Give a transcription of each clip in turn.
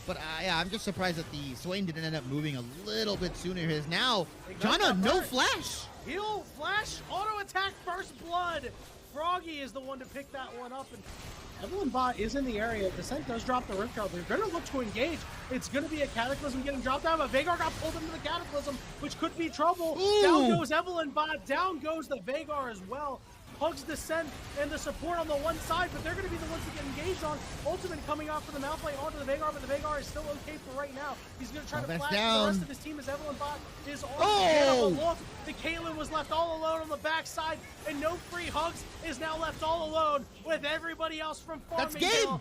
But yeah, I'm just surprised that the Swain didn't end up moving a little bit sooner. His now, Jana, no flash. Heal, flash, auto attack, first blood. Froggy is the one to pick that one up. And Evelyn Bot is in the area. Descent does drop the Rift Guard. They're going to look to engage. It's going to be a Cataclysm getting dropped down, but Vagar got pulled into the Cataclysm, which could be trouble. Ooh. Down goes Evelyn Bot. Down goes the Vagar as well. Hugs Descent and the support on the one side, but they're going to be the ones to get engaged on. Ultimate coming off for the Malphite onto the Vagar, but the Vagar is still okay for right now. He's going to try to flash the rest of his team as Evelyn Bot is on the look. The Kaylin was left all alone on the backside, and no free hugs is now left all alone with everybody else from Farmingdale. That's game!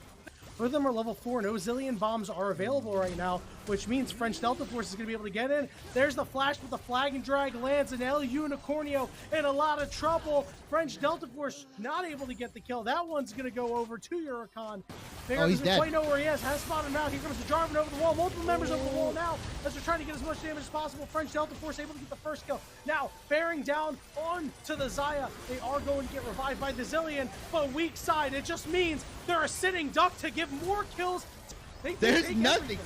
Both of them are level 4. No Zillion bombs are available right now, which means French Delta Force is going to be able to get in. There's the flash, but the flag and drag lands, and El Unicornio in a lot of trouble. French Delta Force not able to get the kill. That one's going to go over to Huracan. Vagar doesn't quite know where he is. Has spotted him out. Here comes the Jarvan over the wall. Multiple members over the wall now as they're trying to get as much damage as possible. French Delta Force able to get the first kill. Now, bearing down on to the Xayah. They are going to get revived by the Zillion, but weak side. It just means they're a sitting duck to give more kills. There's nothing.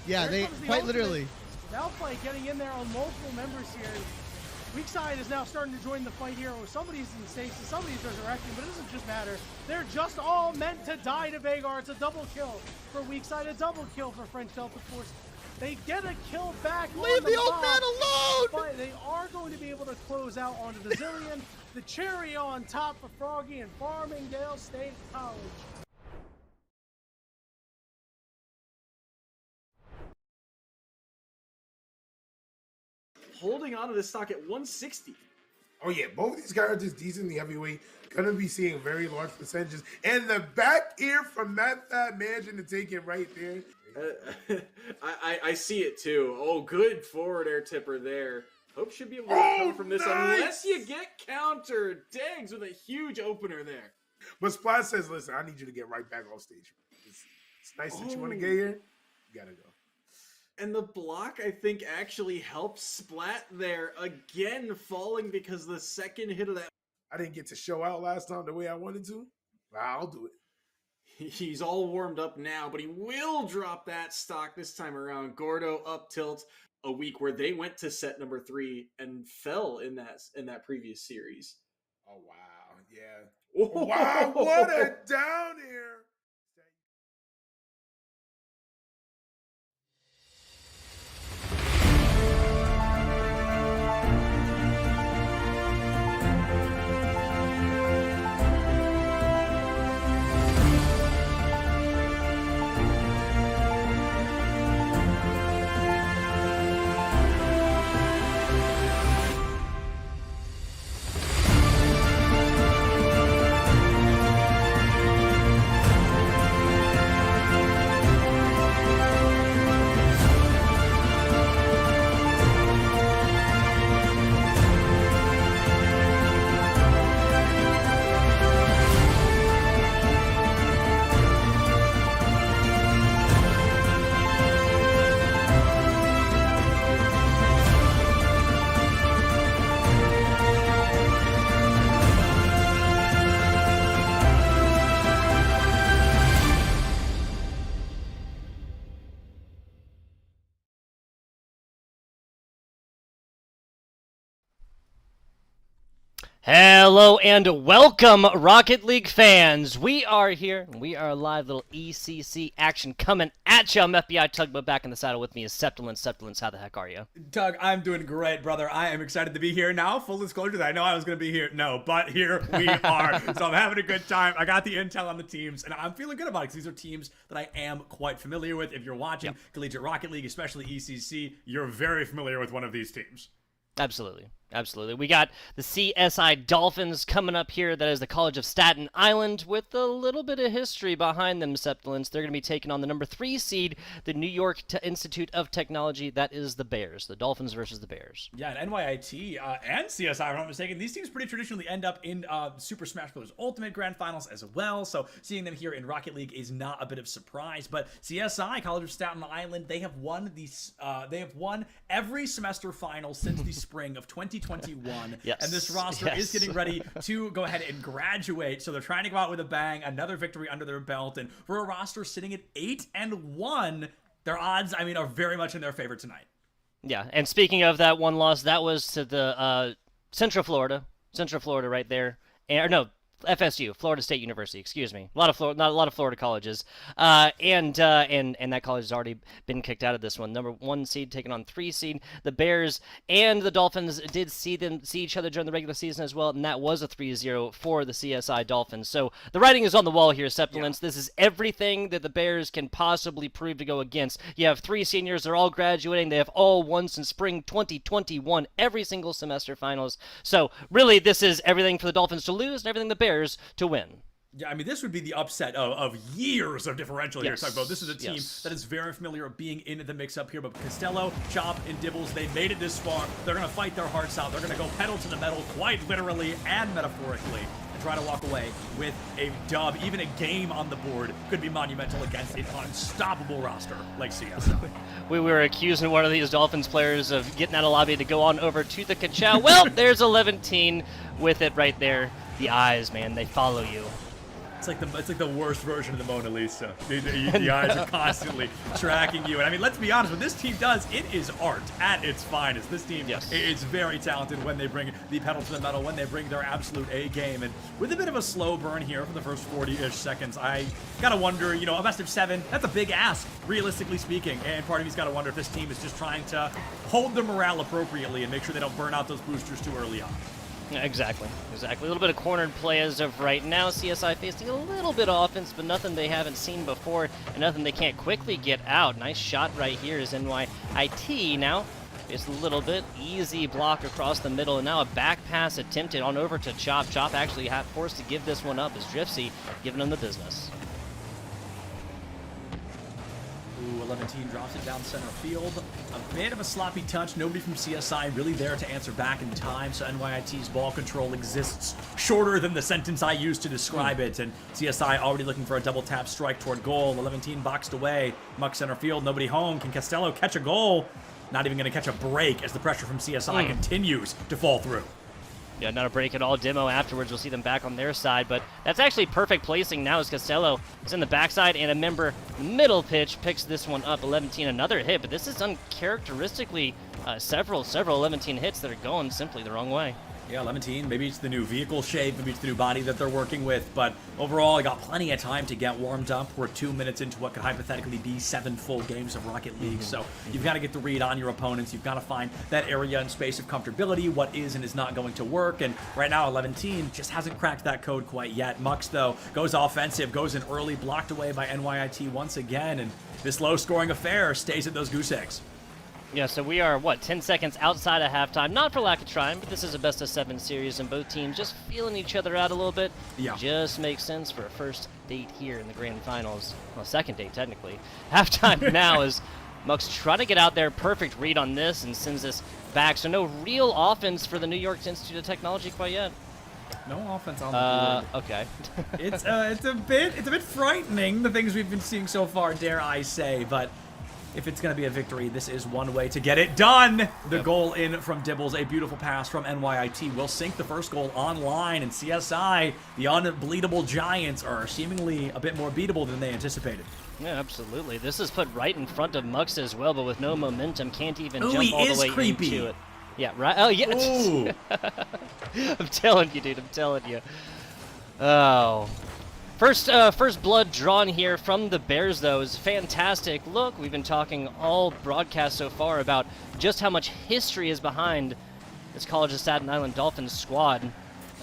Yeah, they quite literally. Malphite getting in there on multiple members here. Weak side is now starting to join the fight here. Oh, somebody's in stasis, somebody's resurrecting, but it doesn't just matter. They're just all meant to die to Vagar. It's a double kill for weak side, a double kill for French Delta Force. They get a kill back. Leave the old man alone! But they are going to be able to close out onto the Zillion. The cherry on top for Froggy and Farmingdale State College. Holding on to this stock at 160. Oh yeah, both of these guys are just decently heavyweight. Gonna be seeing very large percentages. And the back ear from that fat mansion to take it right there. I see it too. Oh, good forward air tipper there. Hope should be able to recover from this unless you get countered. Diggs with a huge opener there. But Splat says, listen, I need you to get right back on stage. It's nice that you want to get here. You gotta go. And the block, I think, actually helps Splat there. Again, falling because the second hit of that... I didn't get to show out last time the way I wanted to. I'll do it. He's all warmed up now, but he will drop that stock this time around. Gordo up tilt, a week where they went to set number 3 and fell in that previous series. Oh, wow. Yeah. Oh, wow, what a down here. Hello and welcome, Rocket League fans. We are here. We are live. Little ECC action coming at you. I'm FBI Tugboat. Back in the saddle with me is Septilence. Septilence, how the heck are you? Doug, I'm doing great, brother. I am excited to be here now. Full disclosure that I know I was going to be here. No, but here we are. So I'm having a good time. I got the intel on the teams, and I'm feeling good about it because these are teams that I am quite familiar with. If you're watching Collegiate Rocket League, especially ECC, you're very familiar with one of these teams. Absolutely. Absolutely. We got the CSI Dolphins coming up here. That is the College of Staten Island with a little bit of history behind them, Septilence. They're going to be taking on the number 3 seed, the New York Institute of Technology. That is the Bears. The Dolphins versus the Bears. Yeah, and NYIT and CSI, if I'm not mistaken, these teams pretty traditionally end up in Super Smash Bros. Ultimate Grand Finals as well. So seeing them here in Rocket League is not a bit of surprise. But CSI, College of Staten Island, they have won every semester final since the spring of 2021. Yes. And this roster is getting ready to go ahead and graduate. So they're trying to go out with a bang, another victory under their belt. And for a roster sitting at 8-1, their odds, I mean, are very much in their favor tonight. Yeah, and speaking of that one loss, that was to the Central Florida right there. Or no, FSU, Florida State University. Excuse me. Not a lot of Florida colleges. And that college has already been kicked out of this one. Number 1 seed taking on 3 seed. The Bears and the Dolphins did see each other during the regular season as well, and that was a 3-0 for the CSI Dolphins. So the writing is on the wall here, Sepulence. Yeah. This is everything that the Bears can possibly prove to go against. You have 3 seniors. They're all graduating. They have all won since spring 2021, every single semester finals. So really, this is everything for the Dolphins to lose and everything the Bears to win. Yeah, I mean, this would be the upset of years of differential here. Talk about this is a team that is very familiar of being in the mix-up here, but Costello, Chop, and Dibbles, they made it this far. They're going to fight their hearts out. They're going to go pedal to the metal, quite literally and metaphorically, and try to walk away with a dub. Even a game on the board could be monumental against an unstoppable roster like CSI. We were accusing one of these Dolphins players of getting out of lobby to go on over to the Ka-Chow. Well, there's 11-teen with it right there. The eyes, man, they follow you. It's like the worst version of the Mona Lisa. The eyes are constantly tracking you. And I mean, let's be honest, what this team does, it is art at its finest. This team is very talented when they bring the pedal to the metal, when they bring their absolute A game. And with a bit of a slow burn here for the first 40-ish seconds, I gotta wonder, you know, a best of 7, that's a big ask, realistically speaking. And part of me's gotta wonder if this team is just trying to hold their morale appropriately and make sure they don't burn out those boosters too early on. Exactly. A little bit of cornered play as of right now. CSI facing a little bit of offense, but nothing they haven't seen before, and nothing they can't quickly get out. Nice shot right here is NYIT now. Just a little bit easy block across the middle, and now a back pass attempted on over to Chop. Chop actually forced to give this one up as Driftsy giving him the business. 11-teen drops it down center field. A bit of a sloppy touch. Nobody from CSI really there to answer back in time, so NYIT's ball control exists shorter than the sentence I used to describe it, and CSI already looking for a double tap strike toward goal. 11-teen boxed away. Muck center field. Nobody home. Can Costello catch a goal? Not even going to catch a break as the pressure from CSI continues to fall through. Yeah, not a break at all. Demo afterwards, we'll see them back on their side, but that's actually perfect placing now as Costello is in the backside, and a member middle pitch picks this one up. 11-teen, another hit, but this is uncharacteristically several 11-teen hits that are going simply the wrong way. Yeah, 11-teen, maybe it's the new vehicle shape, maybe it's the new body that they're working with, but overall, I got plenty of time to get warmed up. We're 2 minutes into what could hypothetically be 7 full games of Rocket League, so you've got to get the read on your opponents. You've got to find that area and space of comfortability, what is and is not going to work, and right now, 11-teen just hasn't cracked that code quite yet. Mux, though, goes offensive, goes in early, blocked away by NYIT once again, and this low-scoring affair stays at those goose eggs. Yeah, so we are, 10 seconds outside of halftime. Not for lack of trying, but this is a best-of-7 series, and both teams just feeling each other out a little bit. Yeah. Just makes sense for a first date here in the grand finals. Well, second date, technically. Halftime now is Mux trying to get out there. Perfect read on this and sends this back. So no real offense for the New York Institute of Technology quite yet. No offense on the board. Okay. It's a bit frightening, the things we've been seeing so far, dare I say, but if it's going to be a victory, this is one way to get it done. The goal in from Dibbles, a beautiful pass from NYIT will sink the first goal online, and CSI, the unbleedable Giants, are seemingly a bit more beatable than they anticipated. Yeah, absolutely. This is put right in front of Mux as well, but with no momentum, can't even jump he all is the way creepy. into it. Yeah, right? Oh, yeah. Ooh. I'm telling you, dude. I'm telling you. Oh. First blood drawn here from the Bears, though, is fantastic. Look, we've been talking all broadcast so far about just how much history is behind this College of Staten Island Dolphins squad.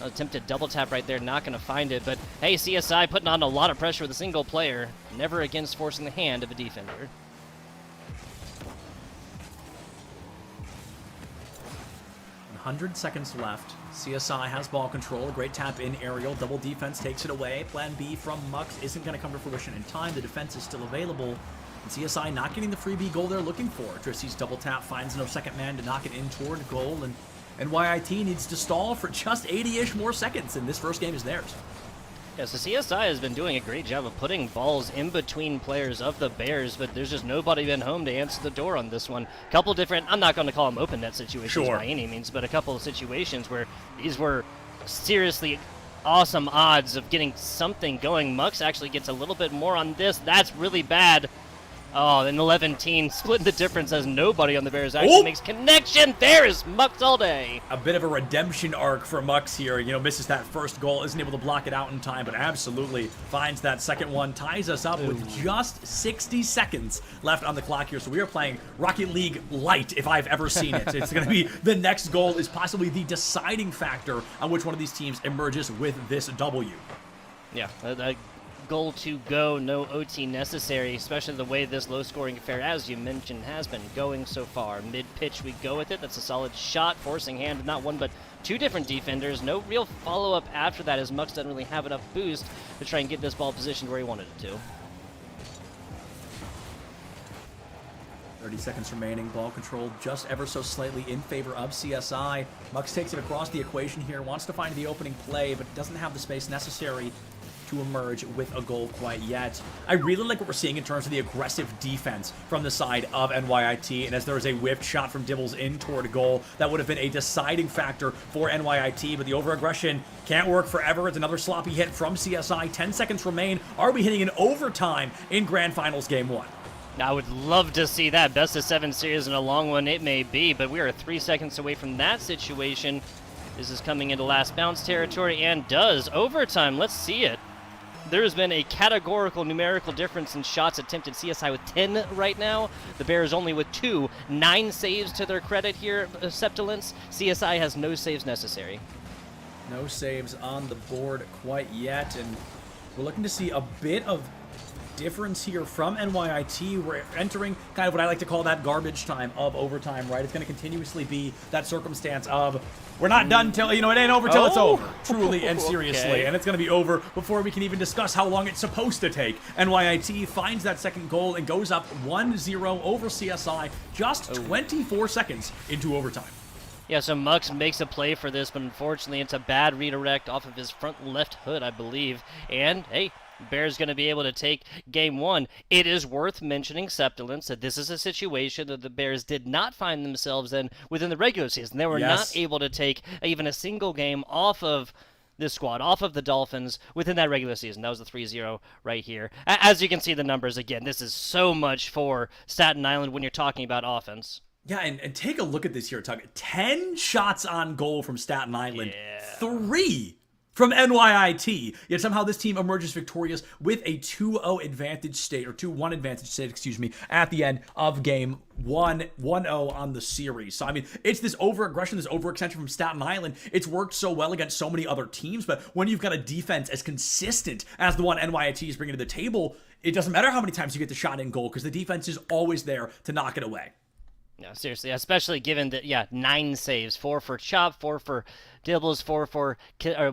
Attempted double tap right there, not going to find it. But, hey, CSI putting on a lot of pressure with a single player. Never against forcing the hand of a defender. .100 seconds left. CSI has ball control. A great tap in aerial. Double defense takes it away. Plan B from Mux isn't going to come to fruition in time. The defense is still available. And CSI not getting the freebie goal they're looking for. Trissy's double tap finds no second man to knock it in toward goal. And NYIT needs to stall for just 80-ish more seconds. And this first game is theirs. Yeah, so CSI has been doing a great job of putting balls in between players of the Bears, but there's just nobody been home to answer the door on this one. Couple different, I'm not going to call them open net situations by any means, but a couple of situations where these were seriously awesome odds of getting something going. Mux actually gets a little bit more on this. That's really bad. Oh, and 11-team splitting the difference as nobody on the Bears actually makes connection. There is Mux all day. A bit of a redemption arc for Mux here. You know, misses that first goal, isn't able to block it out in time, but absolutely finds that second one, ties us up with just 60 seconds left on the clock here. So we are playing Rocket League light, if I've ever seen it. It's going to be the next goal is possibly the deciding factor on which one of these teams emerges with this W. Yeah, that goal to go, no OT necessary, especially the way this low-scoring affair, as you mentioned, has been going so far. Mid-pitch, we go with it. That's a solid shot, forcing hand, not one but two different defenders. No real follow-up after that, as Mux doesn't really have enough boost to try and get this ball positioned where he wanted it to. 30 seconds remaining. Ball control just ever so slightly in favor of CSI. Mux takes it across the equation here, wants to find the opening play, but doesn't have the space necessary to emerge with a goal quite yet. I really like what we're seeing in terms of the aggressive defense from the side of NYIT, and as there is a whiffed shot from Dibbles in toward goal, that would have been a deciding factor for NYIT, but the over-aggression can't work forever. It's another sloppy hit from CSI. 10 seconds remain. Are we hitting an overtime in Grand Finals Game 1? I would love to see that. Best of 7 series and a long one it may be, but we are 3 seconds away from that situation. This is coming into last bounce territory and does overtime. Let's see it. There has been a categorical numerical difference in shots attempted. CSI with 10 right now. The Bears only with 2. 9 saves to their credit here, Septilence. CSI has no saves necessary. No saves on the board quite yet, and we're looking to see a bit of difference here from NYIT. We're entering kind of what I like to call that garbage time of overtime, right? It's going to continuously be that circumstance of we're not done till, you know, it ain't over till it's over. Truly and seriously. Okay. And it's going to be over before we can even discuss how long it's supposed to take. NYIT finds that second goal and goes up 1-0 over CSI just 24 seconds into overtime. Yeah, so Mux makes a play for this, but unfortunately it's a bad redirect off of his front left hood, I believe. And, hey, Bears going to be able to take Game 1. It is worth mentioning, Septilence, that this is a situation that the Bears did not find themselves in within the regular season. They were not able to take even a single game off of this squad, off of the Dolphins within that regular season. That was the 3-0 right here. As you can see the numbers, again, this is so much for Staten Island when you're talking about offense. Yeah, and take a look at this here, Tug. 10 shots on goal from Staten Island. 3 from NYIT. Yet somehow this team emerges victorious with a 2-0 advantage state, or 2-1 advantage state, excuse me, at the end of game 1, 1-0 on the series. So, I mean, it's this over-aggression, this overextension from Staten Island. It's worked so well against so many other teams, but when you've got a defense as consistent as the one NYIT is bringing to the table, it doesn't matter how many times you get the shot in goal, because the defense is always there to knock it away. No, seriously, especially given that, 9 saves, 4 for Chop, 4 for Dibbles,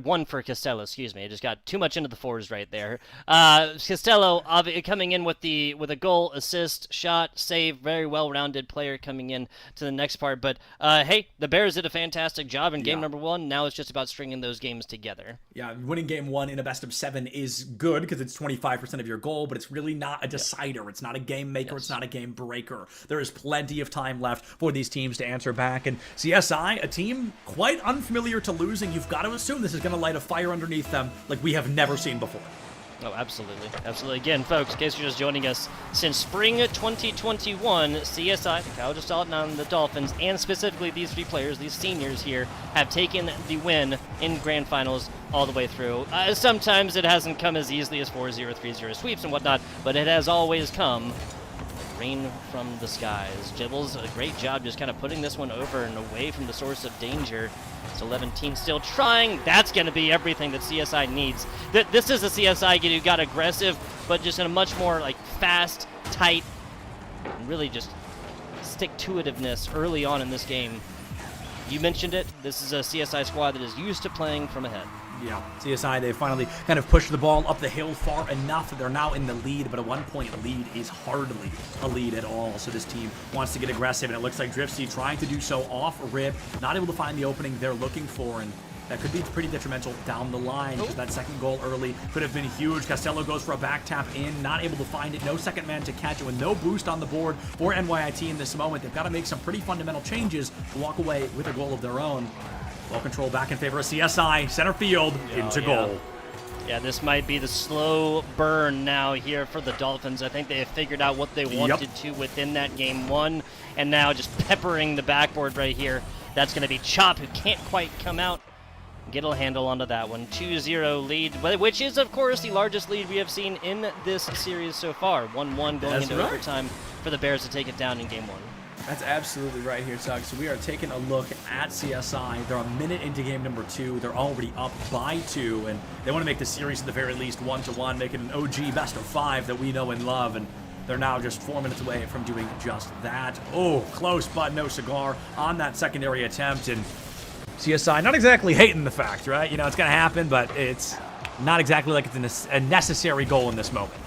1 for Costello, excuse me. I just got too much into the 4s right there. Costello coming in with a goal, assist, shot, save, very well-rounded player coming in to the next part. But, hey, the Bears did a fantastic job in game number 1. Now it's just about stringing those games together. Yeah, winning game 1 in a best of 7 is good because it's 25% of your goal, but it's really not a decider. It's not a game maker. It's not a game breaker. There is plenty of time left for these teams to answer back. And CSI, a team quite unfamiliar to losing, you've got to assume this is going to light a fire underneath them like we have never seen before. Oh, absolutely. Absolutely. Again, folks, in case you're just joining us, since spring 2021, CSI, the College of Staten Island, the Dolphins, and specifically these 3 players, these seniors here, have taken the win in grand finals all the way through. Sometimes it hasn't come as easily as 4-0, 3-0 sweeps and whatnot, but it has always come rain from the skies. Gibbles, a great job just kind of putting this one over and away from the source of danger. It's 11-team still trying. That's going to be everything that CSI needs. This is a CSI who got aggressive, but just in a much more like fast, tight, and really just stick-to-itiveness early on in this game. You mentioned it. This is a CSI squad that is used to playing from ahead. Yeah, CSI, they finally kind of pushed the ball up the hill far enough that they're now in the lead, but a 1-point lead is hardly a lead at all. So this team wants to get aggressive, and it looks like Driftsy trying to do so off rip, not able to find the opening they're looking for, and that could be pretty detrimental down the line, because that second goal early could have been huge. Costello goes for a back tap in, not able to find it. No second man to catch it with no boost on the board for NYIT in this moment. They've got to make some pretty fundamental changes to walk away with a goal of their own. Ball control back in favor of CSI. Center field into goal. Yeah, this might be the slow burn now here for the Dolphins. I think they have figured out what they wanted to within that game one, and now just peppering the backboard right here. That's going to be Chop, who can't quite come out and get a handle onto that one. 2-0 lead, which is, of course, the largest lead we have seen in this series so far. 1-1 going into overtime for the Bears to take it down in game one. That's absolutely right here, Tug. So we are taking a look at CSI. They're a minute into game number 2. They're already up by 2, and they want to make the series at the very least 1-1, make it an OG best of 5 that we know and love, and they're now just 4 minutes away from doing just that. Oh, close, but no cigar on that secondary attempt, and CSI not exactly hating the fact, right? You know, it's going to happen, but it's not exactly like it's a necessary goal in this moment.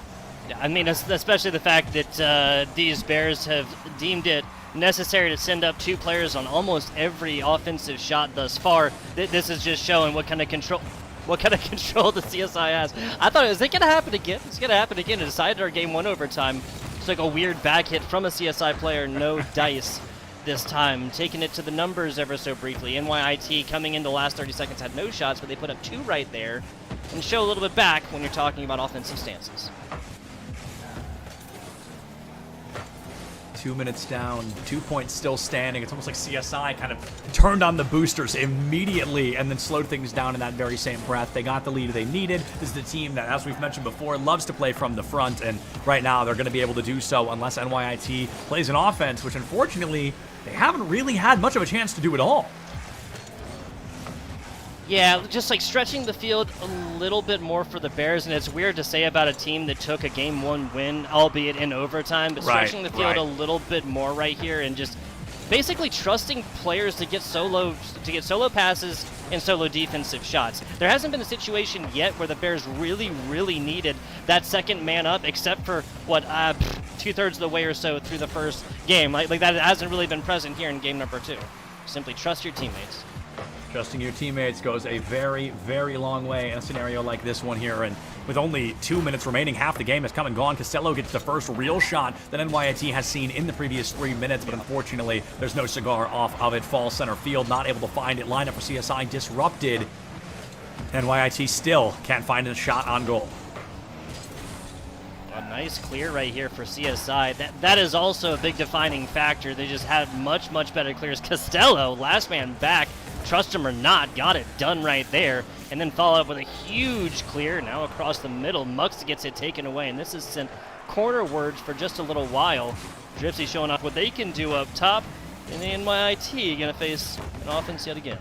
Yeah, I mean, especially the fact that these Bears have deemed it necessary to send up 2 players on almost every offensive shot thus far. This is just showing what kind of control the CSI has. I thought, is it going to happen again? It's going to happen again. It decided our game 1 overtime. It's like a weird back hit from a CSI player. No dice this time. Taking it to the numbers ever so briefly. NYIT coming in the last 30 seconds had no shots, but they put up 2 right there and show a little bit back when you're talking about offensive stances. 2 minutes down, 2 points still standing. It's almost like CSI kind of turned on the boosters immediately and then slowed things down in that very same breath. They got the lead they needed. This is the team that, as we've mentioned before, loves to play from the front, and right now they're going to be able to do so unless NYIT plays an offense, which unfortunately they haven't really had much of a chance to do at all. Yeah, just like stretching the field a little bit more for the Bears, and it's weird to say about a team that took a game 1 win, albeit in overtime, but stretching the field a little bit more right here and just basically trusting players to get solo passes and solo defensive shots. There hasn't been a situation yet where the Bears really, really needed that second man up, except for what 2/3 of the way or so through the first game. Like that hasn't really been present here in game number 2. Simply trust your teammates. Trusting your teammates goes a very, very long way in a scenario like this one here. And with only 2 minutes remaining, half the game has come and gone. Costello gets the first real shot that NYIT has seen in the previous 3 minutes, but unfortunately, there's no cigar off of it. Falls center field, not able to find it. Lineup for CSI disrupted. NYIT still can't find a shot on goal. A nice clear right here for CSI. That is also a big defining factor. They just had much, much better clears. Costello, last man back. Trust him or not, got it done right there, and then follow up with a huge clear now across the middle. Mux gets it taken away, and this is sent cornerwards for just a little while. Dripsy showing off what they can do up top, and the NYIT going to face an offense yet again.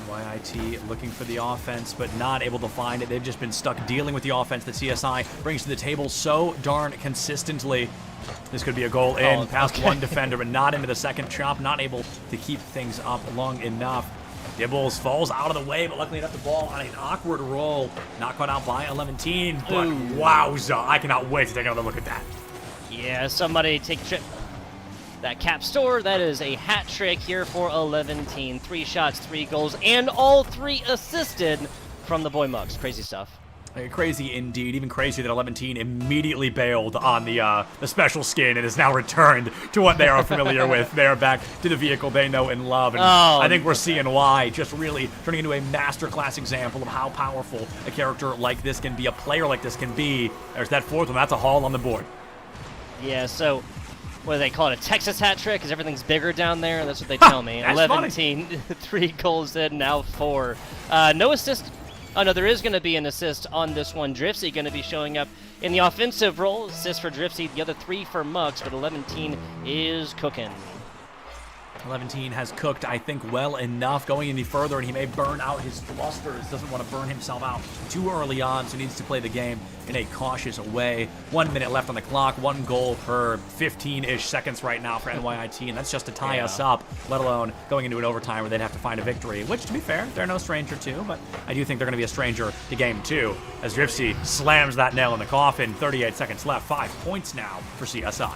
NYIT looking for the offense, but not able to find it. They've just been stuck dealing with the offense that CSI brings to the table so darn consistently. This could be a goal in, past one defender, but not into the second. Chop not able to keep things up long enough. Dibbles falls out of the way, but luckily enough the ball on an awkward roll. Not caught out by 11-team, but wowza, I cannot wait to take another look at that. Yeah, somebody take a trip. That cap store, that is a hat trick here for 11-team. 3 shots, 3 goals, and all 3 assisted from the boy Muggs. Crazy stuff. Crazy indeed. Even crazier that 11-team immediately bailed on the special skin and is now returned to what they are familiar with. They are back to the vehicle they know and love. And I think we're seeing why. Just really turning into a masterclass example of how powerful a character like this can be, a player like this can be. There's that 4th one. That's a haul on the board. Yeah, so what do they call it? A Texas hat trick? Because everything's bigger down there? That's what they tell me. 11-team, 3 goals in, now 4. No assist. Oh, no, there is going to be an assist on this one. Dripsy going to be showing up in the offensive role. Assist for Dripsy, the other 3 for Mux, but 11-team is cooking. 11-team has cooked, I think, well enough going any further, and he may burn out his thrusters. Doesn't want to burn himself out too early on, so needs to play the game in a cautious way. 1 minute left on the clock, 1 goal per 15-ish seconds right now for NYIT, and that's just to tie us up, let alone going into an overtime where they'd have to find a victory, which, to be fair, they're no stranger to, but I do think they're going to be a stranger to game 2, as Dripsy slams that nail in the coffin. 38 seconds left, 5 points now for CSI.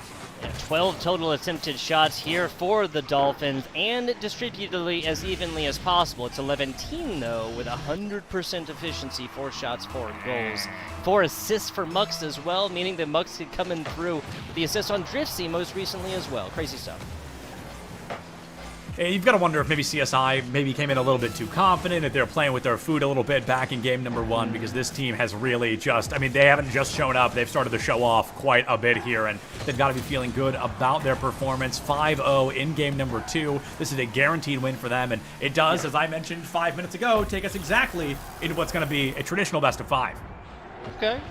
12 total attempted shots here for the Dolphins, and distributed as evenly as possible. It's 11-team, though, with 100% efficiency, 4 shots, 4 goals. 4 assists for Mux as well, meaning that Mux could come in through the assist on Dripsy most recently as well. Crazy stuff. you've got to wonder if maybe CSI maybe came in a little bit too confident, if they're playing with their food a little bit back in game number 1, because this team has really just, I mean, they haven't just shown up, they've started to show off quite a bit here, and they've got to be feeling good about their performance. 5-0 in game number 2. This is a guaranteed win for them, and it does, as I mentioned 5 minutes ago, take us exactly into what's going to be a traditional best of 5.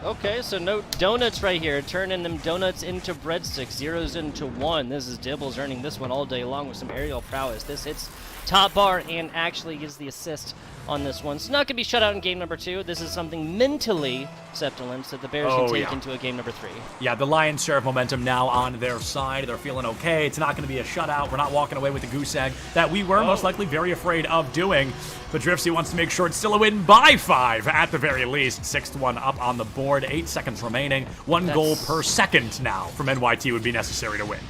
Okay, so no donuts right here. Turning them donuts into breadsticks, 0s into 1. This is Dibbles earning this one all day long with some aerial prowess. This hits top bar and actually gives the assist on this one. It's not going to be shut out in game number 2. This is something mentally, Septilence, that the Bears can take into a game number 3. Yeah, the lion's share of momentum now on their side. They're feeling okay. It's not going to be a shutout. We're not walking away with the goose egg that we were most likely very afraid of doing. But Driftsy wants to make sure it's still a win by 5 at the very least. 6th one up on the board. 8 seconds remaining. One goal per second now from NYT would be necessary to win.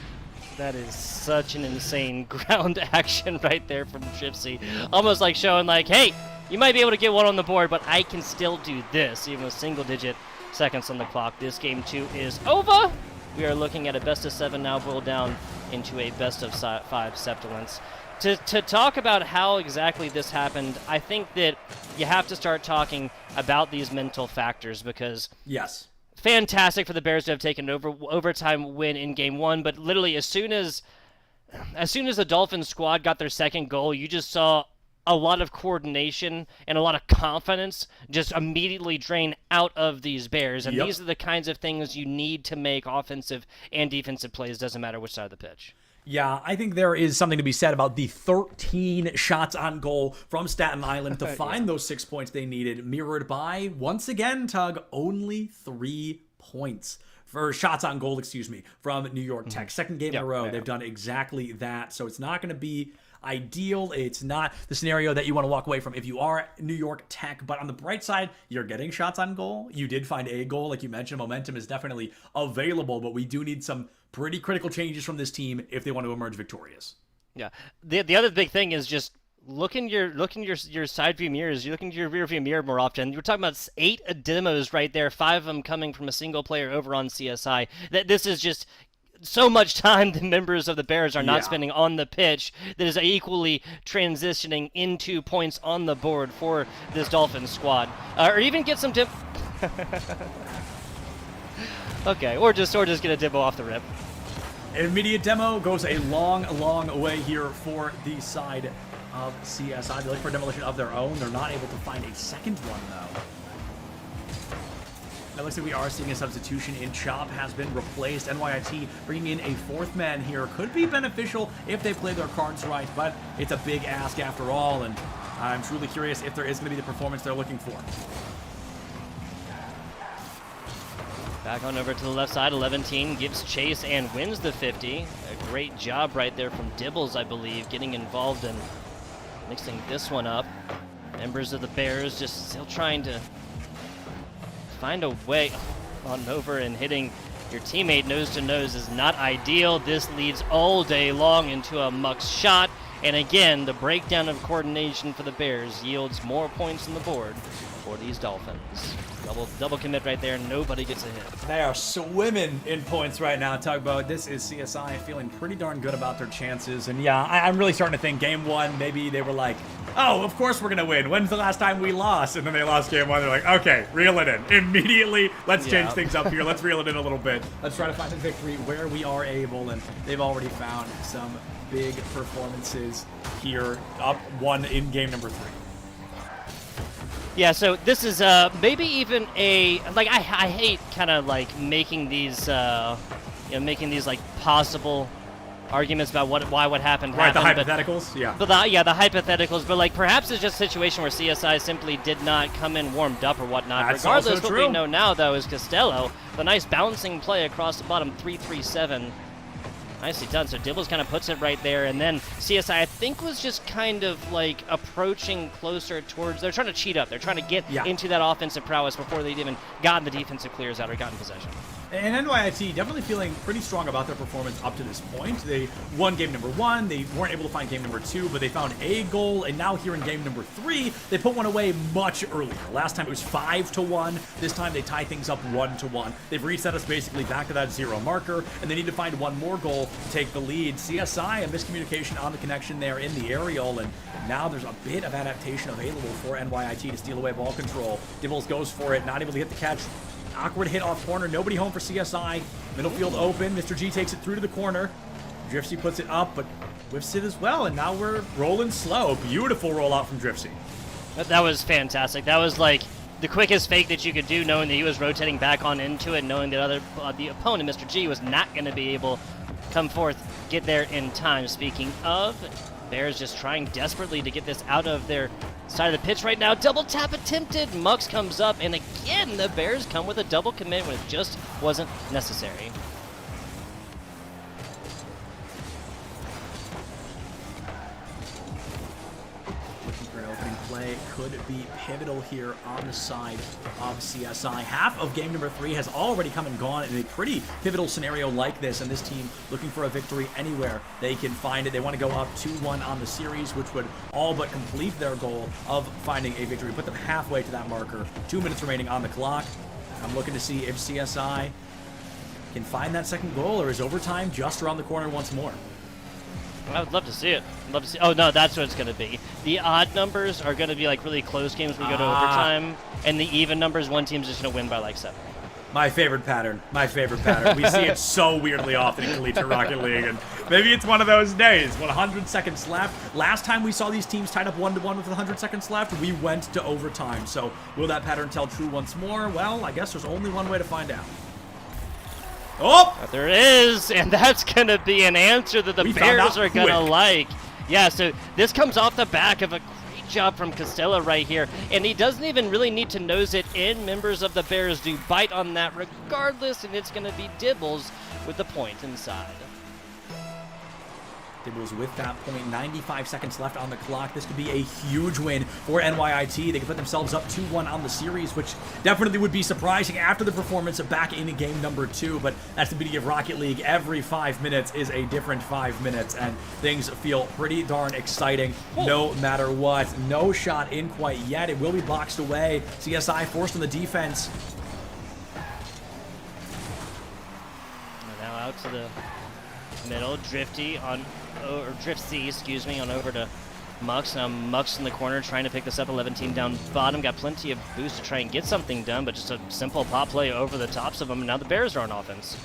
That is such an insane ground action right there from Gypsy. Almost like showing like, hey, you might be able to get one on the board, but I can still do this, even with single-digit seconds on the clock. This game 2 is over. We are looking at a best of 7 now boiled down into a best of 5 Septilence. To talk about how exactly this happened, I think that you have to start talking about these mental factors, because yes, fantastic for the Bears to have taken an overtime win in game 1, but literally as soon as the Dolphins squad got their second goal, you just saw a lot of coordination and a lot of confidence just immediately drain out of these Bears. And these are the kinds of things you need to make offensive and defensive plays, doesn't matter which side of the pitch. Yeah, I think there is something to be said about the 13 shots on goal from Staten Island to find those 6 points they needed, mirrored by, once again, Tug, only 3 points. For shots on goal, from New York Tech. Second game in a row, they've done exactly that. So it's not going to be ideal. It's not the scenario that you want to walk away from if you are New York Tech. But on the bright side, you're getting shots on goal. You did find a goal. Like you mentioned, momentum is definitely available, but we do need some pretty critical changes from this team if they want to emerge victorious. Yeah. The other big thing is just look in your side view mirrors. You look into your rear view mirror more often. You're talking about 8 demos right there, 5 of them coming from a single player over on CSI. That this is just so much time the members of the Bears are not spending on the pitch that is equally transitioning into points on the board for this Dolphins squad, or even get some okay, or just get a dibbo off the rip. An immediate demo goes a long way here for the side of CSI. They look for a demolition of their own. They're not able to find a second one, though. It looks like we are seeing a substitution in Chop has been replaced. NYIT bringing in a 4th man here could be beneficial if they play their cards right, but it's a big ask after all, and I'm truly curious if there is going to be the performance they're looking for. Back on over to the left side, 11-team gives chase and wins the 50. A great job right there from Dibbles, I believe, getting involved and mixing this one up. Members of the Bears just still trying to find a way on over, and hitting your teammate nose to nose is not ideal. This leads all day long into a muck shot. And again, the breakdown of coordination for the Bears yields more points on the board for these Dolphins. Double commit right there. Nobody gets a hit. They are swimming in points right now. Tugboat. This is CSI feeling pretty darn good about their chances. And yeah, I'm really starting to think game 1, maybe they were like, oh, of course we're going to win. When's the last time we lost? And then they lost game 1. They're like, okay, reel it in. Immediately, let's change things up here. Let's reel it in a little bit. Let's try to find a victory where we are able. And they've already found some big performances here. Up 1 in game number 3. Yeah, so this is maybe even a, like, I hate kind of like making these like possible arguments about what happened. Right, the hypotheticals, yeah. But the hypotheticals, but like perhaps it's just a situation where CSI simply did not come in warmed up or whatnot. That's Regardless, also what true. we know now though is Costello, the nice bouncing play across the bottom, 3-3-7. Nicely done. So Dibbles kind of puts it right there, and then CSI, I think, was just kind of like approaching closer towards. They're trying to cheat up. They're trying to get into that offensive prowess before they'd even gotten the defensive clears out or gotten possession. And NYIT definitely feeling pretty strong about their performance up to this point. They won game number 1. They weren't able to find game number 2, but they found a goal. And now here in game number 3, they put one away much earlier. Last time it was 5-1. This time they tie things up 1-1. They've reset us basically back to that 0 marker, and they need to find one more goal to take the lead. CSI, a miscommunication on the connection there in the aerial, and now there's a bit of adaptation available for NYIT to steal away ball control. Dibbles goes for it, not able to get the catch. Awkward hit off corner, nobody home for CSI. Middle field open, Mr. G takes it through to the corner. Driftsy puts it up, but whiffs it as well, and now we're rolling slow. Beautiful rollout from Driftsy. That was fantastic. That was like the quickest fake that you could do, knowing that he was rotating back on into it, knowing that the opponent, Mr. G, was not going to be able to come forth, get there in time. Speaking of, Bears just trying desperately to get this out of their side of the pitch right now. Double tap attempted. Mux comes up, and again, the Bears come with a double commit when it just wasn't necessary. Looking for an opening play. Could be pivotal here on the side of CSI. Half of game number 3 has already come and gone in a pretty pivotal scenario like this, and this team looking for a victory anywhere they can find it. They want to go up 2-1 on the series, which would all but complete their goal of finding a victory. Put them halfway to that marker. 2 minutes remaining on the clock. I'm looking to see if CSI can find that second goal, or is overtime just around the corner once more. I would love to see it. Love to see. Oh no, that's what it's going to be. The odd numbers are going to be like really close games when we go to overtime, and the even numbers, one team's just going to win by like 7. My favorite pattern. My favorite pattern. We see it so weirdly often in Collegiate Rocket League, and maybe it's one of those days. 100 seconds left. Last time we saw these teams tied up 1-1 with 100 seconds left, we went to overtime. So will that pattern tell true once more? Well, I guess there's only one way to find out. Oh! But there is, and that's going to be an answer that the Bears are going to like. Yeah, so this comes off the back of a great job from Costello right here, and he doesn't even really need to nose it in. Members of the Bears do bite on that regardless, and it's going to be Dibbles with the point inside. Dibbles with that point, 95 seconds left on the clock. This could be a huge win for NYIT. They could put themselves up 2-1 on the series, which definitely would be surprising after the performance back in game number 2. But that's the beauty of Rocket League. Every 5 minutes is a different 5 minutes, and things feel pretty darn exciting no matter what. No shot in quite yet. It will be boxed away. CSI forced on the defense. And now out to the middle, Drifty on, or Driftsy, excuse me, on over to Mux. Now Mux in the corner trying to pick this up. 11-team down bottom, got plenty of boost to try and get something done, but just a simple pop play over the tops of them, and now the Bears are on offense.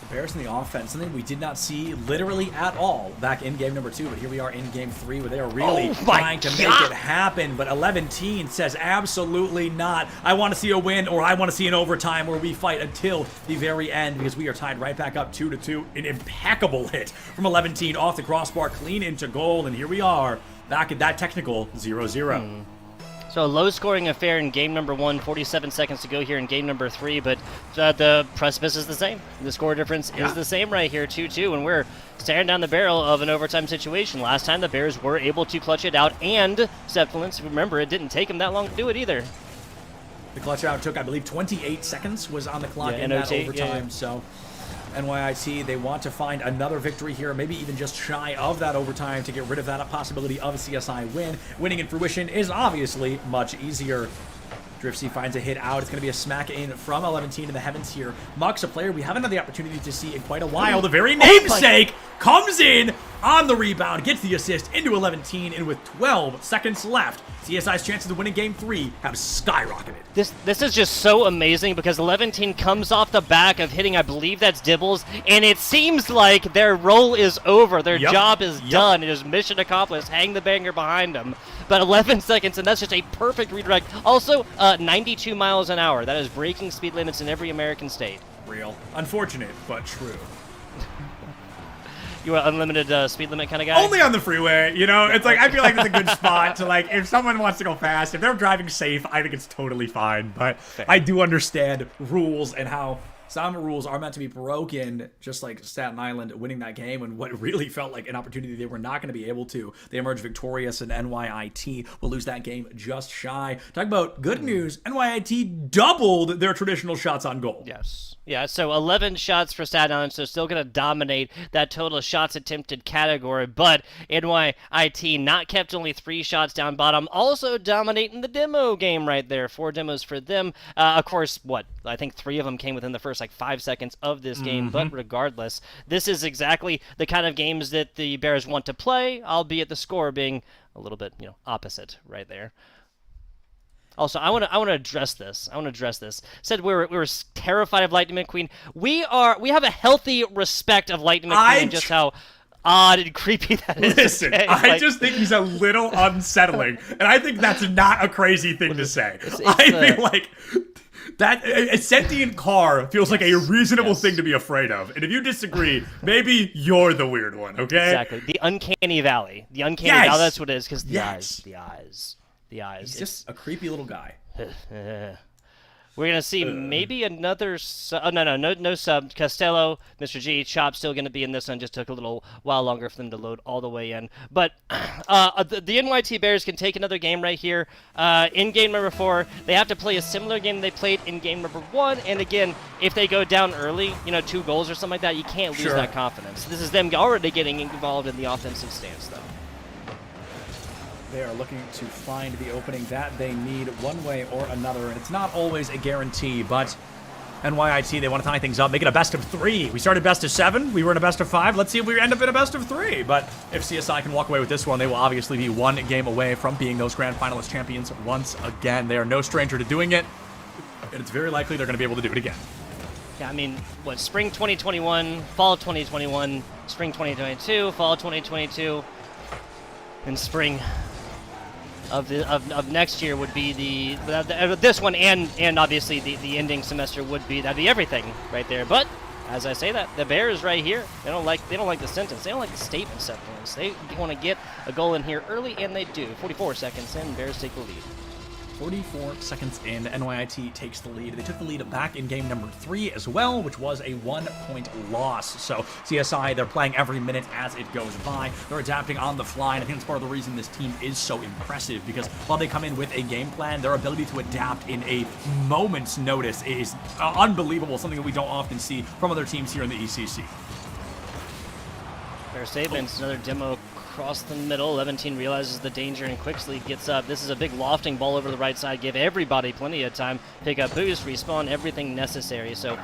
The Bears in the offense, something we did not see literally at all back in game number 2, but here we are in game 3 where they are really trying to make it happen, but 11-teen says absolutely not. I want to see a win, or I want to see an overtime where we fight until the very end, because we are tied right back up 2-2. An impeccable hit from 11-teen off the crossbar, clean into goal, and here we are back at that technical 0-0. So a low-scoring affair in game number 1, 47 seconds to go here in game number 3, but the precipice is the same. The score difference is the same right here, 2-2, and we're staring down the barrel of an overtime situation. Last time the Bears were able to clutch it out, and Septulence, remember, it didn't take them that long to do it either. The clutch out took, I believe, 28 seconds was on the clock in that overtime, so NYIT, they want to find another victory here, maybe even just shy of that overtime to get rid of that possibility of a CSI win. Winning in fruition is obviously much easier. Driftsy finds a hit out. It's going to be a smack in from 11-teen in the heavens here. Mux, a player we haven't had the opportunity to see in quite a while. The very namesake comes in on the rebound, gets the assist into 11-teen, and with 12 seconds left, CSI's chances of winning game 3 have skyrocketed. This is just so amazing because 11-teen comes off the back of hitting, I believe that's Dibbles, and it seems like their role is over. Their job is done. It is mission accomplished. Hang the banger behind them. But 11 seconds, and that's just a perfect redirect. Also, 92 miles an hour. That is breaking speed limits in every American state. Real. Unfortunate, but true. You are unlimited speed limit kind of guy? Only on the freeway, you know? It's like, I feel like it's a good spot to, like, if someone wants to go fast, if they're driving safe, I think it's totally fine. But I do understand rules and how some rules are meant to be broken, just like Staten Island winning that game and what really felt like an opportunity they were not going to be able to. They emerged victorious, and NYIT will lose that game just shy. Talk about good news, NYIT doubled their traditional shots on goal. Yes. Yeah, so 11 shots for Staten Island, so still going to dominate that total shots attempted category, but NYIT not kept only 3 shots down bottom, also dominating the demo game right there. 4 demos for them. Of course, I think 3 of them came within the first 5 seconds of this game, but regardless, this is exactly the kind of games that the Bears want to play, albeit the score being a little bit, opposite right there. Also, I want to address this. Said we were terrified of Lightning McQueen. We have a healthy respect of Lightning McQueen and just how odd and creepy that is. Listen, I just think he's a little unsettling, and I think that's not a crazy thing to say. I feel like that a sentient car feels like a reasonable thing to be afraid of. And if you disagree, maybe you're the weird one, okay? Exactly. The uncanny valley. The uncanny valley, that's what it is, because the eyes. He's just a creepy little guy. We're going to see maybe another no sub. Costello, Mr. G, Chop still going to be in this one. Just took a little while longer for them to load all the way in. But the NYT Bears can take another game right here. In game number 4, they have to play a similar game they played in game number 1. And again, if they go down early, 2 goals or something like that, you can't lose that confidence. This is them already getting involved in the offensive stance, though. They are looking to find the opening that they need one way or another, and it's not always a guarantee, but NYIT, they want to tie things up, make it a best of 3. We started best of 7, we were in a best of 5. Let's see if we end up in a best of 3, but if CSI can walk away with this one, they will obviously be 1 game away from being those grand finalist champions once again. They are no stranger to doing it, and it's very likely they're going to be able to do it again. Yeah, I mean, spring 2021, fall 2021, spring 2022, fall 2022, and spring of next year would be this one, and obviously the ending semester that'd be everything right there. But as I say that, the Bears right here, they don't like the sentence, they don't like the statement sentence. They want to get a goal in here early, and they do. 44 seconds in, Bears take the lead. 44 seconds in, NYIT takes the lead. They took the lead back in game number 3 as well, which was a 1-point loss. So CSI, they're playing every minute as it goes by. They're adapting on the fly, and I think that's part of the reason this team is so impressive, because while they come in with a game plan, their ability to adapt in a moment's notice is unbelievable, something that we don't often see from other teams here in the ECC. Bear Sabins, another demo across the middle. 11 realizes the danger and quickly gets up. This is a big lofting ball over the right side. Give everybody plenty of time. Pick up boost, respawn, everything necessary. So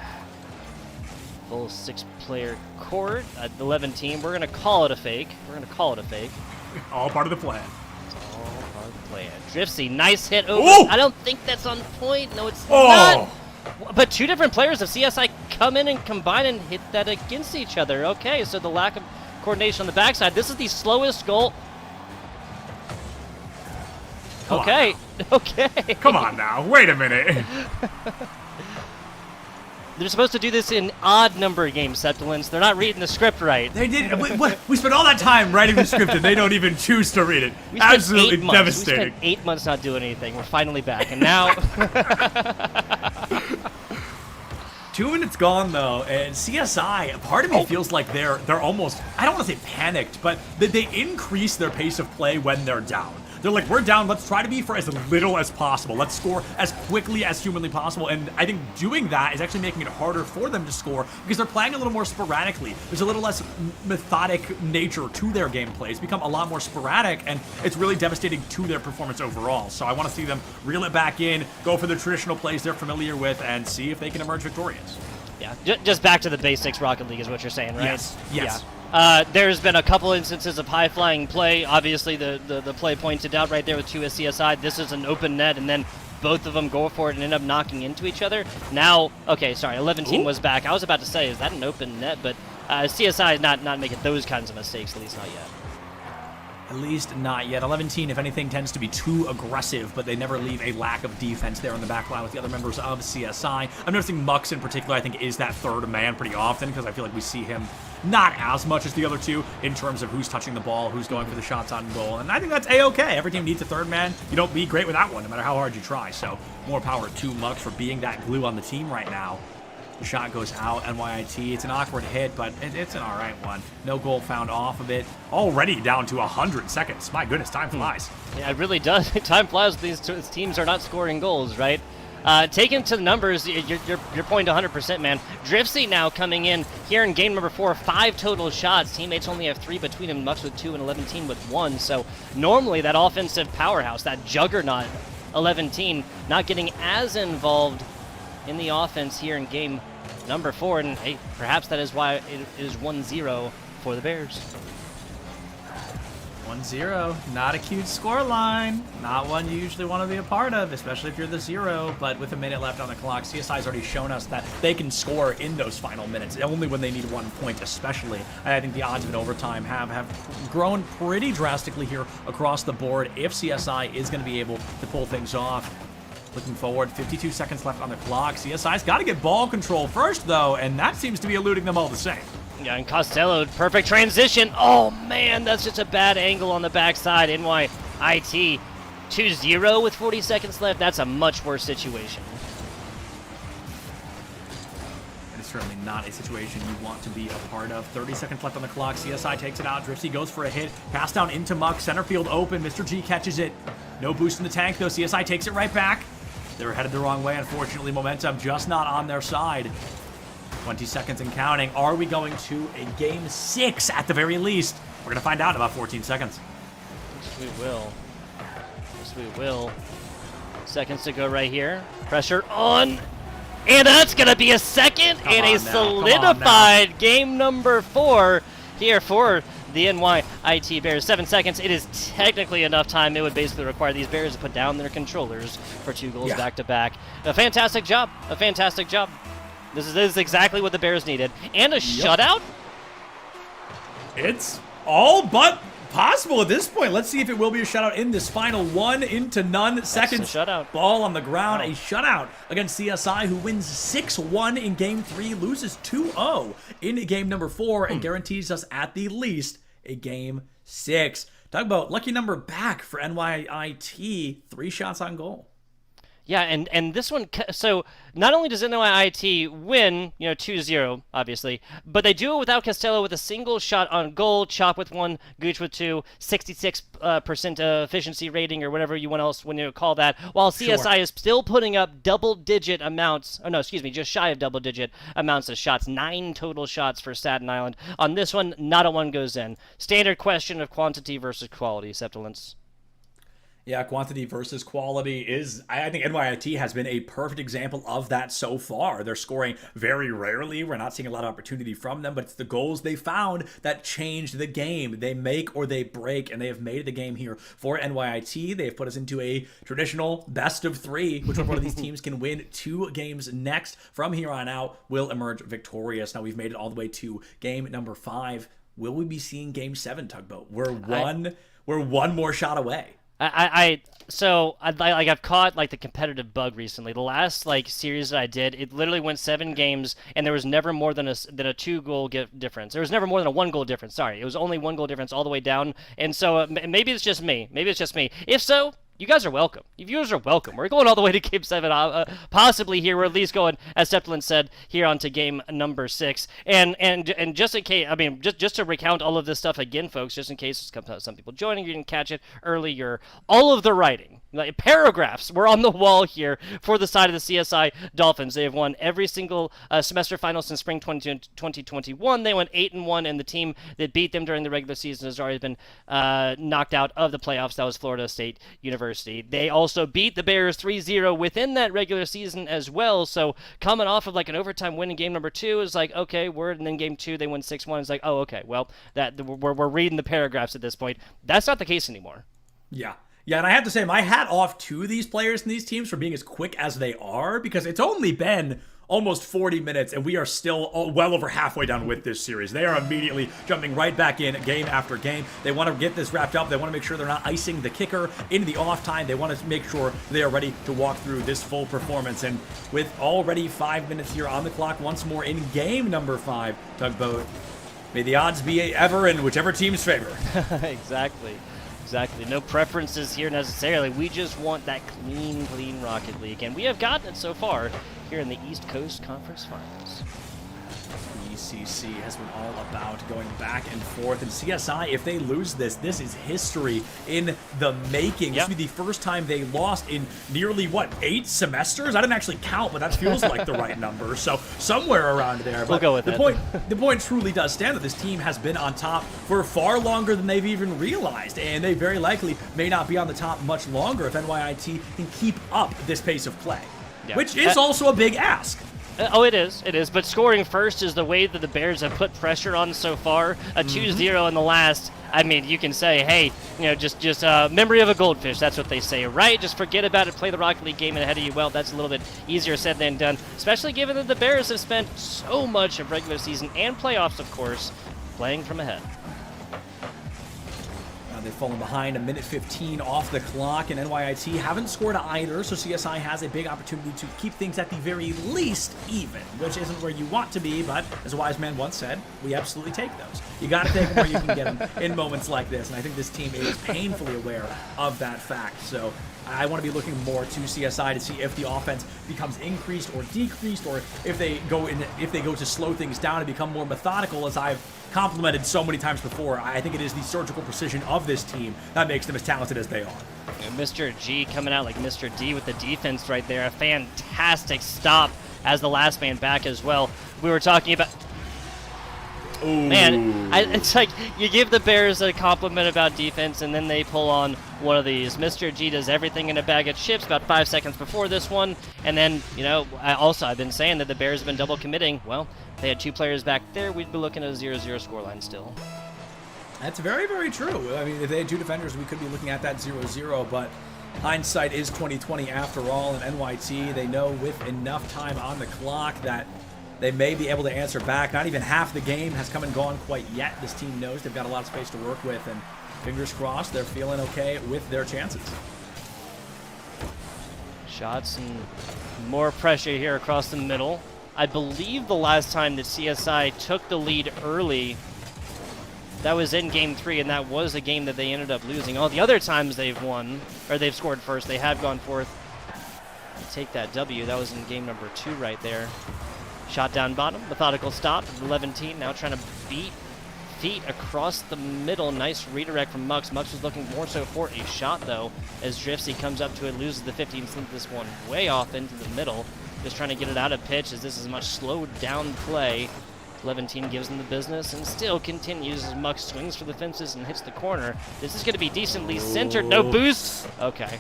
full 6-player court at the 11 team. We're going to call it a fake. All part of the plan. It's all part of the plan. Driftsy, nice hit over. Ooh! I don't think that's on point. No, it's not. But 2 different players of CSI come in and combine and hit that against each other. Okay, so the lack of coordination on the backside. This is the slowest goal. Okay. Come on now. Wait a minute. They're supposed to do this in odd number games, Septulins. They're not reading the script right. They did. We spent all that time writing the script, and they don't even choose to read it. Absolutely devastating. We spent 8 months not doing anything. We're finally back, and now 2 minutes gone, though, and CSI, part of me feels like they're almost, I don't want to say panicked, but they increase their pace of play when they're down. They're like, we're down, let's try to be for as little as possible. Let's score as quickly as humanly possible, and I think doing that is actually making it harder for them to score because they're playing a little more sporadically. There's a little less methodic nature to their gameplay. It's become a lot more sporadic, and it's really devastating to their performance overall. So I want to see them reel it back in, go for the traditional plays they're familiar with, and see if they can emerge victorious. Yeah, just back to the basics, Rocket League is what you're saying, right? Yes. Yeah. There's been a couple instances of high-flying play. Obviously, the play pointed out right there with 2 as CSI. This is an open net, and then both of them go for it and end up knocking into each other. Now, okay, sorry, 11 was back. I was about to say, is that an open net? But CSI is not making those kinds of mistakes, at least not yet. At least not yet. 11, if anything, tends to be too aggressive, but they never leave a lack of defense there in the back line with the other members of CSI. I'm noticing Mux in particular, I think, is that 3rd man pretty often because I feel like we see him not as much as the other 2 in terms of who's touching the ball, who's going for the shots on goal, and I think that's A-okay. Every team needs a 3rd man. You don't be great without one, no matter how hard you try, so more power to Mux for being that glue on the team right now. The shot goes out, NYIT. It's an awkward hit, but it's an all right one. No goal found off of it. Already down to 100 seconds. My goodness, time flies. Yeah, it really does. Time flies. These teams are not scoring goals, right? Taken to the numbers, you're pointing 100%, man. Driftsy now coming in here in game number 4, 5 total shots. Teammates only have 3 between them, Mux with 2 and 11 with 1. So normally that offensive powerhouse, that juggernaut 11 not getting as involved in the offense here in game number 4. And hey, perhaps that is why it is 1-0 for the Bears. 1-0, not a cute score line, not one you usually want to be a part of, especially if you're the 0, but with a minute left on the clock, CSI's already shown us that they can score in those final minutes, only when they need 1 point especially. I think the odds of an overtime have grown pretty drastically here across the board if CSI is going to be able to pull things off. Looking forward, 52 seconds left on the clock. CSI's got to get ball control first, though, and that seems to be eluding them all the same. Yeah, and Costello, perfect transition. Oh, man, that's just a bad angle on the backside. NYIT 2-0 with 40 seconds left. That's a much worse situation. It's certainly not a situation you want to be a part of. 30 seconds left on the clock. CSI takes it out. Driftsy goes for a hit. Pass down into Muck. Center field open. Mr. G catches it. No boost in the tank, though. CSI takes it right back. They're headed the wrong way. Unfortunately, momentum just not on their side. 20 seconds and counting. Are we going to a game 6 at the very least? We're going to find out in about 14 seconds. Yes, we will. Yes, we will. Seconds to go right here. Pressure on. And that's going to be a second and a solidified game number 4 here for the NYIT Bears. 7 seconds. It is technically enough time. It would basically require these Bears to put down their controllers for 2 goals back to back. A fantastic job. A fantastic job. This is exactly what the Bears needed. And a shutout? It's all but possible at this point. Let's see if it will be a shutout in this final 1-0 seconds. Shutout. Ball on the ground. A shutout against CSI, who wins 6-1 in game 3, loses 2-0 in game number 4, and guarantees us at the least a game 6. Talk about lucky number back for NYIT. 3 shots on goal. Yeah, and this one, so not only does NYIT win, 2-0, obviously, but they do it without Costello with a single shot on goal, Chop with 1, Gooch with 2, 66% efficiency rating or whatever you want else when you call that, while CSI is still putting up double-digit amounts, just shy of double-digit amounts of shots, 9 total shots for Staten Island. On this one, not a one goes in. Standard question of quantity versus quality, Septilence. Yeah, quantity versus quality is, I think NYIT has been a perfect example of that so far. They're scoring very rarely. We're not seeing a lot of opportunity from them, but it's the goals they found that changed the game. They make or they break, and they have made the game here for NYIT. They have put us into a traditional best of 3, which one of these teams can win 2 games next. From here on out, will emerge victorious. Now we've made it all the way to game number 5. Will we be seeing game 7, Tugboat? We're one more shot away. I've caught the competitive bug recently. The last series that I did, it literally went 7 games, and there was never more than a 2-goal difference. There was never more than a 1-goal difference. Sorry, it was only 1-goal difference all the way down. And so maybe it's just me. If so, you guys are welcome. You viewers are welcome. We're going all the way to game 7, possibly here. We're at least going, as Septilin said, here onto game number 6. And just in case, just to recount all of this stuff again, folks, just in case some people joining, you didn't catch it earlier, all of the writing, paragraphs were on the wall here for the side of the CSI Dolphins. They have won every single semester final since spring 2021. They went 8-1, and the team that beat them during the regular season has already been knocked out of the playoffs. That was Florida State University. They also beat the Bears 3-0 within that regular season as well. So coming off of an overtime win in game number 2 is okay, word. And then game 2 they win 6-1. It's oh, okay, well we're reading the paragraphs at this point. That's not the case anymore. Yeah. Yeah, and I have to say, my hat off to these players and these teams for being as quick as they are, because it's only been almost 40 minutes, and we are still well over halfway done with this series. They are immediately jumping right back in game after game. They want to get this wrapped up. They want to make sure they're not icing the kicker into the off time. They want to make sure they are ready to walk through this full performance. And with already 5 minutes here on the clock, once more in game number 5, Tugboat, may the odds be ever in whichever team's favor. Exactly. Exactly. No preferences here necessarily. We just want that clean Rocket League, and we have gotten it so far here in the East Coast Conference Finals. ECC has been all about going back and forth, and CSI, if they lose this, this is history in the making. This will be the first time they lost in nearly, 8 semesters? I didn't actually count, but that feels like the right number, so somewhere around there. We'll go with the it. The point truly does stand that this team has been on top for far longer than they've even realized, and they very likely may not be on the top much longer if NYIT can keep up this pace of play, which is also a big ask. Oh, it is. But scoring first is the way that the Bears have put pressure on so far. A 2-0 in the last. I mean, you can say, hey, just memory of a goldfish. That's what they say, right? Just forget about it. Play the Rocket League game ahead of you. Well, that's a little bit easier said than done, especially given that the Bears have spent so much of regular season and playoffs, of course, playing from ahead. They've fallen behind, a minute 15 off the clock, and NYIT haven't scored either, so CSI has a big opportunity to keep things at the very least even, which isn't where you want to be, but as a wise man once said, we absolutely take those. You got to take them where you can get them in moments like this, and I think this team is painfully aware of that fact. So I want to be looking more to CSI to see if the offense becomes increased or decreased, or if they go to slow things down and become more methodical, as I've complimented so many times before. I think it is the surgical precision of this team that makes them as talented as they are. And Mr. G coming out like Mr. D with the defense right there. A fantastic stop as the last man back as well. We were talking about... Ooh. Man, it's like you give the Bears a compliment about defense, and then they pull on one of these. Mr. G does everything in a bag of chips about 5 seconds before this one, and then, I've been saying that the Bears have been double committing. Well, if they had 2 players back there, we'd be looking at a 0-0 scoreline still. That's very, very true. I mean, if they had 2 defenders, we could be looking at that 0-0, but hindsight is 20/20 after all, and NYT, they know with enough time on the clock that they may be able to answer back. Not even half the game has come and gone quite yet. This team knows they've got a lot of space to work with, and fingers crossed they're feeling okay with their chances. Shots and more pressure here across the middle. I believe the last time that CSI took the lead early, that was in Game 3, and that was a game that they ended up losing. All the other times they've won, or they've scored first, they have gone forth to take that W. That was in game number 2 right there. Shot down bottom, methodical stop, 11-team, now trying to beat feet across the middle. Nice redirect from Mux. Mux was looking more so for a shot, though, as Driftsy comes up to it, loses the 15, sends this one way off into the middle. Just trying to get it out of pitch, as this is a much slowed down play. 11-team gives them the business and still continues as Mux swings for the fences and hits the corner. This is going to be decently centered. No boost. Okay.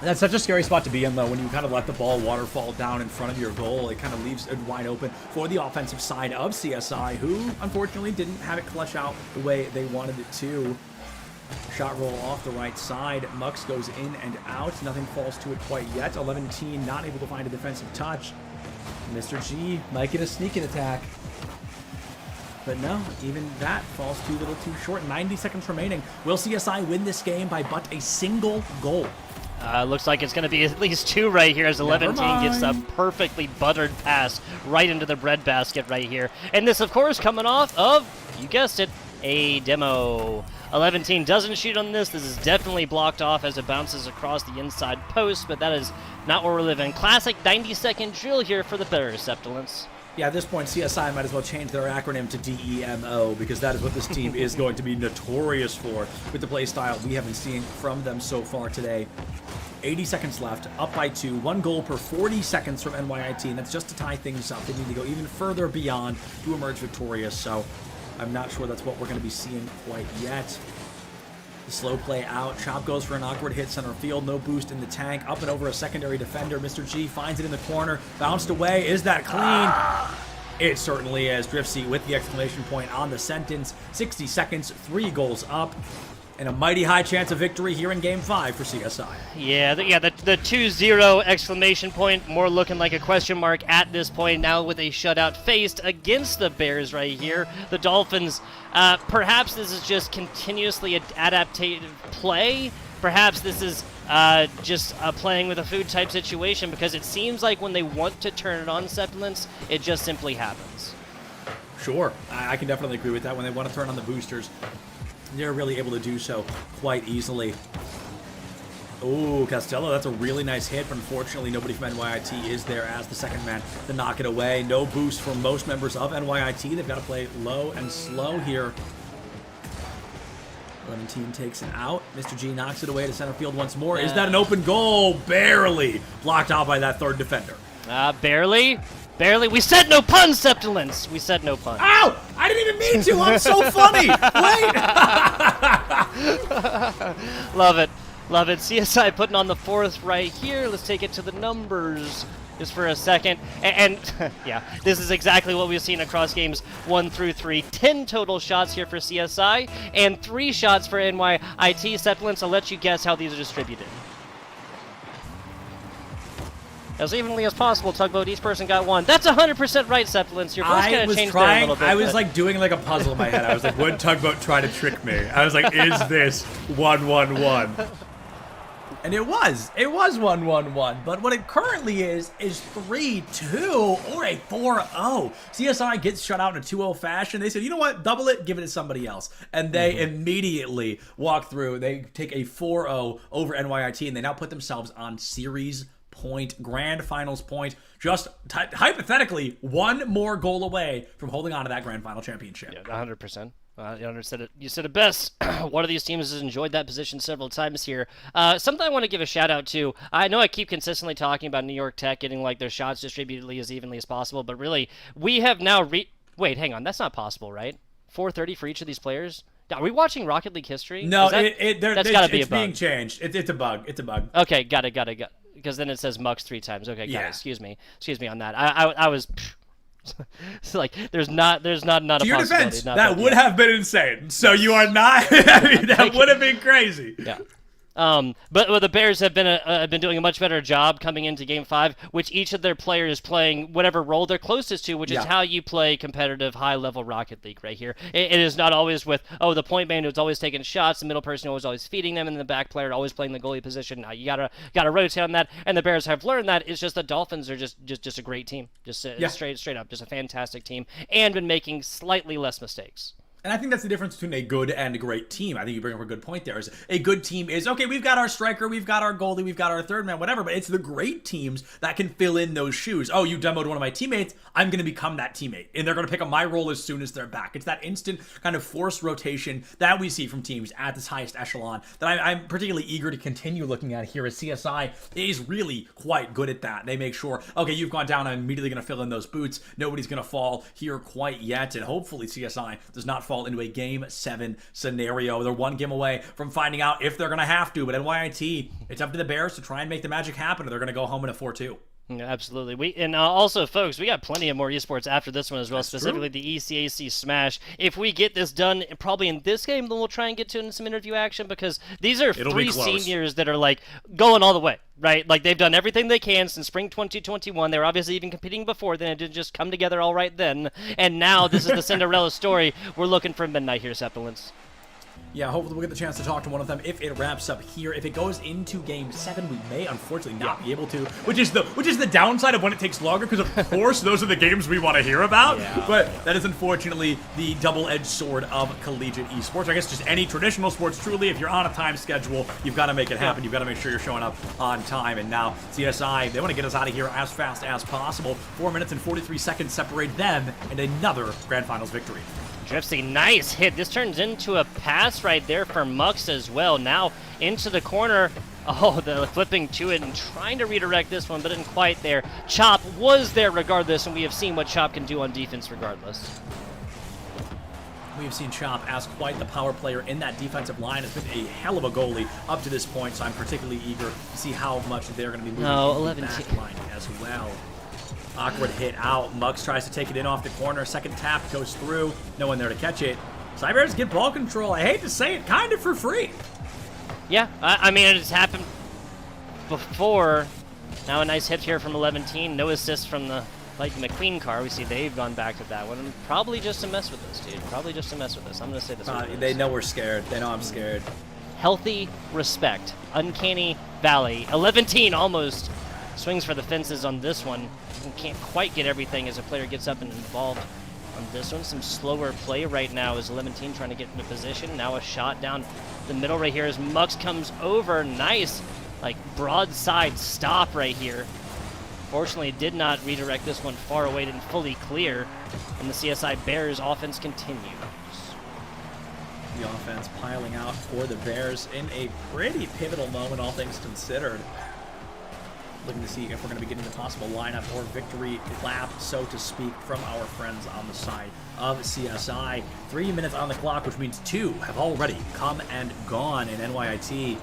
That's such a scary spot to be in, though, when you kind of let the ball waterfall down in front of your goal. It kind of leaves it wide open for the offensive side of CSI, who unfortunately didn't have it clutch out the way they wanted it to. Shot roll off the right side. Mux goes in and out. Nothing falls to it quite yet. 11-team not able to find a defensive touch. Mr. G might get a sneaking attack. But no, even that falls too little too short. 90 seconds remaining. Will CSI win this game by but a single goal? Looks like it's going to be at least 2 right here as 11-team gets a perfectly buttered pass right into the breadbasket right here. And this, of course, coming off of, you guessed it, a demo. 11-team doesn't shoot on this. This is definitely blocked off as it bounces across the inside post, but that is not where we're living. Classic 90-second drill here for the Bears, Septulence. Yeah, at this point, CSI might as well change their acronym to DEMO, because that is what this team is going to be notorious for with the play style we have been seeing from them so far today. 80 seconds left, up by 2, 1 goal per 40 seconds from NYIT, and that's just to tie things up. They need to go even further beyond to emerge victorious, so I'm not sure that's what we're going to be seeing quite yet. The slow play out. Chop goes for an awkward hit center field. No boost in the tank. Up and over a secondary defender. Mr. G finds it in the corner. Bounced away. Is that clean? It certainly is. Driftsy with the exclamation point on the sentence. 60 seconds, 3 goals up. And a mighty high chance of victory here in Game 5 for CSI. Yeah, the 2-0 exclamation point, more looking like a question mark at this point now with a shutout faced against the Bears right here. The Dolphins, perhaps this is just continuously adaptive play. Perhaps this is just playing with a food type situation, because it seems like when they want to turn it on, Septulence, it just simply happens. Sure, I can definitely agree with that when they want to turn on the boosters. They're really able to do so quite easily. Oh, Costello, that's a really nice hit, but unfortunately nobody from NYIT is there as the second man to knock it away. No boost for most members of NYIT. They've got to play low and slow here. 17 takes it out. Mr. G knocks it away to center field once more. Is that an open goal? Barely blocked out by that third defender. Barely. Barely. We said no puns, Septilence. We said no puns. Ow! I didn't even mean to. I'm so funny. Wait. Love it. Love it. CSI putting on the fourth right here. Let's take it to the numbers just for a second. And yeah, this is exactly what we've seen across games 1 through 3. 10 total shots here for CSI and 3 shots for NYIT. Septilence, I'll let you guess how these are distributed. As evenly as possible, Tugboat. Each person got 1. That's 100% right, Septilence. Your voice kind of changed there a little bit. I was like doing like a puzzle in my head. I was like, would Tugboat try to trick me? I was like, is this 1-1-1? And it was 1-1-1. But what it currently is 3-2 or a 4-0. CSI gets shut out in a 2-0 fashion. They said, you know what? Double it, give it to somebody else. And they immediately walk through. They take a 4-0 over NYIT, and they now put themselves on series point, grand finals point, just hypothetically one more goal away from holding on to that grand final championship. Yeah, 100%. You said it best. One of these teams has enjoyed that position several times here. Something I want to give a shout out to. I know I keep consistently talking about New York Tech getting like their shots distributed as evenly as possible, but really we have now wait, hang on, that's not possible, right? 430 for each of these players. Are we watching Rocket League history? No, that's got to be a bug. It's being changed. It's a bug. It's a bug. Okay, got it. Because then it says Mux 3 times. Okay, got it. Excuse me on that. I was. It's like there's not a possibility. To your defense, that would have been insane. So you are not. I mean, that would have been crazy. Yeah. But the Bears have been doing a much better job coming into Game 5, which each of their players playing whatever role they're closest to, which is how you play competitive high-level Rocket League right here. It is not always with, the point man who's always taking shots, the middle person who's always feeding them, and the back player always playing the goalie position. Now you gotta rotate on that, and the Bears have learned that. It's just the Dolphins are just a great team, straight up, just a fantastic team, and been making slightly less mistakes. And I think that's the difference between a good and a great team. I think you bring up a good point there. Is a good team is, okay, we've got our striker, we've got our goalie, we've got our third man, whatever, but it's the great teams that can fill in those shoes. Oh, you demoed one of my teammates, I'm going to become that teammate. And they're going to pick up my role as soon as they're back. It's that instant kind of forced rotation that we see from teams at this highest echelon that I'm particularly eager to continue looking at here, as CSI is really quite good at that. They make sure, okay, you've gone down, I'm immediately going to fill in those boots. Nobody's going to fall here quite yet, and hopefully CSI does not fall into a Game 7 scenario. They're one game away from finding out if they're going to have to, but NYIT, it's up to the Bears to try and make the magic happen, or they're going to go home in a 4-2. Yeah, absolutely. Also, folks, we got plenty of more esports after this one as well. That's specifically true. The ECAC Smash. If we get this done probably in this game, then we'll try and get to some interview action, because these are three seniors that are like going all the way, right? Like they've done everything they can since spring 2021. They were obviously even competing before then. It didn't just come together all right then. And now this is the Cinderella story. We're looking for midnight here, Septilence. Yeah, hopefully we'll get the chance to talk to one of them if it wraps up here. If it goes into Game 7, we may unfortunately not be able to, which is the downside of when it takes longer, because of course those are the games we want to hear about. But that is unfortunately the double-edged sword of collegiate esports. I guess just any traditional sports, truly, if you're on a time schedule, you've got to make it happen. You've got to make sure you're showing up on time. And now CSI, they want to get us out of here as fast as possible. 4 minutes and 43 seconds separate them and another Grand Finals victory. Driftsy, nice hit. This turns into a pass right there for Mux as well. Now into the corner. Oh, the flipping to it and trying to redirect this one, but didn't quite there. Chop was there regardless, and we have seen what Chop can do on defense regardless. We have seen Chop as quite the power player in that defensive line. It's been a hell of a goalie up to this point, so I'm particularly eager to see how much they're going to be moving in the back line as well. Awkward hit out. Muggs tries to take it in off the corner. Second tap goes through. No one there to catch it. Cybears get ball control. I hate to say it, kind of for free. Yeah, I mean, it has happened before. Now a nice hit here from 11-team. No assist from the Lightning McQueen car. We see they've gone back to that one. Probably just to mess with us, dude. Probably just to mess with us. I'm going to say this. They know we're scared. They know I'm scared. Healthy respect. Uncanny Valley. 11-team almost swings for the fences on this one. Can't quite get everything as a player gets up and involved on this one. Some slower play right now as Levantine trying to get into position. Now a shot down the middle right here as Mux comes over. Nice, like, broadside stop right here. Fortunately, did not redirect this one far away, didn't fully clear. And the CSI Bears offense continues. The offense piling out for the Bears in a pretty pivotal moment, all things considered. Looking to see if we're going to be getting the possible lineup or victory lap, so to speak, from our friends on the side of CSI. 3 minutes on the clock, which means 2 have already come and gone in NYIT.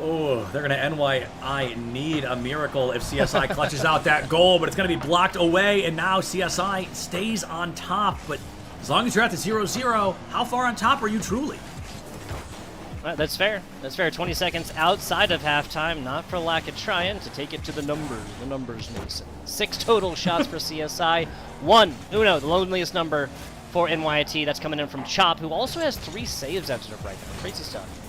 Oh, they're going to NYI need a miracle if CSI clutches out that goal, but it's going to be blocked away, and now CSI stays on top. But as long as you're at the 0-0, how far on top are you truly? That's fair. That's fair. 20 seconds outside of halftime, not for lack of trying to take it to the numbers. The numbers, Mason. 6 total shots for CSI. 1, the loneliest number for NYIT. That's coming in from Chop, who also has 3 saves as of right now. Crazy stuff.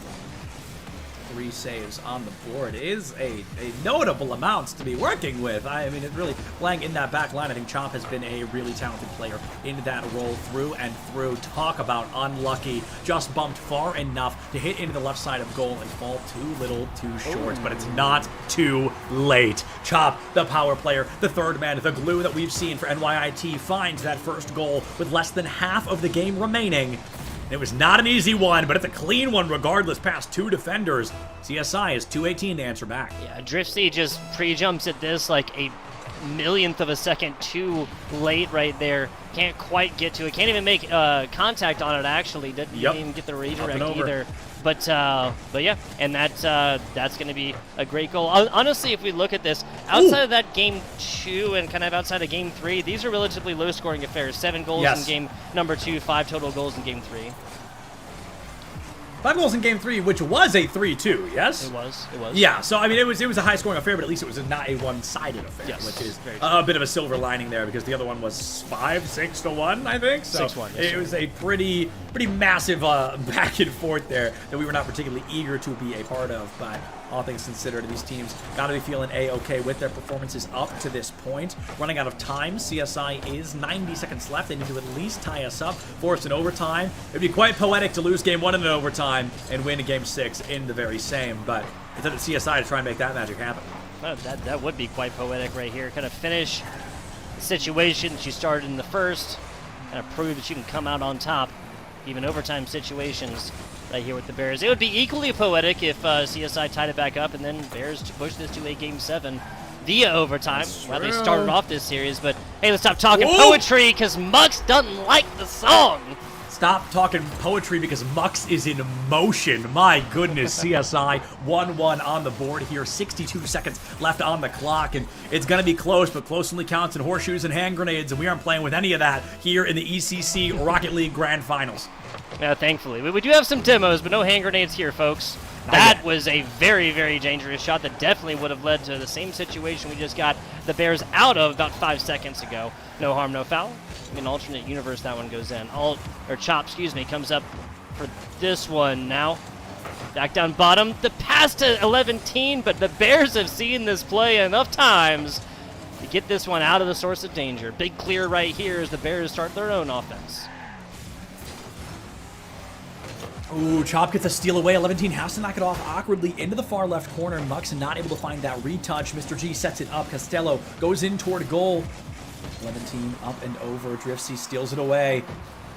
3 saves on the board is a notable amount to be working with. I mean, it really, playing in that back line, I think Chomp has been a really talented player in that role through and through. Talk about unlucky, just bumped far enough to hit into the left side of goal and fall too little too short, but it's not too late. Chop, the power player, the third man, the glue that we've seen for NYIT, finds that first goal with less than half of the game remaining. It was not an easy one, but it's a clean one regardless, past 2 defenders. CSI is 2:18 to answer back. Yeah, Driftsy just pre-jumps at this like a millionth of a second too late right there. Can't quite get to it. Can't even make contact on it, actually. Didn't even get the redirect either. But yeah, and that's going to be a great goal. Honestly, if we look at this, outside of that game 2 and kind of outside of game 3, these are relatively low-scoring affairs. 7 goals in game number 2, 5 total goals in game 3. 5 goals in game 3, which was a 3-2, yes? It was. Yeah, so I mean, it was a high-scoring affair, but at least it was not a one-sided affair, which is a bit of a silver lining there, because the other one was 5-6-1, I think. So 6-1. It was a pretty massive back and forth there that we were not particularly eager to be a part of, but all things considered, these teams got to be feeling A-okay with their performances up to this point. Running out of time, CSI is 90 seconds left. They need to at least tie us up, force an overtime. It'd be quite poetic to lose game 1 in an overtime and win game 6 in the very same, but it's up to CSI to try and make that magic happen. That would be quite poetic right here. Kind of finish the situation that you started in the first, kind of prove that you can come out on top, even overtime situations. Right here with the Bears. It would be equally poetic if CSI tied it back up and then Bears to push this to a game 7 via overtime. Well, they started off this series, but hey, let's stop talking poetry because Mux doesn't like the song. Stop talking poetry because Mux is in motion. My goodness, CSI 1-1 on the board here. 62 seconds left on the clock, and it's going to be close, but close only counts in horseshoes and hand grenades, and we aren't playing with any of that here in the ECC Rocket League Grand Finals. Yeah, thankfully. We do have some demos, but no hand grenades here, folks. That was a very, very dangerous shot that definitely would have led to the same situation we just got the Bears out of about 5 seconds ago. No harm, no foul. In an alternate universe, that one goes in. Chop, comes up for this one now. Back down bottom. The pass to 11-teen, but the Bears have seen this play enough times to get this one out of the source of danger. Big clear right here as the Bears start their own offense. Ooh, Chop gets a steal away. 11-teen has to knock it off awkwardly into the far left corner. Mux not able to find that retouch. Mr. G sets it up. Costello goes in toward goal. 11-teen up and over. Driftsy steals it away.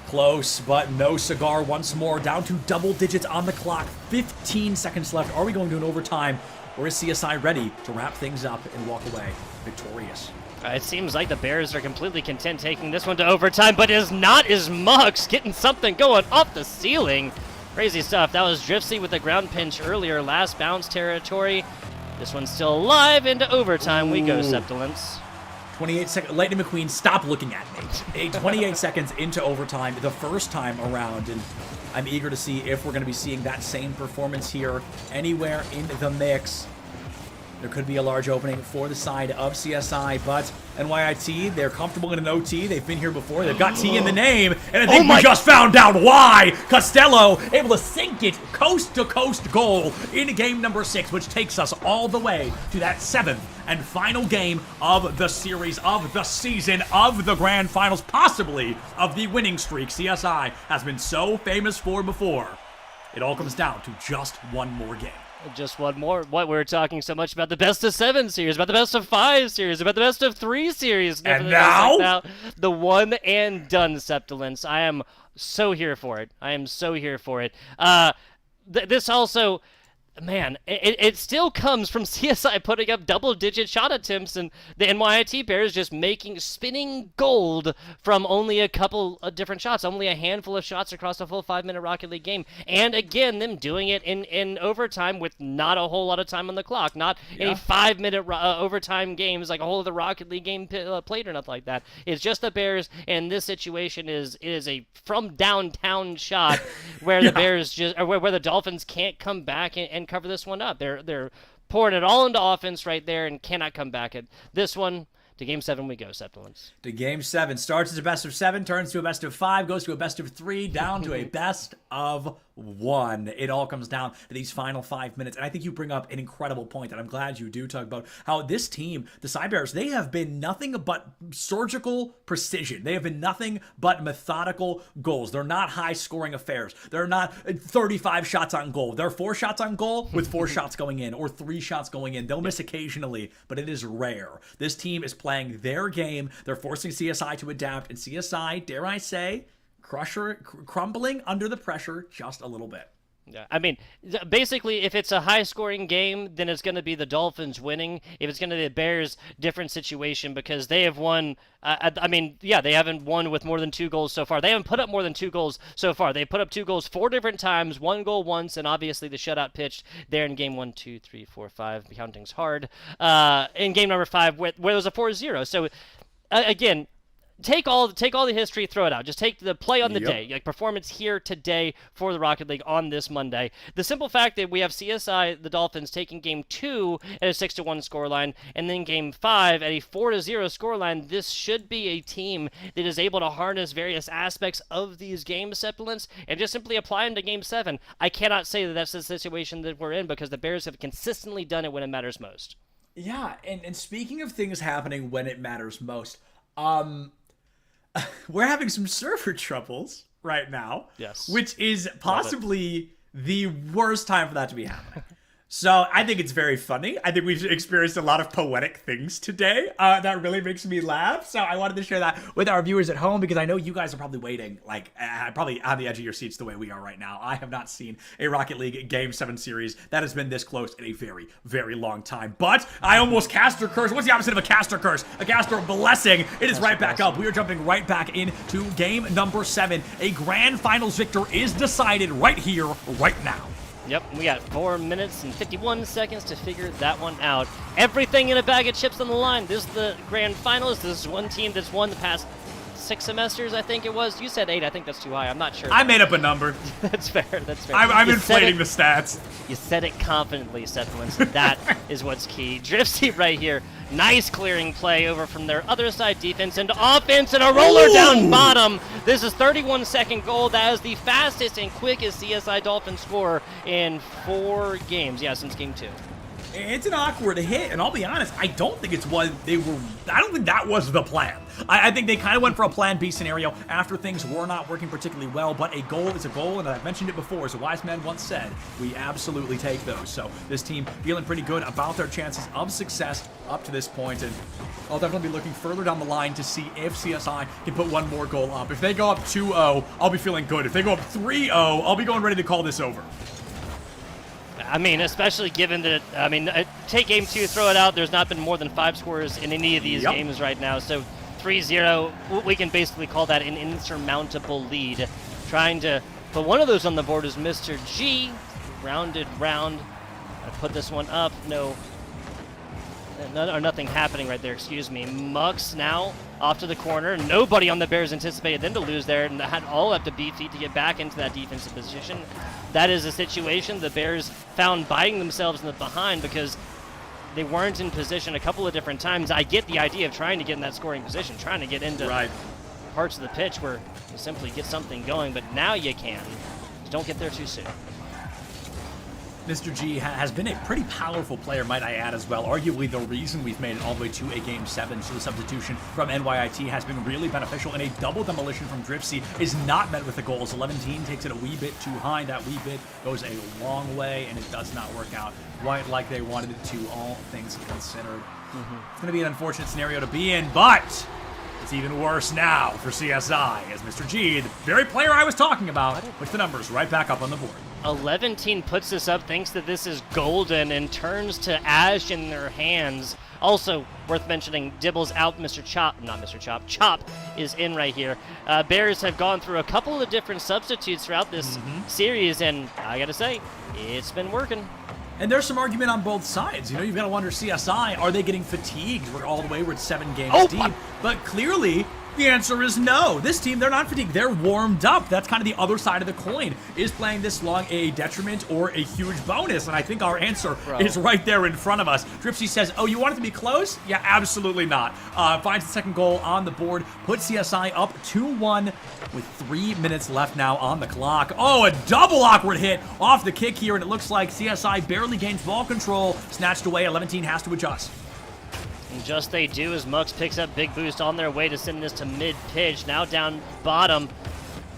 Close, but no cigar once more. Down to double digits on the clock. 15 seconds left. Are we going to an overtime, or is CSI ready to wrap things up and walk away victorious? It seems like the Bears are completely content taking this one to overtime, but is not as Mux getting something going off the ceiling. Crazy stuff. That was Driftsy with the ground pinch earlier, last bounce territory. This one's still alive. Into overtime we go, Septilence. 28 seconds. Lightning McQueen, stop looking at me. 28 seconds into overtime, the first time around, and I'm eager to see if we're going to be seeing that same performance here anywhere in the mix. There could be a large opening for the side of CSI, but NYIT, they're comfortable in an OT. They've been here before. They've got T in the name, and I think we just found out why. Costello able to sink it coast-to-coast goal in game number 6, which takes us all the way to that 7th and final game of the series, of the season, of the grand finals, possibly of the winning streak CSI has been so famous for before. It all comes down to just one more game. Just one more. What, we're talking so much about the best of 7 series, about the best of 5 series, about the best of 3 series. And now? The one and done Septilence. I am so here for it. I am so here for it. This also... Man, it still comes from CSI putting up double-digit shot attempts and the NYIT Bears just spinning gold from only a couple of different shots, only a handful of shots across a full 5-minute Rocket League game. And again, them doing it in overtime with not a whole lot of time on the clock, not any 5-minute overtime games like a whole other Rocket League game played or nothing like that. It's just the Bears, and this situation is a from downtown shot where the Bears where the Dolphins can't come back and cover this one up. They're pouring it all into offense right there and cannot come back at this one. To game 7 we go, Septilence. To game 7. Starts as a best of 7, turns to a best of 5, goes to a best of 3, down to a best of 1. It all comes down to these final 5 minutes. And I think you bring up an incredible point that I'm glad you do talk about, how this team, the Cybears, they have been nothing but surgical precision. They have been nothing but methodical goals. They're not high-scoring affairs. They're not 35 shots on goal. They're 4 shots on goal with 4 shots going in, or 3 shots going in. They'll miss occasionally, but it is rare. This team is playing their game. They're forcing CSI to adapt, and CSI, dare I say, crumbling under the pressure just a little bit. Yeah, I mean, basically, if it's a high-scoring game, then it's going to be the Dolphins winning. If it's going to be the Bears, different situation because they have won. They haven't won with more than 2 goals so far. They haven't put up more than 2 goals so far. They put up 2 goals 4 different times, 1 goal once, and obviously the shutout pitched there in game 1, 2, 3, 4, 5. Counting's hard. In game number 5, where there was a 4-0. So, again. Take all the history, throw it out. Just take the play on the day, like performance here today for the Rocket League on this Monday. The simple fact that we have CSI, the Dolphins, taking game 2 at a 6-1 scoreline, and then game 5 at a 4-0 scoreline. This should be a team that is able to harness various aspects of these game Septilence and just simply apply them to game 7. I cannot say that that's the situation that we're in because the Bears have consistently done it when it matters most. Yeah, and speaking of things happening when it matters most, we're having some server troubles right now. Yes. Which is possibly the worst time for that to be happening. So I think it's very funny. I think we've experienced a lot of poetic things today. That really makes me laugh. So I wanted to share that with our viewers at home because I know you guys are probably waiting, probably on the edge of your seats the way we are right now. I have not seen a Rocket League Game 7 series that has been this close in a very, very long time. But I almost caster curse. What's the opposite of a caster curse? A caster blessing. It is right back up. We are jumping right back into game number 7. A grand finals victor is decided right here, right now. Yep, we got 4 minutes and 51 seconds to figure that one out. Everything in a bag of chips on the line. This is the grand finals. This is one team that's won the past 6 semesters, I think it was. You said 8. I think that's too high. I'm not sure. I made up a number. That's fair. That's fair. I'm inflating the stats. You said it confidently, Septilence. That is what's key. Driftsy right here. Nice clearing play over from their other side defense into offense and a roller down bottom. This is 31-second goal. That is the fastest and quickest CSI Dolphins score in 4 games. Yeah, since game 2. It's an awkward hit, and I'll be honest, I don't think I don't think that was the plan. I think they kind of went for a plan B scenario after things were not working particularly well, but a goal is a goal, and I've mentioned it before, as a wise man once said, we absolutely take those. So this team feeling pretty good about their chances of success up to this point, and I'll definitely be looking further down the line to see if CSI can put one more goal up. If they go up 2-0, I'll be feeling good. If they go up 3-0, I'll be going ready to call this over. I mean, especially given that, take game 2, throw it out. There's not been more than 5 scores in any of these games right now. So 3-0, we can basically call that an insurmountable lead. Trying to put one of those on the board is Mr. G. Rounded round. I put this one up. Nothing happening right there, excuse me. Mux now off to the corner. Nobody on the Bears anticipated them to lose there, and had all have to beat feet to get back into that defensive position. That is a situation the Bears found biting themselves in the behind because they weren't in position a couple of different times. I get the idea of trying to get in that scoring position, trying to get into parts of the pitch where you simply get something going, but now you can. Just don't get there too soon. Mr. G has been a pretty powerful player, might I add, as well. Arguably the reason we've made it all the way to a Game 7, so the substitution from NYIT has been really beneficial, and a double demolition from Driftsy is not met with the goals. 11-team takes it a wee bit too high. That wee bit goes a long way, and it does not work out quite like they wanted it to, all things considered. It's going to be an unfortunate scenario to be in, but it's even worse now for CSI, as Mr. G, the very player I was talking about, puts the numbers right back up on the board. 11-team puts this up, thinks that this is golden, and turns to ash in their hands. Also, worth mentioning, Dibble's out, Chop is in right here. Bears have gone through a couple of different substitutes throughout this series, and I gotta say, it's been working. And there's some argument on both sides. You know, you've got to wonder, CSI, are they getting fatigued? We're all the way, we're at 7 games deep. But clearly, the answer is no. This team, they're not fatigued. They're warmed up. That's kind of the other side of the coin. Is playing this long a detriment or a huge bonus? And I think our answer is right there in front of us. Dripsy says, oh, you want it to be close? Yeah, absolutely not. Finds the second goal on the board. Puts CSI up 2-1 with 3 minutes left now on the clock. Oh, a double awkward hit off the kick here, and it looks like CSI barely gains ball control. Snatched away. 11-team has to adjust. And just they do as Mux picks up big boost on their way to send this to mid-pitch. Now down bottom.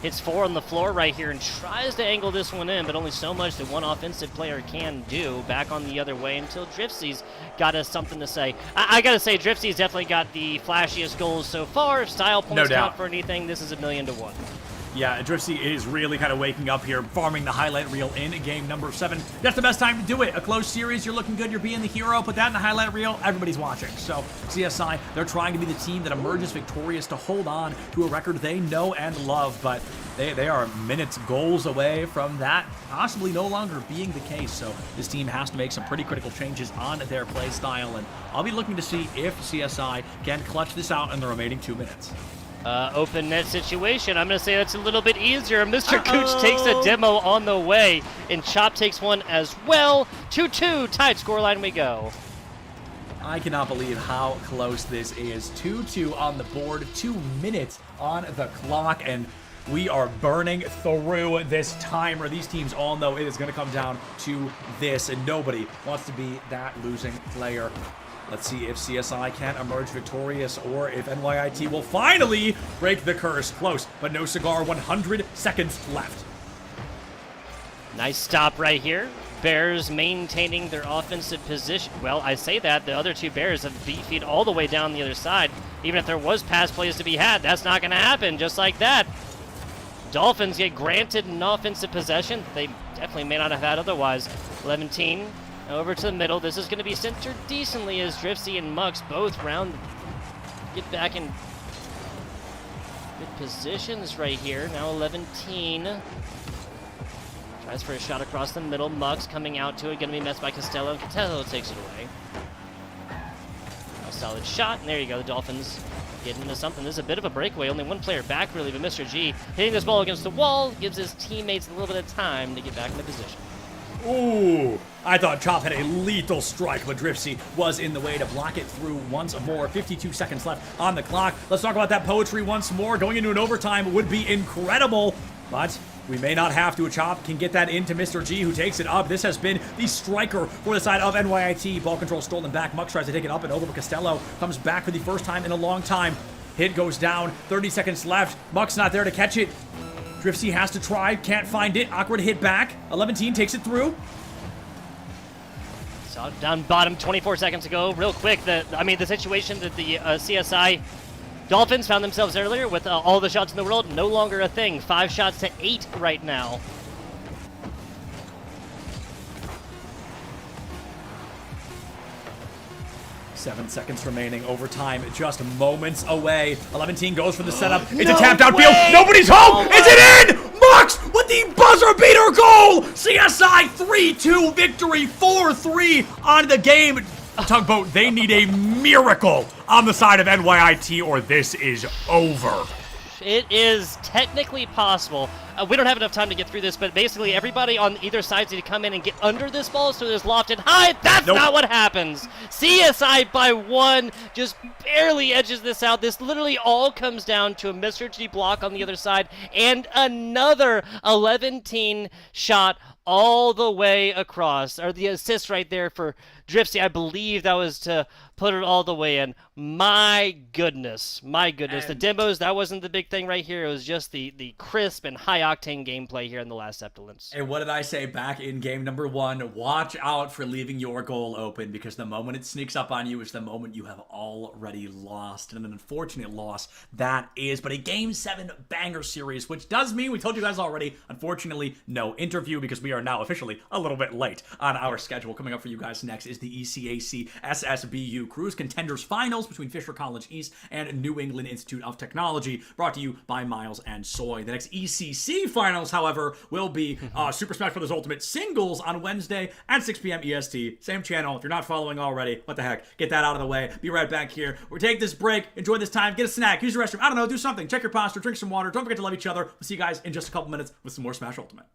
Hits 4 on the floor right here and tries to angle this one in, but only so much that one offensive player can do. Back on the other way until Driftsy's got us something to say. I gotta say, Driftsy's definitely got the flashiest goals so far. If style points count for anything, this is 1,000,000 to 1. Yeah, Driftsy is really kind of waking up here, farming the highlight reel in game number 7. That's the best time to do it. A close series, you're looking good, you're being the hero. Put that in the highlight reel, everybody's watching. So CSI, they're trying to be the team that emerges victorious to hold on to a record they know and love, but they are minutes, goals away from that possibly no longer being the case. So this team has to make some pretty critical changes on their play style, and I'll be looking to see if CSI can clutch this out in the remaining 2 minutes. Open net situation. I'm going to say that's a little bit easier. Mr. Cooch takes a demo on the way, and Chop takes one as well. 2-2, tied scoreline we go. I cannot believe how close this is. 2-2 on the board, 2 minutes on the clock, and we are burning through this timer. These teams all know it is going to come down to this, and nobody wants to be that losing player. Let's see if CSI can emerge victorious or if NYIT will finally break the curse. Close, but no cigar. 100 seconds left. Nice stop right here. Bears maintaining their offensive position. Well, I say that. The other 2 Bears have beefied all the way down the other side. Even if there was pass plays to be had, that's not going to happen just like that. Dolphins get granted an offensive possession they definitely may not have had otherwise. 11-team. Over to the middle. This is going to be centered decently as Driftsy and Mux both get back in good positions right here. Now 11-team. Tries for a shot across the middle. Mux coming out to it. Going to be messed by Costello, and Costello takes it away. A solid shot, and there you go. The Dolphins getting into something. This is a bit of a breakaway. Only one player back, really, but Mr. G hitting this ball against the wall gives his teammates a little bit of time to get back into position. Ooh, I thought Chop had a lethal strike, but Driftsy was in the way to block it through once more. 52 seconds left on the clock. Let's talk about that poetry once more. Going into an overtime would be incredible, but we may not have to. Chop can get that into Mr. G, who takes it up. This has been the striker for the side of NYIT. Ball control stolen back. Mux tries to take it up and over, but Costello comes back for the first time in a long time. Hit goes down. 30 seconds left. Mux not there to catch it. Driftsy has to try, can't find it. Awkward hit back. 11-team takes it through. So down bottom, 24 seconds ago. Real quick, the situation that the CSI Dolphins found themselves earlier with all the shots in the world, no longer a thing. 5 shots to 8 right now. Seven seconds remaining. Overtime just moments away. 11-team goes for the setup. It's a tapped out field. Nobody's home. Is it in? Mux with the buzzer beater goal. CSI 3-2 victory. 4-3 on the game. Tugboat, they need a miracle on the side of NYIT or this is over. It is technically possible. We don't have enough time to get through this, but basically everybody on either side needs to come in and get under this ball so it is lofted high. That's not what happens. CSI by 1 just barely edges this out. This literally all comes down to a Mr. block on the other side and another 11-teen shot all the way across. Or the assist right there for Driftsy. I believe that was to put it all the way in. My goodness. The demos, that wasn't the big thing right here. It was just the crisp and high-octane gameplay here in the last Septilence. And what did I say back in game number 1? Watch out for leaving your goal open, because the moment it sneaks up on you is the moment you have already lost. And an unfortunate loss that is. But a Game 7 banger series, which does mean, we told you guys already, unfortunately, no interview, because we are now officially a little bit late on our schedule. Coming up for you guys next is the ECAC SSBU Cruise Contenders Finals between Fisher College East and New England Institute of Technology, brought to you by Miles and Soy. The next ECC Finals, however, will be Super Smash Bros. Ultimate Singles on Wednesday at 6 p.m. EST. Same channel. If you're not following already, what the heck? Get that out of the way. Be right back here. We'll take this break. Enjoy this time. Get a snack. Use the restroom. I don't know. Do something. Check your posture. Drink some water. Don't forget to love each other. We'll see you guys in just a couple minutes with some more Smash Ultimate.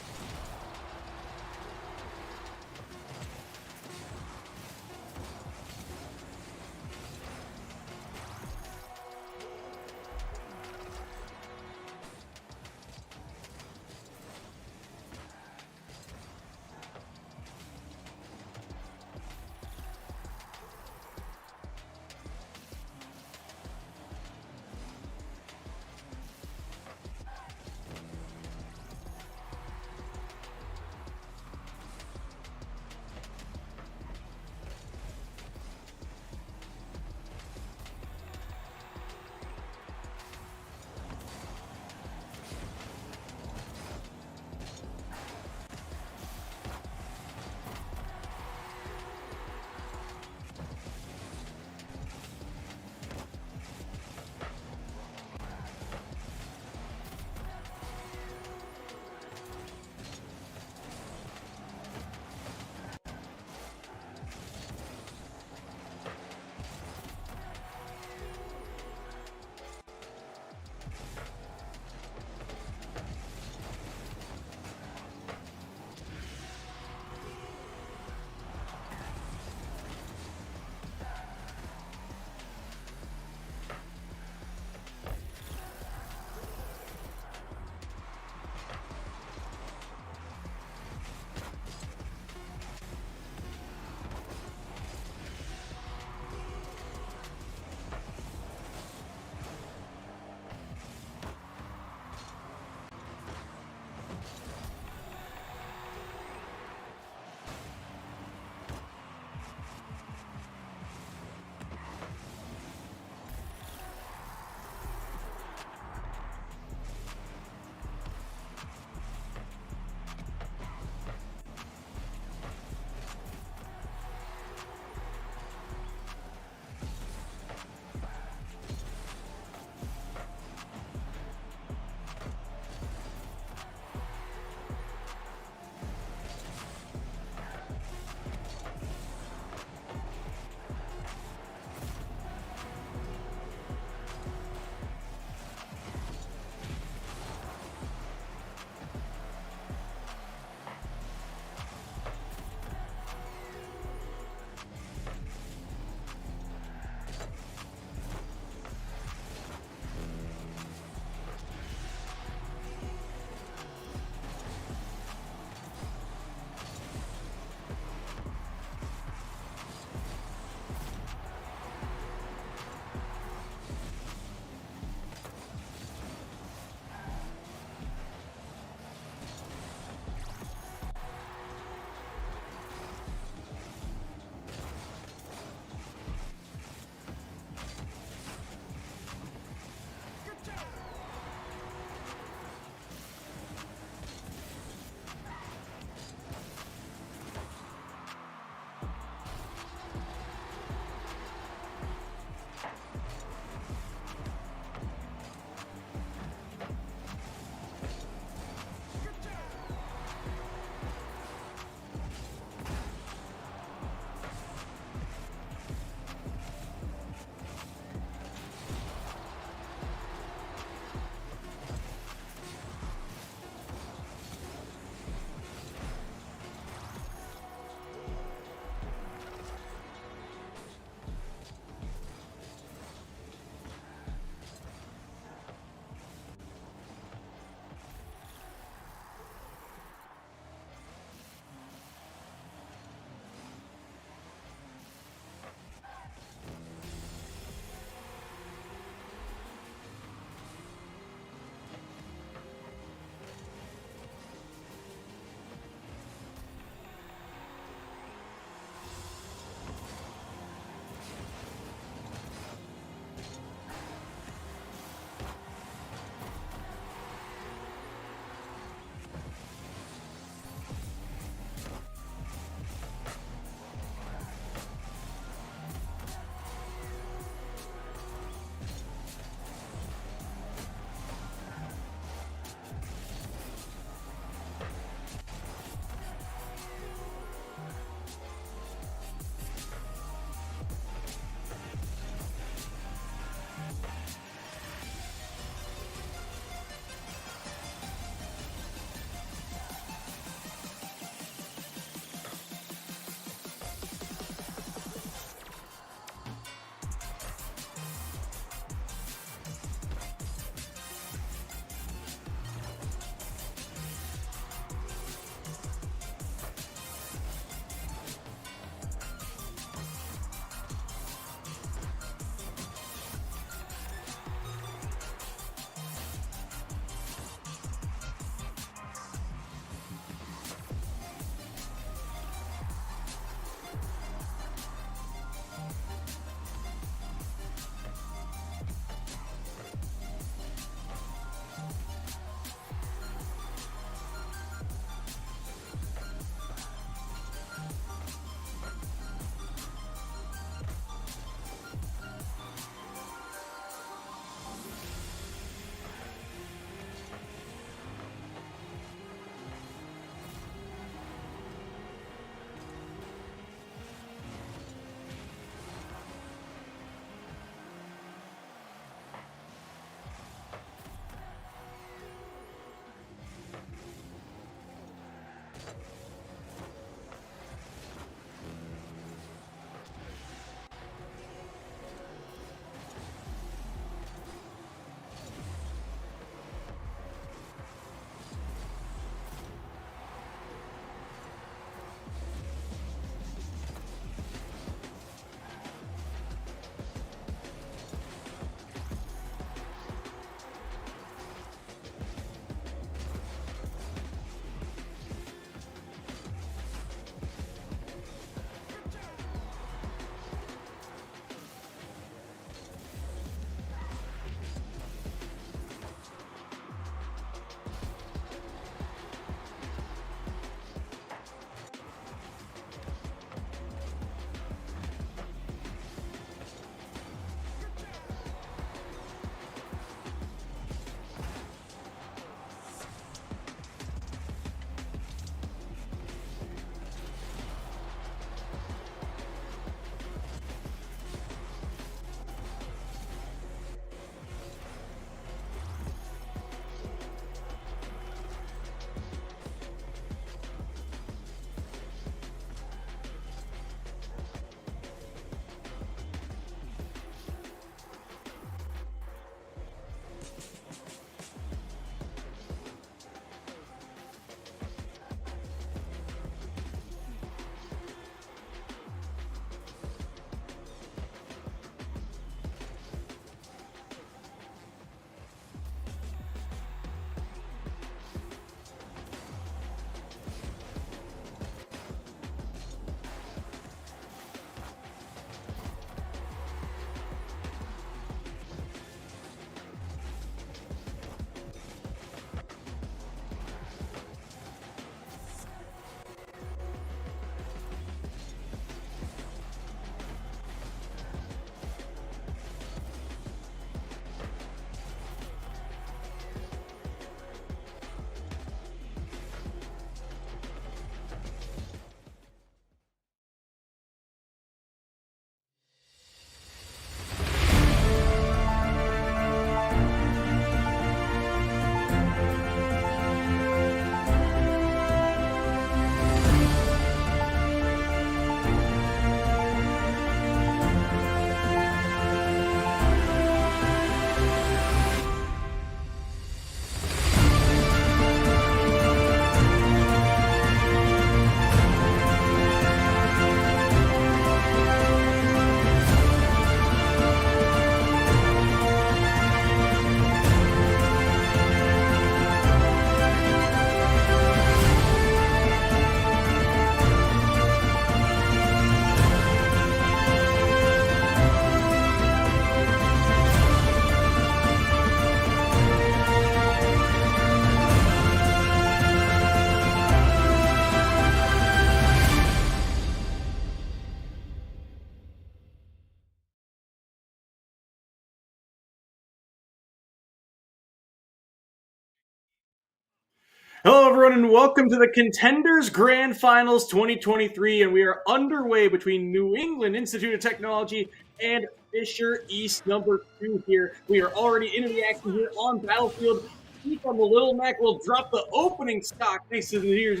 Hello, everyone, and welcome to the Contenders Grand Finals 2023, and we are underway between New England Institute of Technology and Fisher East number 2 here. We are already into the action here on Battlefield. Keep on the Little Mac will drop the opening stock next to the here's.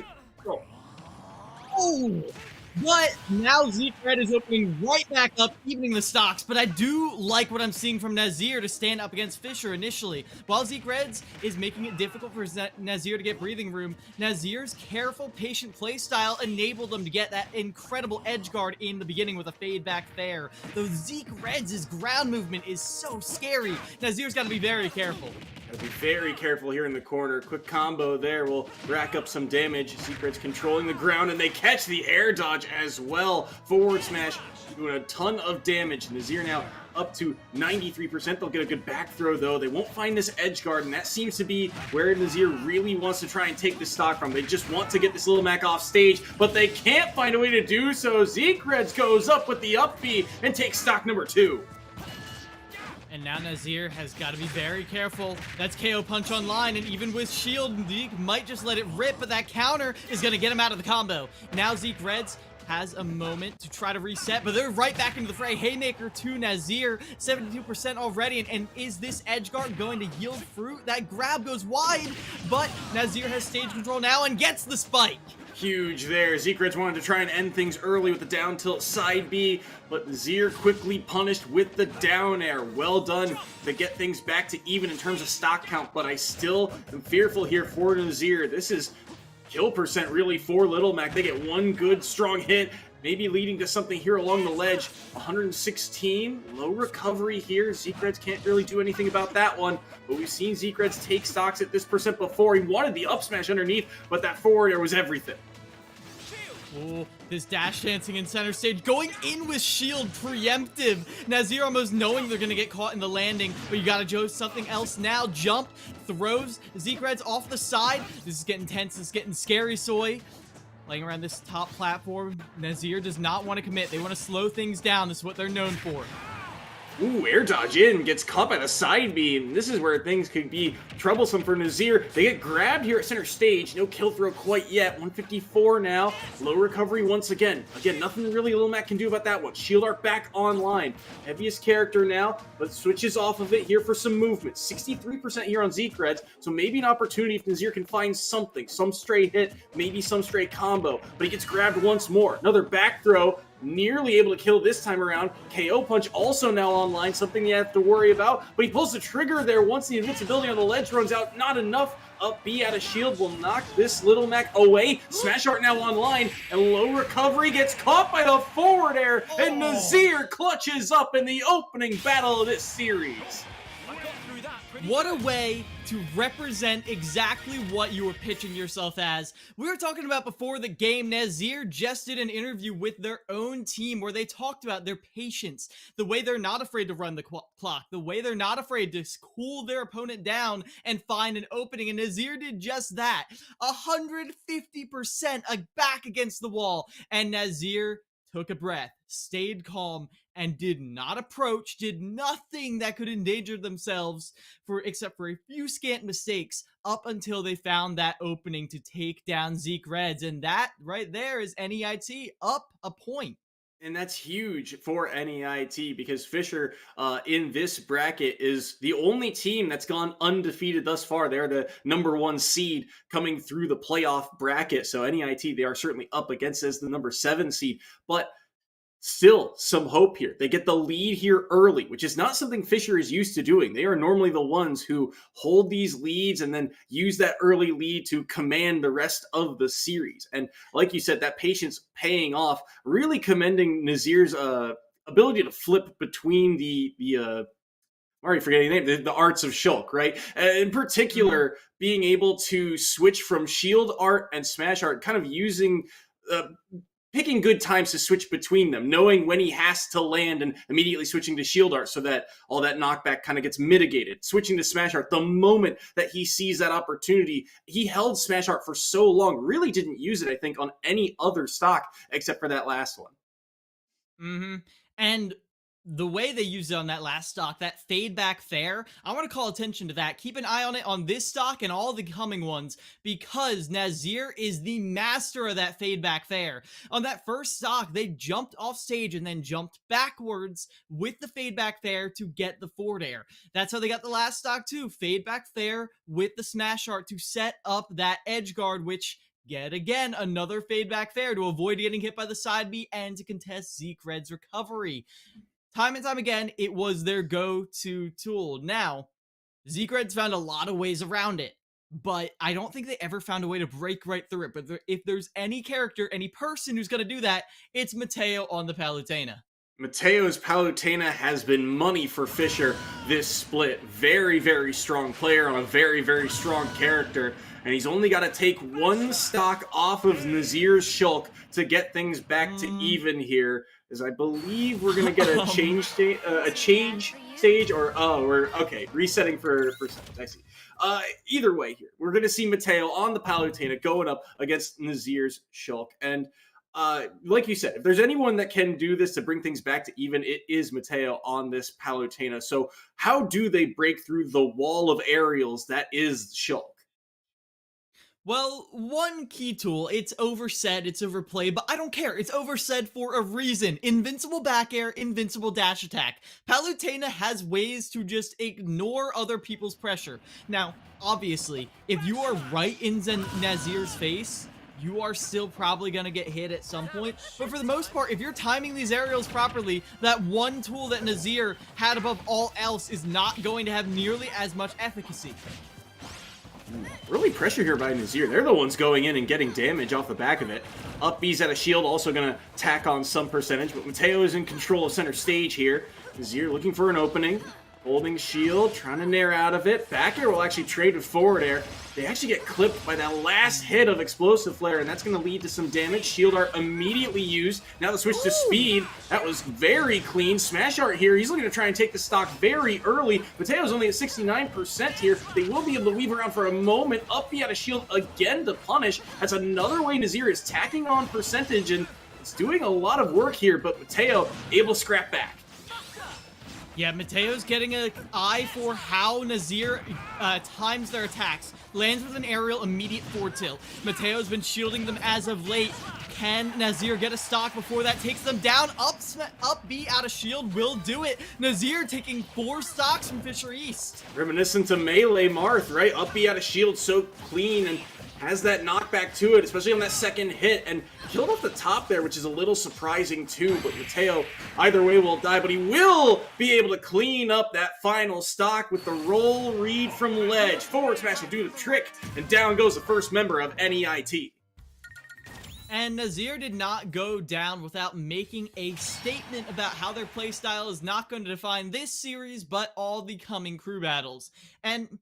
Oh, but now Zeke Red is opening right back up, evening the stocks. But I do like what I'm seeing from Nazir to stand up against Fisher initially. While Zeke Reds is making it difficult for Nazir to get breathing room, Nazir's careful, patient play style enabled them to get that incredible edge guard in the beginning with a fade back fair. Though Zeke Reds' ground movement is so scary, Nazir's got to be very careful. Gotta be very careful here in the corner. Quick combo there will rack up some damage. Secret's controlling the ground, and they catch the air dodge as well. Forward smash doing a ton of damage. Nazir now up to 93%. They'll get a good back throw, though. They won't find this edge guard, and that seems to be where Nazir really wants to try and take the stock from. They just want to get this Little Mac off stage, but they can't find a way to do so. Zeke Reds goes up with the up B and takes stock number 2. And now Nazir has got to be very careful. That's KO punch online, and even with shield, Zeke might just let it rip, but that counter is going to get him out of the combo. Now Zeke Reds has a moment to try to reset, but they're right back into the fray. Haymaker to Nazir, 72% already, and is this edge guard going to yield fruit? That grab goes wide, but Nazir has stage control now and gets the spike. Huge there. Zeekreds wanted to try and end things early with the down tilt side B, but Nazir quickly punished with the down air. Well done to get things back to even in terms of stock count, but I still am fearful here for Nazir. This is kill percent really for Little Mac. They get one good strong hit, maybe leading to something here along the ledge. 116, low recovery here. Zeekreds can't really do anything about that one, but we've seen Zeekreds take stocks at this percent before. He wanted the up smash underneath, but that forward air was everything. Oh, this dash dancing in center stage, going in with shield, preemptive. Nazir almost knowing they're gonna get caught in the landing, but you gotta do something else now. Jump, throws Zeekreds off the side. This is getting tense, this is getting scary, Soy. Playing around this top platform, Nazir does not want to commit. They want to slow things down. This is what they're known for. Ooh, air dodge in, gets caught by the side beam. This is where things could be troublesome for Nazir. They get grabbed here at center stage. No kill throw quite yet. 154 now. Low recovery once again. Again, nothing really Lil Mac can do about that one. Shield Art back online. Heaviest character now, but switches off of it here for some movement. 63% here on Zeekreds, so maybe an opportunity if Nazir can find something. Some stray hit, maybe some stray combo, but he gets grabbed once more. Another back throw. Nearly able to kill this time around. KO punch also now online, something you have to worry about. But he pulls the trigger there once the invincibility on the ledge runs out. Not enough. Up B out of shield will knock this Little Mac away. Smash Art now online, and low recovery gets caught by the forward air, and Nazir clutches up in the opening battle of this series. What a way to represent exactly what you were pitching yourself as. We were talking about before the game, Nazir just did an interview with their own team where they talked about their patience, the way they're not afraid to run the clock, the way they're not afraid to cool their opponent down and find an opening, and Nazir did just that. 150% back against the wall, and Nazir took a breath, stayed calm, and did not approach, did nothing that could endanger themselves except for a few scant mistakes up until they found that opening to take down Zeekreds. And that right there is NEIT up a point. And that's huge for NEIT because Fisher in this bracket is the only team that's gone undefeated thus far. They're the #1 seed coming through the playoff bracket. So NEIT, they are certainly up against as the #7 seed. But still some hope here. They get the lead here early, which is not something Fisher is used to doing. They are normally the ones who hold these leads and then use that early lead to command the rest of the series. And like you said, that patience paying off, really commending Nazir's ability to flip between the I'm already forgetting the name, the arts of Shulk, right? In particular, being able to switch from shield art and smash art, kind of using picking good times to switch between them, knowing when he has to land and immediately switching to shield art so that all that knockback kind of gets mitigated. Switching to smash art the moment that he sees that opportunity. He held smash art for so long, really didn't use it, I think, on any other stock except for that last one. And the way they used it on that last stock, that fade back fair, I want to call attention to that. Keep an eye on it on this stock and all the coming ones, because Nazir is the master of that fade back fair. On that first stock, they jumped off stage and then jumped backwards with the fade back fair to get the forward air. That's how they got the last stock too. Fade back fair with the smash art to set up that edge guard, which yet again, another fade back fair to avoid getting hit by the side B and to contest Zeekred's recovery. Time and time again, it was their go-to tool. Now, Zeekreds found a lot of ways around it, but I don't think they ever found a way to break right through it. But if there's any character, any person who's going to do that, it's Mateo on the Palutena. Mateo's Palutena has been money for Fisher this split. Very, very strong player on a very, very strong character. And he's only got to take one stock off of Nazir's Shulk to get things back to even here. As I believe we're gonna get a change stage, or we're okay. Resetting for seconds. I see. Either way, here we're gonna see Mateo on the Palutena going up against Nazir's Shulk, and like you said, if there's anyone that can do this to bring things back to even, it is Mateo on this Palutena. So how do they break through the wall of aerials that is Shulk? Well, one key tool, it's overset, it's overplayed, but I don't care. It's overset for a reason. Invincible back air, invincible dash attack. Palutena has ways to just ignore other people's pressure. Now, obviously, if you are right in Nazir's face, you are still probably going to get hit at some point. But for the most part, if you're timing these aerials properly, that one tool that Nazir had above all else is not going to have nearly as much efficacy. Really pressure here by Nazir. They're the ones going in and getting damage off the back of it. Up B's at a shield, also going to tack on some percentage, but Mateo is in control of center stage here. Nazir looking for an opening. Holding shield, trying to nair out of it. Back air will actually trade with forward air. They actually get clipped by that last hit of explosive flare, and that's going to lead to some damage. Shield art immediately used. Now the switch to speed. That was very clean. Smash art here. He's looking to try and take the stock very early. Mateo's only at 69% here. They will be able to weave around for a moment. Up he had a shield again to punish. That's another way Nazir is tacking on percentage, and it's doing a lot of work here, but Mateo able to scrap back. Yeah, Mateo's getting an eye for how Nazir times their attacks. Lands with an aerial, immediate forward tilt. Mateo's been shielding them as of late. Can Nazir get a stock before that takes them down? Up B out of shield will do it. Nazir taking 4 stocks from Fisher East. Reminiscent to Melee Marth, right? Up B out of shield, so clean, and has that knockback to it, especially on that second hit, and killed off the top there, which is a little surprising too, but Mateo either way will die, but he will be able to clean up that final stock with the roll read from ledge. Forward smash will do the trick, and down goes the first member of NEIT. And Nazir did not go down without making a statement about how their playstyle is not going to define this series, but all the coming crew battles. And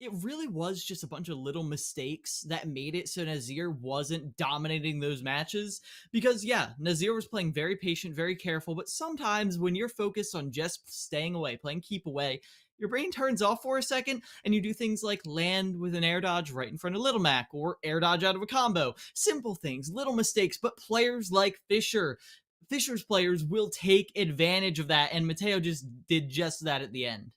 it really was just a bunch of little mistakes that made it so Nazir wasn't dominating those matches. Because yeah, Nazir was playing very patient, very careful, but sometimes when you're focused on just staying away, playing keep away, your brain turns off for a second and you do things like land with an air dodge right in front of Little Mac or air dodge out of a combo. Simple things, little mistakes, but players like Fisher's players will take advantage of that, and Mateo just did just that at the end.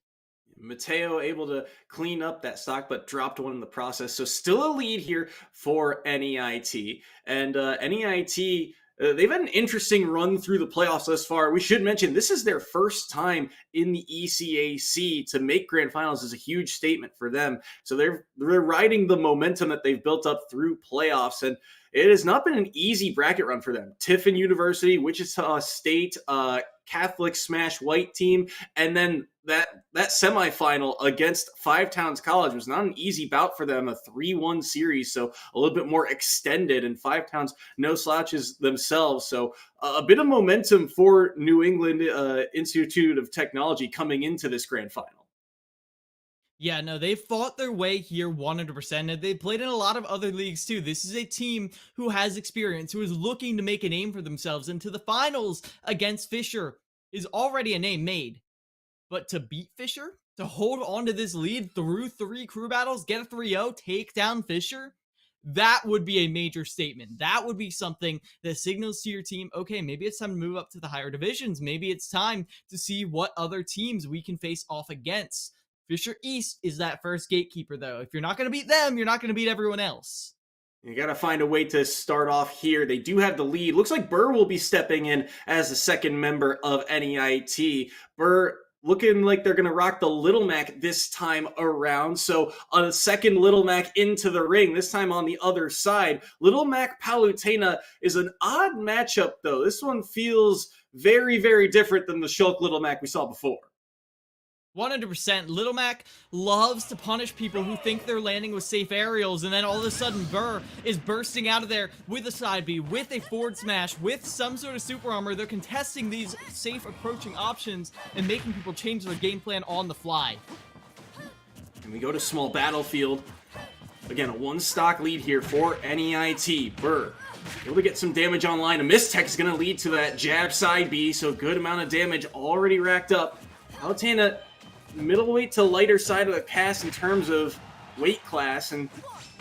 Mateo able to clean up that stock, but dropped one in the process. So still a lead here for NEIT. And NEIT, they've had an interesting run through the playoffs thus far. We should mention this is their first time in the ECAC. To make grand finals is a huge statement for them. So they're riding the momentum that they've built up through playoffs, and it has not been an easy bracket run for them. Tiffin University, Wichita State, Catholic Smash White team, and then that semifinal against Five Towns College was not an easy bout for them, a 3-1 series, so a little bit more extended, and Five Towns no slouches themselves, so a bit of momentum for New England Institute of Technology coming into this grand final. Yeah, no, they fought their way here 100%, and they played in a lot of other leagues too. This is a team who has experience, who is looking to make a name for themselves, and to the finals against Fisher is already a name made. But to beat Fisher, to hold on to this lead through 3 crew battles, get a 3-0, take down Fisher, that would be a major statement. That would be something that signals to your team, okay, maybe it's time to move up to the higher divisions. Maybe it's time to see what other teams we can face off against. Fisher East is that first gatekeeper, though. If you're not going to beat them, you're not going to beat everyone else. You got to find a way to start off here. They do have the lead. Looks like Burr will be stepping in as the second member of NEIT. Burr looking like they're going to rock the Little Mac this time around. So a second Little Mac into the ring, this time on the other side. Little Mac Palutena is an odd matchup, though. This one feels very, very different than the Shulk Little Mac we saw before. 100%. Little Mac loves to punish people who think they're landing with safe aerials, and then all of a sudden Burr is bursting out of there with a side B, with a forward smash, with some sort of super armor. They're contesting these safe approaching options and making people change their game plan on the fly. And we go to small battlefield. Again, a 1-stock lead here for NEIT. Burr able to get some damage online. A mistech is going to lead to that jab side B, so good amount of damage already racked up. Palutena, middleweight to lighter side of the cast in terms of weight class and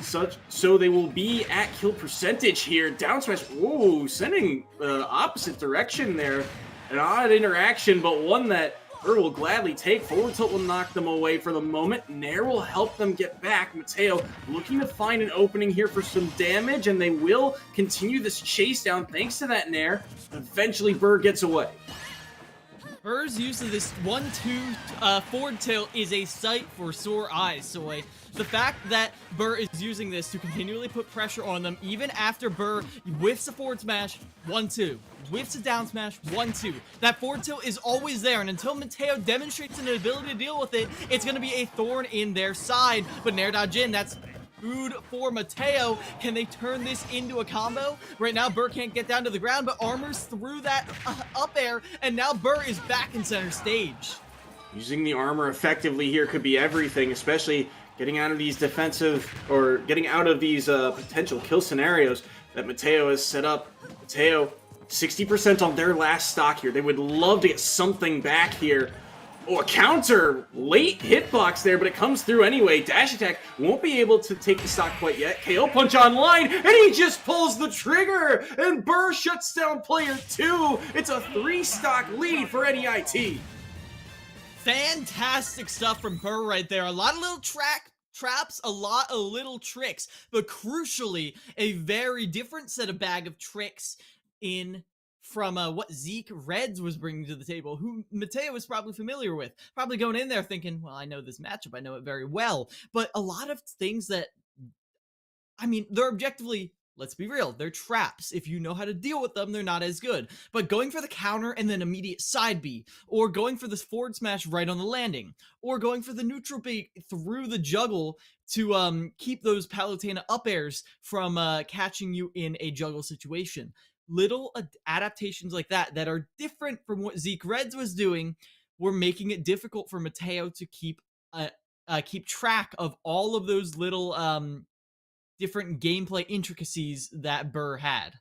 such, so they will be at kill percentage here. Down smash, whoa, sending the opposite direction there. An odd interaction, but one that Burr will gladly take. Forward tilt will knock them away for the moment. Nair will help them get back. Mateo looking to find an opening here for some damage, and they will continue this chase down thanks to that Nair. Eventually, Burr gets away. Burr's use of this 1-2 forward tilt is a sight for sore eyes, Soy. The fact that Burr is using this to continually put pressure on them, even after Burr whiffs a forward smash, 1-2. Whiffs a down smash, 1-2. That forward tilt is always there, and until Mateo demonstrates an ability to deal with it, it's going to be a thorn in their side. But Nair dodge in, that's food for Mateo. Can they turn this into a combo? Right now, Burr can't get down to the ground, but Armor's through that up air, and now Burr is back in center stage. Using the armor effectively here could be everything, especially getting out of these defensive, or getting out of these potential kill scenarios that Mateo has set up. Mateo, 60% on their last stock here. They would love to get something back here. Oh, a counter! Late hitbox there, but it comes through anyway. Dash attack won't be able to take the stock quite yet. KO punch online, and he just pulls the trigger! And Burr shuts down player 2! It's a 3-stock lead for NEIT. Fantastic stuff from Burr right there. A lot of little traps, a lot of little tricks, but crucially, a very different set of bag of tricks from what Zeke Reds was bringing to the table, who Mateo was probably familiar with. Probably going in there thinking, well, I know this matchup, I know it very well. But a lot of things that, I mean, they're objectively, let's be real, they're traps. If you know how to deal with them, they're not as good. But going for the counter and then immediate side B, or going for this forward smash right on the landing, or going for the neutral B through the juggle to keep those Palutena up airs from catching you in a juggle situation. Little adaptations like that are different from what Zeke Reds was doing were making it difficult for Mateo to keep track of all of those little different gameplay intricacies that Burr had.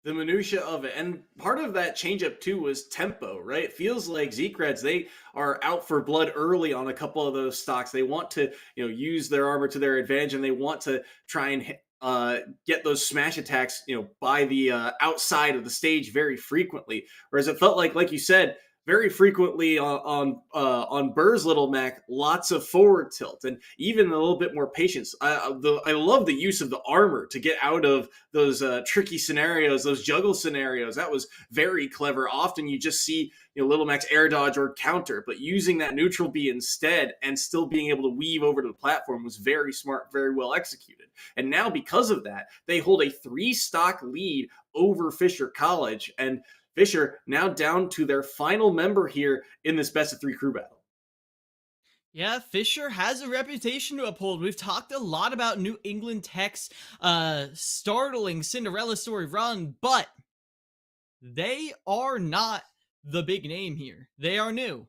The minutia of it, and part of that changeup too was tempo, right? It feels like Zeke Reds, they are out for blood early on a couple of those stocks. They want to, use their armor to their advantage, and they want to try and get those smash attacks, by the outside of the stage very frequently. Whereas it felt like you said, very frequently on Burr's Little Mac, lots of forward tilt and even a little bit more patience. I love the use of the armor to get out of those tricky scenarios, those juggle scenarios. That was very clever. Often you just see Little Mac's air dodge or counter, but using that neutral B instead and still being able to weave over to the platform was very smart, very well executed. And now because of that, they hold a 3-stock lead over Fisher College, and Fisher now down to their final member here in this best-of-3 crew battle. Yeah, Fisher has a reputation to uphold. We've talked a lot about New England Tech's startling Cinderella story run, but they are not the big name here. They are new.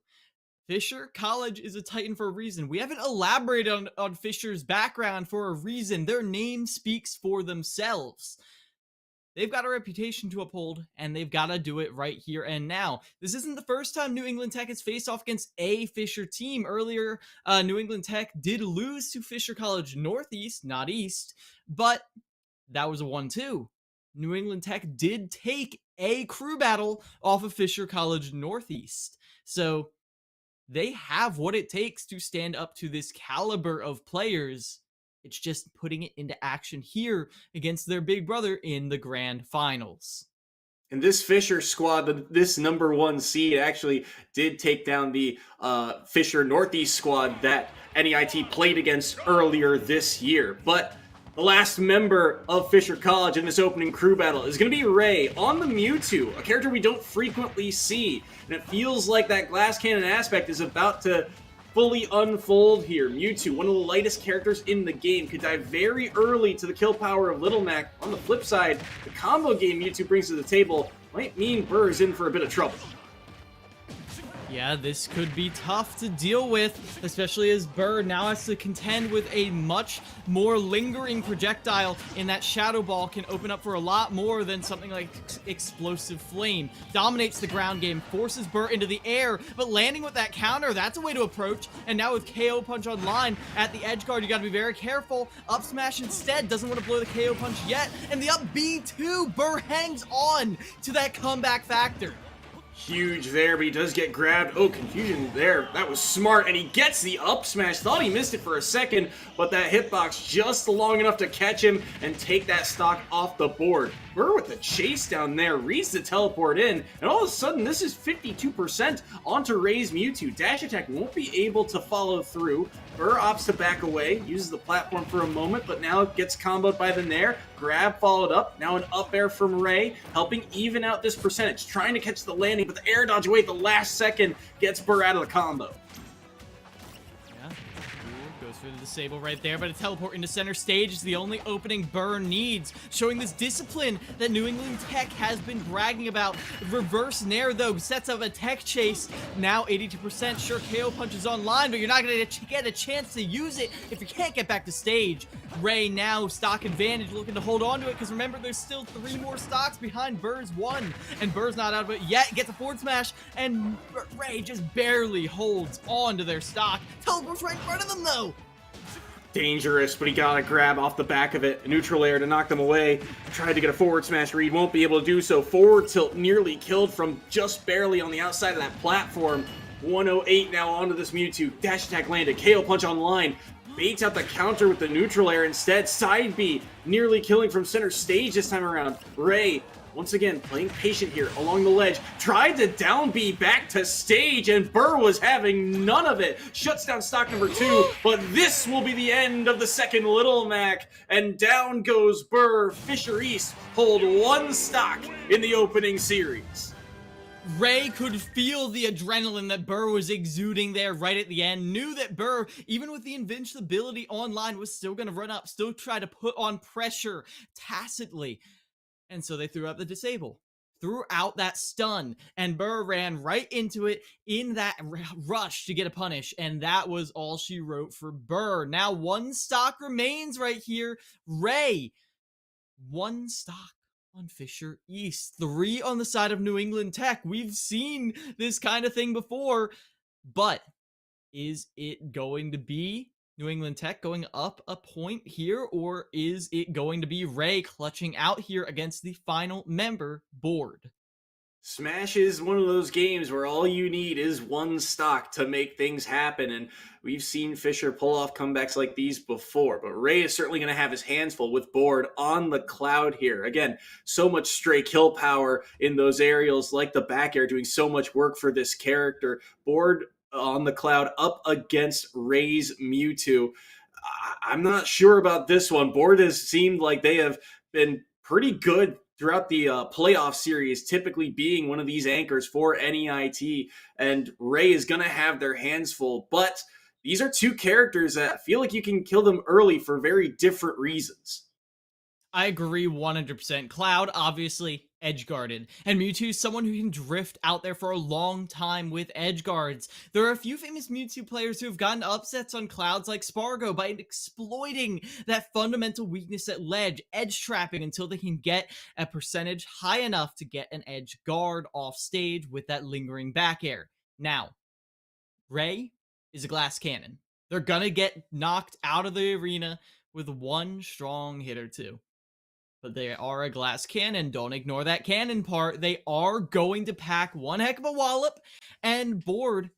Fisher College is a Titan for a reason. We haven't elaborated on Fisher's background for a reason. Their name speaks for themselves. They've got a reputation to uphold, and they've got to do it right here and now. This isn't the first time New England Tech has faced off against a Fisher team. Earlier, New England Tech did lose to Fisher College Northeast, not East, but that was a 1-2. New England Tech did take a crew battle off of Fisher College Northeast. So they have what it takes to stand up to this caliber of players. It's just putting it into action here against their big brother in the grand finals. And this Fisher squad, this number 1 seed, actually did take down the Fisher Northeast squad that NEIT played against earlier this year. But the last member of Fisher College in this opening crew battle is going to be Ray on the Mewtwo, a character we don't frequently see. And it feels like that glass cannon aspect is about to fully unfold here. Mewtwo, one of the lightest characters in the game, could dive very early to the kill power of Little Mac. On the flip side, the combo game Mewtwo brings to the table might mean Burr's in for a bit of trouble. Yeah, this could be tough to deal with, especially as Burr now has to contend with a much more lingering projectile, and that Shadow Ball can open up for a lot more than something like Explosive Flame. Dominates the ground game, forces Burr into the air, but landing with that counter, that's a way to approach. And now with KO Punch online at the edge guard, you gotta be very careful. Up smash instead, doesn't want to blow the KO Punch yet, and the up B2, Burr hangs on to that comeback factor. Huge there, but he does get grabbed. Oh, confusion there. That was smart, and he gets the up smash. Thought he missed it for a second, but that hitbox just long enough to catch him and take that stock off the board. Burr with the chase down there, reads the teleport in, and all of a sudden this is 52% onto Ray's Mewtwo. Dash attack won't be able to follow through. Burr opts to back away, uses the platform for a moment, but now gets comboed by the Nair. Grab followed up, now an up air from Ray, helping even out this percentage. Trying to catch the landing, but the air dodge away at the last second gets Burr out of the combo. Goes for the disable right there, but a teleport into center stage is the only opening Burr needs, showing this discipline that New England Tech has been bragging about. Reverse Nair, though, sets up a tech chase. Now 82%. Sure, KO punch is online, but you're not going to get a chance to use it if you can't get back to stage. Ray now stock advantage, looking to hold on to it, because remember, there's still 3 more stocks behind Burr's 1, and Burr's not out of it yet. Gets a forward smash, and Ray just barely holds on to their stock. Teleport's right in front of them, though. Dangerous, but he got a grab off the back of it. A neutral air to knock them away. Tried to get a forward smash read, won't be able to do so. Forward tilt nearly killed from just barely on the outside of that platform. 108 now onto this Mewtwo. Dash attack landed. KO punch online. Baits out the counter with the neutral air instead. Side B nearly killing from center stage this time around. Ray once again playing patient here along the ledge. Tried to down B back to stage, and Burr was having none of it. Shuts down stock number 2, but this will be the end of the second Little Mac, and down goes Burr. Fisher East hold 1 stock in the opening series. Ray could feel the adrenaline that Burr was exuding there right at the end. Knew that Burr, even with the invincibility online, was still going to run up, still try to put on pressure tacitly. And so they threw out the disable, threw out that stun, and Burr ran right into it in that rush to get a punish, and that was all she wrote for Burr. Now 1 stock remains right here. Ray, 1 stock on Fisher East, 3 on the side of New England Tech. We've seen this kind of thing before, but is it going to be New England Tech going up a point here, or is it going to be Ray clutching out here against the final member board? Smash is one of those games where all you need is 1 stock to make things happen, and we've seen Fisher pull off comebacks like these before, but Ray is certainly going to have his hands full with board on the cloud here. Again, so much stray kill power in those aerials, like the back air, doing so much work for this character. Board on the cloud up against Ray's Mewtwo. I'm not sure about this one. Board has seemed like they have been pretty good throughout the playoff series, typically being one of these anchors for NEIT, and Ray is going to have their hands full, but these are 2 characters that feel like you can kill them early for very different reasons. I agree 100%. Cloud, obviously, edge-guarded, and Mewtwo is someone who can drift out there for a long time with edge guards. There are a few famous Mewtwo players who have gotten upsets on Clouds, like Spargo, by exploiting that fundamental weakness at ledge, edge trapping until they can get a percentage high enough to get an edge guard off stage with that lingering back air. Now, Ray is a glass cannon. They're gonna get knocked out of the arena with 1 strong hit or 2. But they are a glass cannon. Don't ignore that cannon part. They are going to pack one heck of a wallop, and board,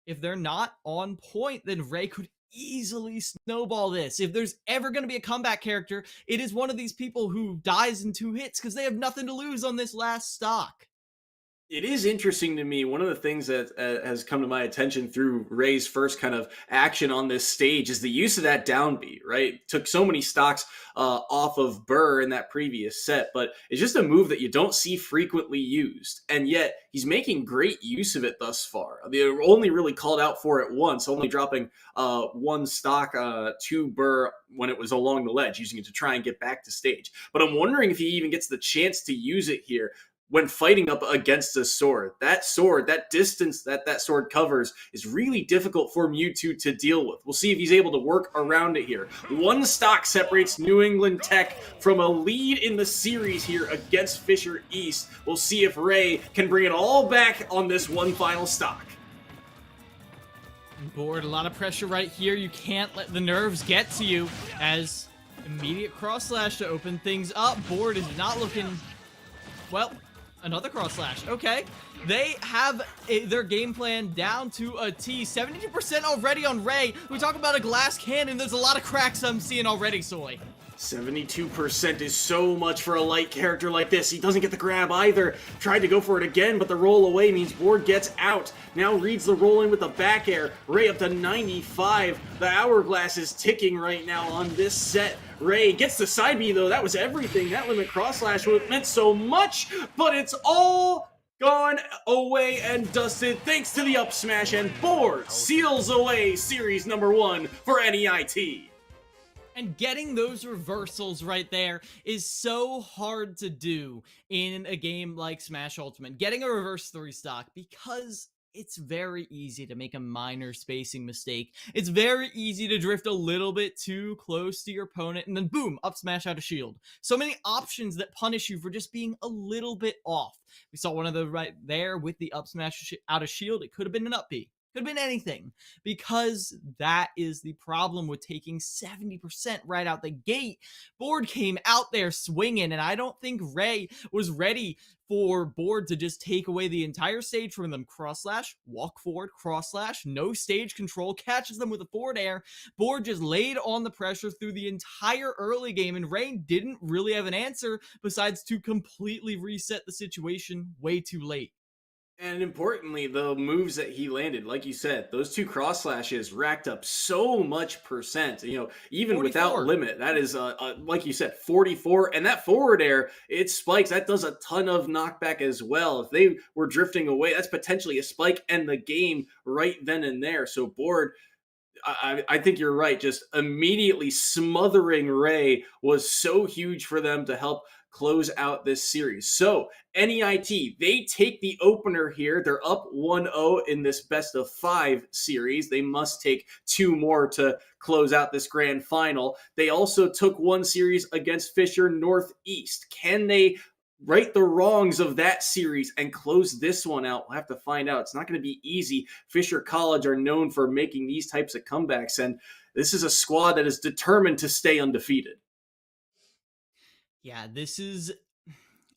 if they're not on point, then Ray could easily snowball this. If there's ever going to be a comeback character, it is one of these people who dies in 2 hits because they have nothing to lose on this last stock. It is interesting to me. One of the things that has come to my attention through Ray's first kind of action on this stage is the use of that down B, right? Took so many stocks off of Burr in that previous set, but it's just a move that you don't see frequently used. And yet he's making great use of it thus far. They only really called out for it once, only dropping 1 stock to Burr when it was along the ledge, using it to try and get back to stage. But I'm wondering if he even gets the chance to use it here when fighting up against a sword. That distance that sword covers is really difficult for Mewtwo to deal with. We'll see if he's able to work around it here. 1 stock separates New England Tech from a lead in the series here against Fisher East. We'll see if Ray can bring it all back on this 1 final stock. Board, a lot of pressure right here. You can't let the nerves get to you, as immediate cross slash to open things up. Board is not looking, well, Another cross slash. Okay. They have their game plan down to a T. 72% already on Ray. We talk about a glass cannon. There's a lot of cracks I'm seeing already, Soy. 72% is so much for a light character like this. He doesn't get the grab either. Tried to go for it again, but the roll away means Board gets out. Now reads the roll in with the back air. Ray up to 95. The hourglass is ticking right now on this set. Ray gets the side B though. That was everything. That limit cross slash meant so much, but it's all gone away and dusted thanks to the up smash, and Board seals away series number 1 for NEIT. And getting those reversals right there is so hard to do in a game like Smash Ultimate. Getting a reverse 3 stock, because it's very easy to make a minor spacing mistake. It's very easy to drift a little bit too close to your opponent and then boom, up smash out of shield. So many options that punish you for just being a little bit off. We saw one of the right there with the up smash out of shield. It could have been an up B. Could have been anything, because that is the problem with taking 70% right out the gate. Board came out there swinging, and I don't think Ray was ready for Board to just take away the entire stage from them. Cross slash, walk forward, cross slash, no stage control, catches them with a forward air. Board just laid on the pressure through the entire early game, and Ray didn't really have an answer besides to completely reset the situation way too late. And importantly, the moves that he landed, like you said, those 2 cross slashes racked up so much percent. You know, even 44. without limit, that is, like you said, 44. And that forward air, it spikes. That does a ton of knockback as well. If they were drifting away, that's potentially a spike and the game right then and there. So Board, I think you're right. Just immediately smothering Ray was so huge for them to help close out this series. So NEIT, they take the opener here. They're up 1-0 in this best of 5 series. They must take 2 more to close out this grand final. They also took 1 series against Fisher Northeast. Can they right the wrongs of that series and close this one out? We'll have to find out. It's not going to be easy. Fisher College are known for making these types of comebacks, and this is a squad that is determined to stay undefeated. Yeah, this is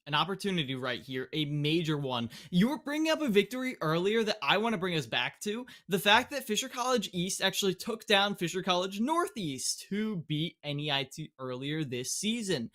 an opportunity right here, a major one. You were bringing up a victory earlier that I want to bring us back to. The fact that Fisher College East actually took down Fisher College Northeast, who beat NEIT earlier this season.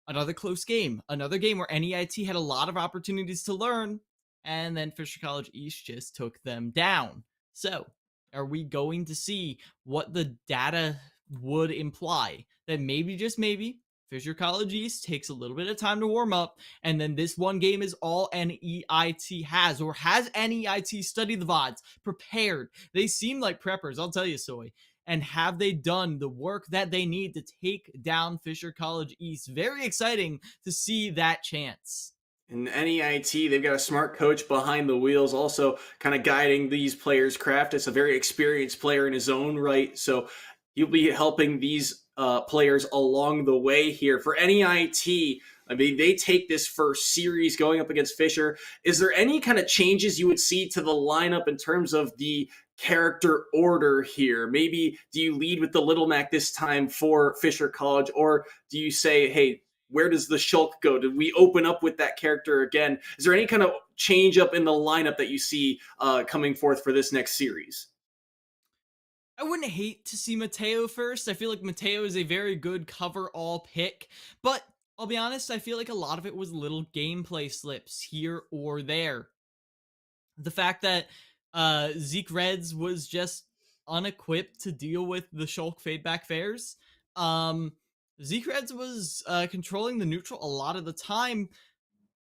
Another close game. Another game where NEIT had a lot of opportunities to learn, and then Fisher College East just took them down. So, are we going to see what the data would imply? That maybe, just maybe, Fisher College East takes a little bit of time to warm up, and then this one game is all NEIT has, or has NEIT studied the VODs, prepared. They seem like preppers, I'll tell you, Soy. And have they done the work that they need to take down Fisher College East? Very exciting to see that chance. In NEIT, they've got a smart coach behind the wheels, also kind of guiding these players' craft. It's a very experienced player in his own right, so he'll be helping these players along the way here. For NEIT, I mean, they take this first series going up against Fisher. Is there any kind of changes you would see to the lineup in terms of the character order here? Maybe do you lead with the Little Mac this time for Fisher College, or do you say, hey, where does the Shulk go? Did we open up with that character again? Is there any kind of change up in the lineup that you see coming forth for this next series? I wouldn't hate to see Mateo first. I feel like Mateo is a very good cover-all pick, but I'll be honest, I feel like a lot of it was little gameplay slips here or there. The fact that Zeke Reds was just unequipped to deal with the Shulk fadeback fairs. Zeke Reds was controlling the neutral a lot of the time,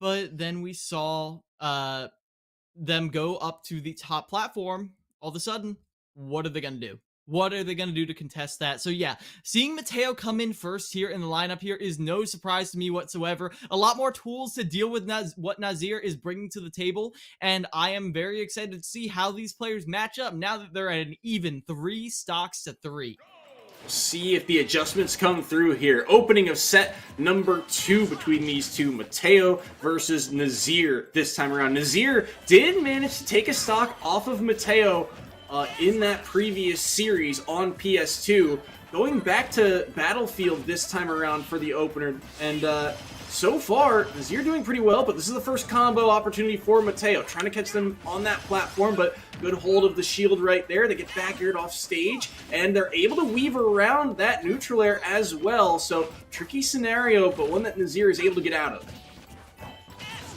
but then we saw them go up to the top platform. All of a sudden, what are they going to do? What are they going to do to contest that? So yeah, seeing Mateo come in first here in the lineup here is no surprise to me whatsoever. A lot more tools to deal with what Nazir is bringing to the table, and I am very excited to see how these players match up now that they're at an even 3 stocks to 3. See if the adjustments come through here. Opening of set number 2 between these two, Mateo versus Nazir this time around. Nazir did manage to take a stock off of Mateo in that previous series on PS2, going back to Battlefield this time around for the opener, and so far, Nazir doing pretty well, but this is the first combo opportunity for Mateo, trying to catch them on that platform, but good hold of the shield right there. They get back aired off stage, and they're able to weave around that neutral air as well, so tricky scenario, but one that Nazir is able to get out of.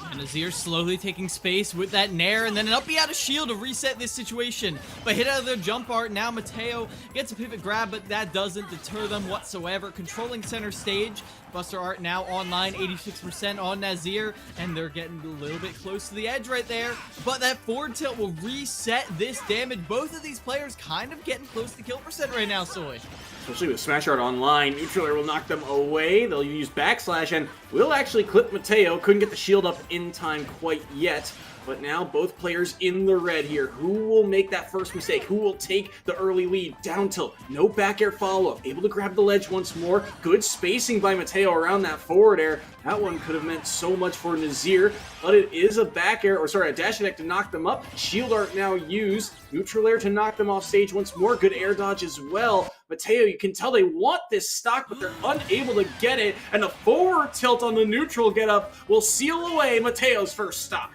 And Nazir slowly taking space with that Nair, and then an up B out of shield to reset this situation. But hit out of their jump art, now Mateo gets a pivot grab, but that doesn't deter them whatsoever. Controlling center stage, Buster Art now online, 86% on Nazir, and they're getting a little bit close to the edge right there. But that forward tilt will reset this damage. Both of these players kind of getting close to kill percent right now, Soy. Especially with Smash Art online, neutral air will knock them away. They'll use backslash and will actually clip Mateo. Couldn't get the shield up in time quite yet. But now both players in the red here. Who will make that first mistake? Who will take the early lead? Down tilt, no back air follow-up. Able to grab the ledge once more. Good spacing by Mateo around that forward air. That one could have meant so much for Nazir, but it is a back air, or sorry, a dash attack to knock them up. Shield art now used. Neutral air to knock them off stage once more. Good air dodge as well. Mateo, you can tell they want this stock, but they're unable to get it. And the forward tilt on the neutral get up will seal away Mateo's first stock.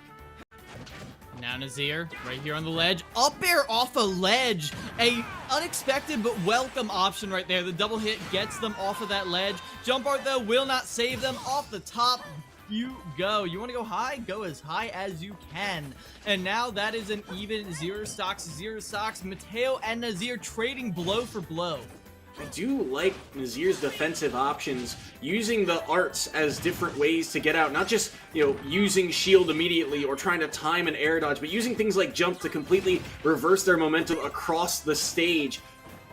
Now Nazir, right here on the ledge. Up air off a ledge. A unexpected but welcome option right there. The double hit gets them off of that ledge. Jump art, though, will not save them. Off the top, you go. You want to go high? Go as high as you can. And now that is an even 0 stocks, 0 stocks. Mateo and Nazir trading blow for blow. I do like Nazir's defensive options, using the arts as different ways to get out. Not just, using shield immediately or trying to time an air dodge, but using things like jump to completely reverse their momentum across the stage.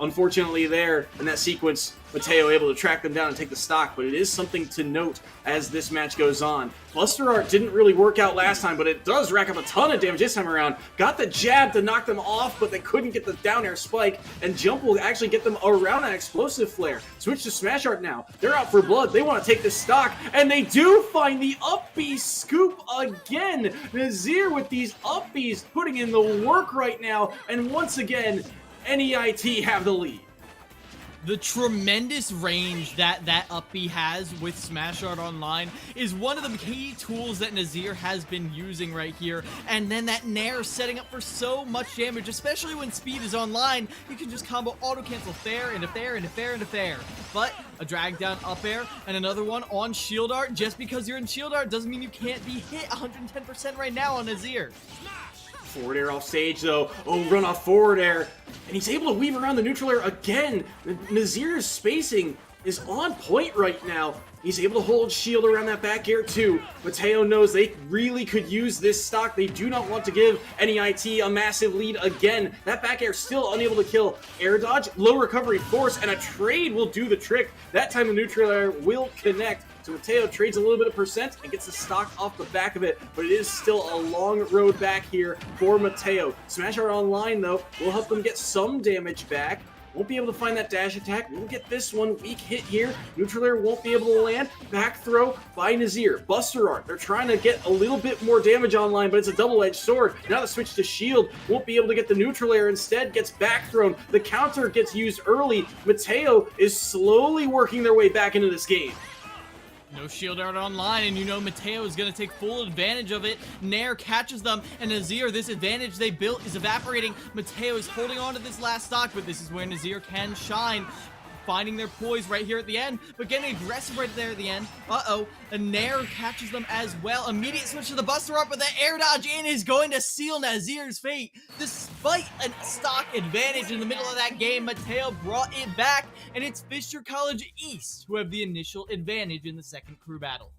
Unfortunately there, in that sequence, Mateo able to track them down and take the stock, but it is something to note as this match goes on. Buster Art didn't really work out last time, but it does rack up a ton of damage this time around. Got the jab to knock them off, but they couldn't get the down air spike, and Jump will actually get them around that explosive flare. Switch to Smash Art now. They're out for blood. They want to take this stock, and they do find the up B scoop again. Nazir with these up Bs putting in the work right now, and once again, NEIT have the lead. The tremendous range that up B has with Smash Art Online is one of the key tools that Nazir has been using right here. And then that Nair setting up for so much damage, especially when speed is online. You can just combo auto-cancel fair into fair into fair into fair. But a drag down up air and another one on Shield Art. Just because you're in Shield Art doesn't mean you can't be hit 110% right now on Nazir. Forward air off stage though. Oh, run off forward air. And he's able to weave around the neutral air again. Nazir's spacing is on point right now. He's able to hold shield around that back air too. Mateo knows they really could use this stock. They do not want to give NEIT a massive lead again. That back air still unable to kill. Air dodge, low recovery force, and a trade will do the trick. That time the neutral air will connect. So Mateo trades a little bit of percent and gets the stock off the back of it, but it is still a long road back here for Mateo. Smash Art Online, though, will help them get some damage back. Won't be able to find that dash attack. We'll get this one. Weak hit here. Neutral air won't be able to land. Back throw by Nazir. Buster Art. They're trying to get a little bit more damage online, but it's a double-edged sword. Now the switch to shield. Won't be able to get the neutral air. Instead, gets back thrown. The counter gets used early. Mateo is slowly working their way back into this game. No Shield Art Online, and you know Mateo is going to take full advantage of it. Nair catches them, and Nazir, this advantage they built is evaporating. Mateo is holding on to this last stock, but this is where Nazir can shine. Finding their poise right here at the end, but getting aggressive right there at the end. And Nair catches them as well. Immediate switch to the Buster Up, but the air dodge in is going to seal Nazir's fate. Despite a stock advantage in the middle of that game, Mateo brought it back, and it's Fisher College East who have the initial advantage in the second crew battle.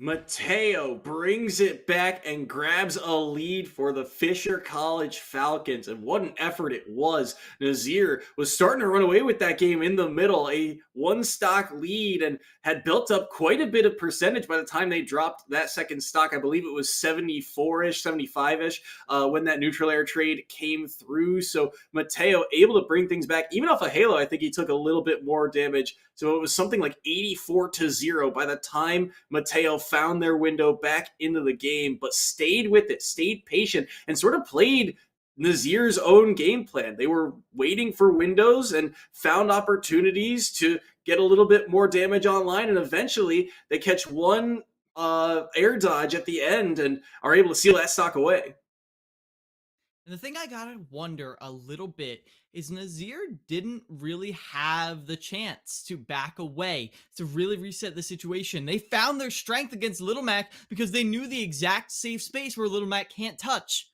Mateo brings it back and grabs a lead for the Fisher College Falcons, and what an effort it was. Nazir was starting to run away with that game in the middle, a one stock lead, and had built up quite a bit of percentage by the time they dropped that second stock. I believe it was 74-ish, 75-ish when that neutral air trade came through. So Mateo able to bring things back. Even off of Halo, I think he took a little bit more damage. So it was something like 84-0 by the time Mateo found their window back into the game, but stayed with it, stayed patient, and sort of played Nazir's own game plan. They were waiting for windows and found opportunities to get a little bit more damage online, and eventually they catch one air dodge at the end and are able to seal that stock away. And the thing I gotta wonder a little bit is Nazir didn't really have the chance to back away, to really reset the situation. They found their strength against Little Mac because they knew the exact safe space where Little Mac can't touch.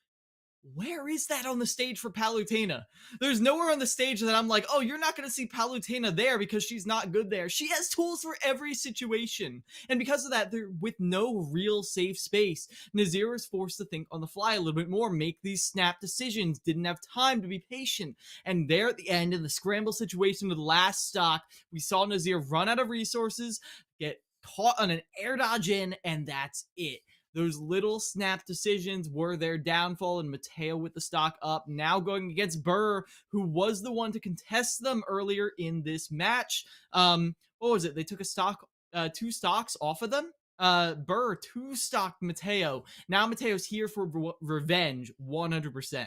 Where is that on the stage for Palutena? There's nowhere on the stage that I'm like, oh, you're not going to see Palutena there because she's not good there. She has tools for every situation. And because of that, they're with no real safe space. Nazir is forced to think on the fly a little bit more, make these snap decisions, didn't have time to be patient. And there at the end, in the scramble situation of the last stock, we saw Nazir run out of resources, get caught on an air dodge in, and that's it. Those little snap decisions were their downfall, and Mateo with the stock up, now going against Burr, who was the one to contest them earlier in this match. What was it? They took a stock, 2 stocks off of them. Burr 2-stocked Mateo. Now Mateo's here for revenge, 100%.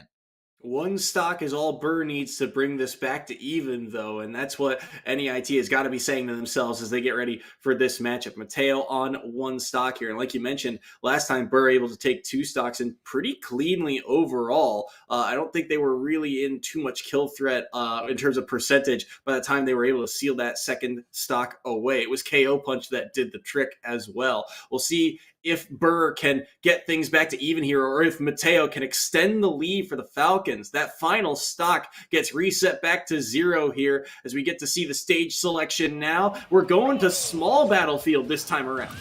One stock is all Burr needs to bring this back to even, though, and that's what NEIT has got to be saying to themselves as they get ready for this matchup. Mateo on 1 stock here, and like you mentioned, last time Burr able to take 2 stocks and pretty cleanly overall. I don't think they were really in too much kill threat in terms of percentage by the time they were able to seal that second stock away. It was KO Punch that did the trick as well. We'll see if Burr can get things back to even here, or if Mateo can extend the lead for the Falcons. That final stock gets reset back to 0 here as we get to see the stage selection now. We're going to small battlefield this time around.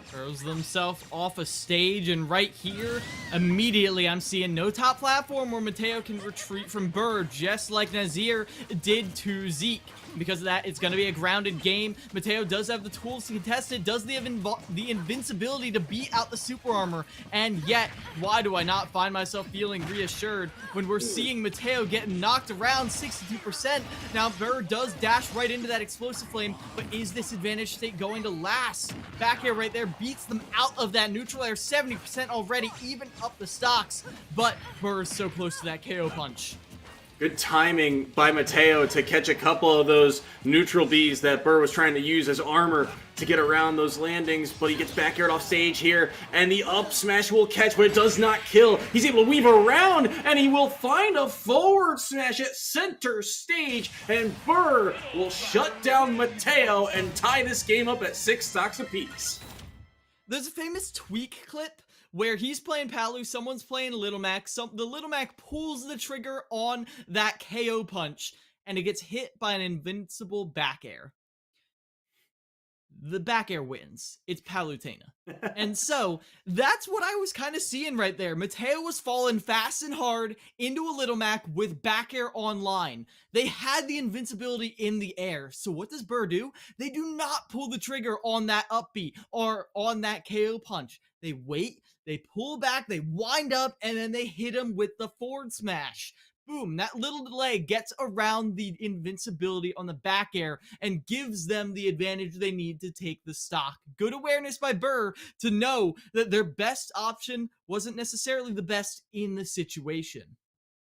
Throws themselves off a stage, and right here, immediately I'm seeing no top platform where Mateo can retreat from Burr, just like Nazir did to Zeke. Because of that, it's going to be a grounded game. Mateo does have the tools to contest it, does the invincibility to beat out the super armor, and yet, why do I not find myself feeling reassured when we're seeing Mateo getting knocked around 62%? Now, Burr does dash right into that explosive flame, but is this advantage state going to last? Back air right there beats them out of that neutral air, 70% already, even up the stocks, but Burr is so close to that KO punch. Good timing by Mateo to catch a couple of those neutral Bs that Burr was trying to use as armor to get around those landings, but he gets back aired off stage here, and the up smash will catch, but it does not kill. He's able to weave around, and he will find a forward smash at center stage, and Burr will shut down Mateo and tie this game up at 6 stocks apiece. There's a famous Tweak clip where he's playing Palu, someone's playing Little Mac, the Little Mac pulls the trigger on that KO punch, and it gets hit by an invincible back air. The back air wins. It's Palutena. And so, that's what I was kind of seeing right there. Mateo was falling fast and hard into a Little Mac with back air online. They had the invincibility in the air. So what does Burr do? They do not pull the trigger on that upbeat or on that KO punch. They wait, they pull back, they wind up, and then they hit him with the forward smash. Boom, that little delay gets around the invincibility on the back air and gives them the advantage they need to take the stock. Good awareness by Burr to know that their best option wasn't necessarily the best in the situation.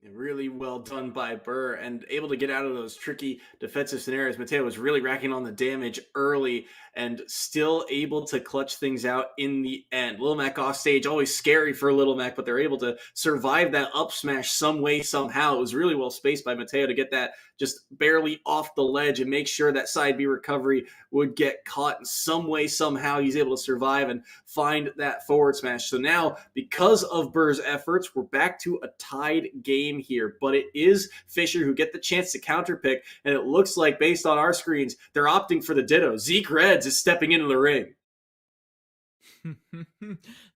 Really well done by Burr, and able to get out of those tricky defensive scenarios. Mateo was really racking on the damage early and still able to clutch things out in the end. Little Mac off stage, always scary for Little Mac, but they're able to survive that up smash some way, somehow. It was really well spaced by Mateo to get that just barely off the ledge and make sure that side B recovery would get caught in some way, somehow. He's able to survive and find that forward smash. So now, because of Burr's efforts, we're back to a tied game here, but it is Fisher who get the chance to counterpick, and it looks like, based on our screens, they're opting for the ditto. Zeke Reds is stepping into the ring.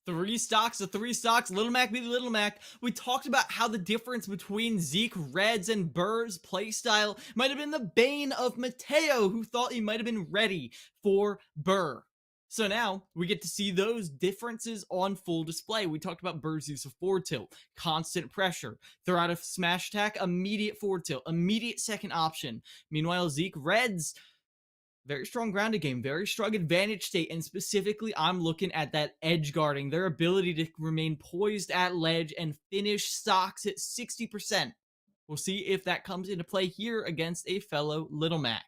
3 stocks to 3 stocks. Little Mac be Little Mac. We talked about how the difference between Zeke Reds and Burr's playstyle might have been the bane of Mateo, who thought he might have been ready for Burr. So now we get to see those differences on full display. We talked about Burr's use of forward tilt, constant pressure, throw out a smash attack, immediate forward tilt, immediate second option. Meanwhile, Zeke Reds, Very strong grounded game, very strong advantage state, and specifically I'm looking at that edge guarding, their ability to remain poised at ledge and finish stocks at 60%. We'll see if that comes into play here against a fellow Little Mac.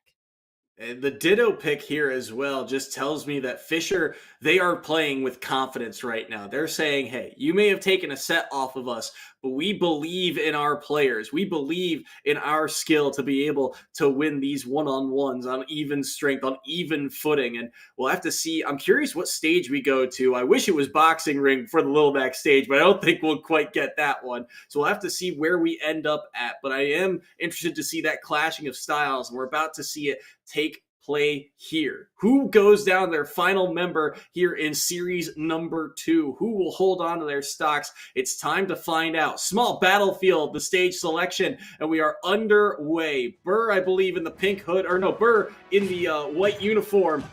And the Ditto pick here as well just tells me that Fisher, they are playing with confidence right now. They're saying, hey, you may have taken a set off of us, but we believe in our players. We believe in our skill to be able to win these one-on-ones on even strength, on even footing. And we'll have to see. I'm curious what stage we go to. I wish it was boxing ring for the Little Mac stage, but I don't think we'll quite get that one. So we'll have to see where we end up at. But I am interested to see that clashing of styles, and we're about to see it take play here. Who goes down their final member here in series number 2? Who will hold on to their stocks? It's time to find out. Small battlefield, the stage selection, and we are underway. Burr, I believe, in the pink hood, or no, Burr in the white uniform.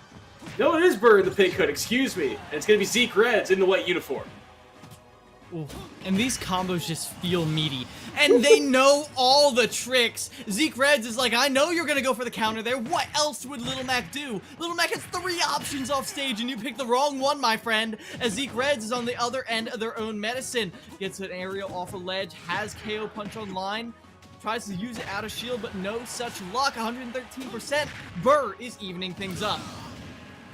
No, it is Burr in the pink hood, excuse me. And it's going to be Zeke Reds in the white uniform. Ooh. And these combos just feel meaty. And they know all the tricks. Zeke Reds is like, I know you're going to go for the counter there. What else would Little Mac do? Little Mac has 3 options off stage, and you picked the wrong one, my friend. As Zeke Reds is on the other end of their own medicine. Gets an aerial off a ledge, has KO punch online. Tries to use it out of shield, but no such luck. 113%. Burr is evening things up.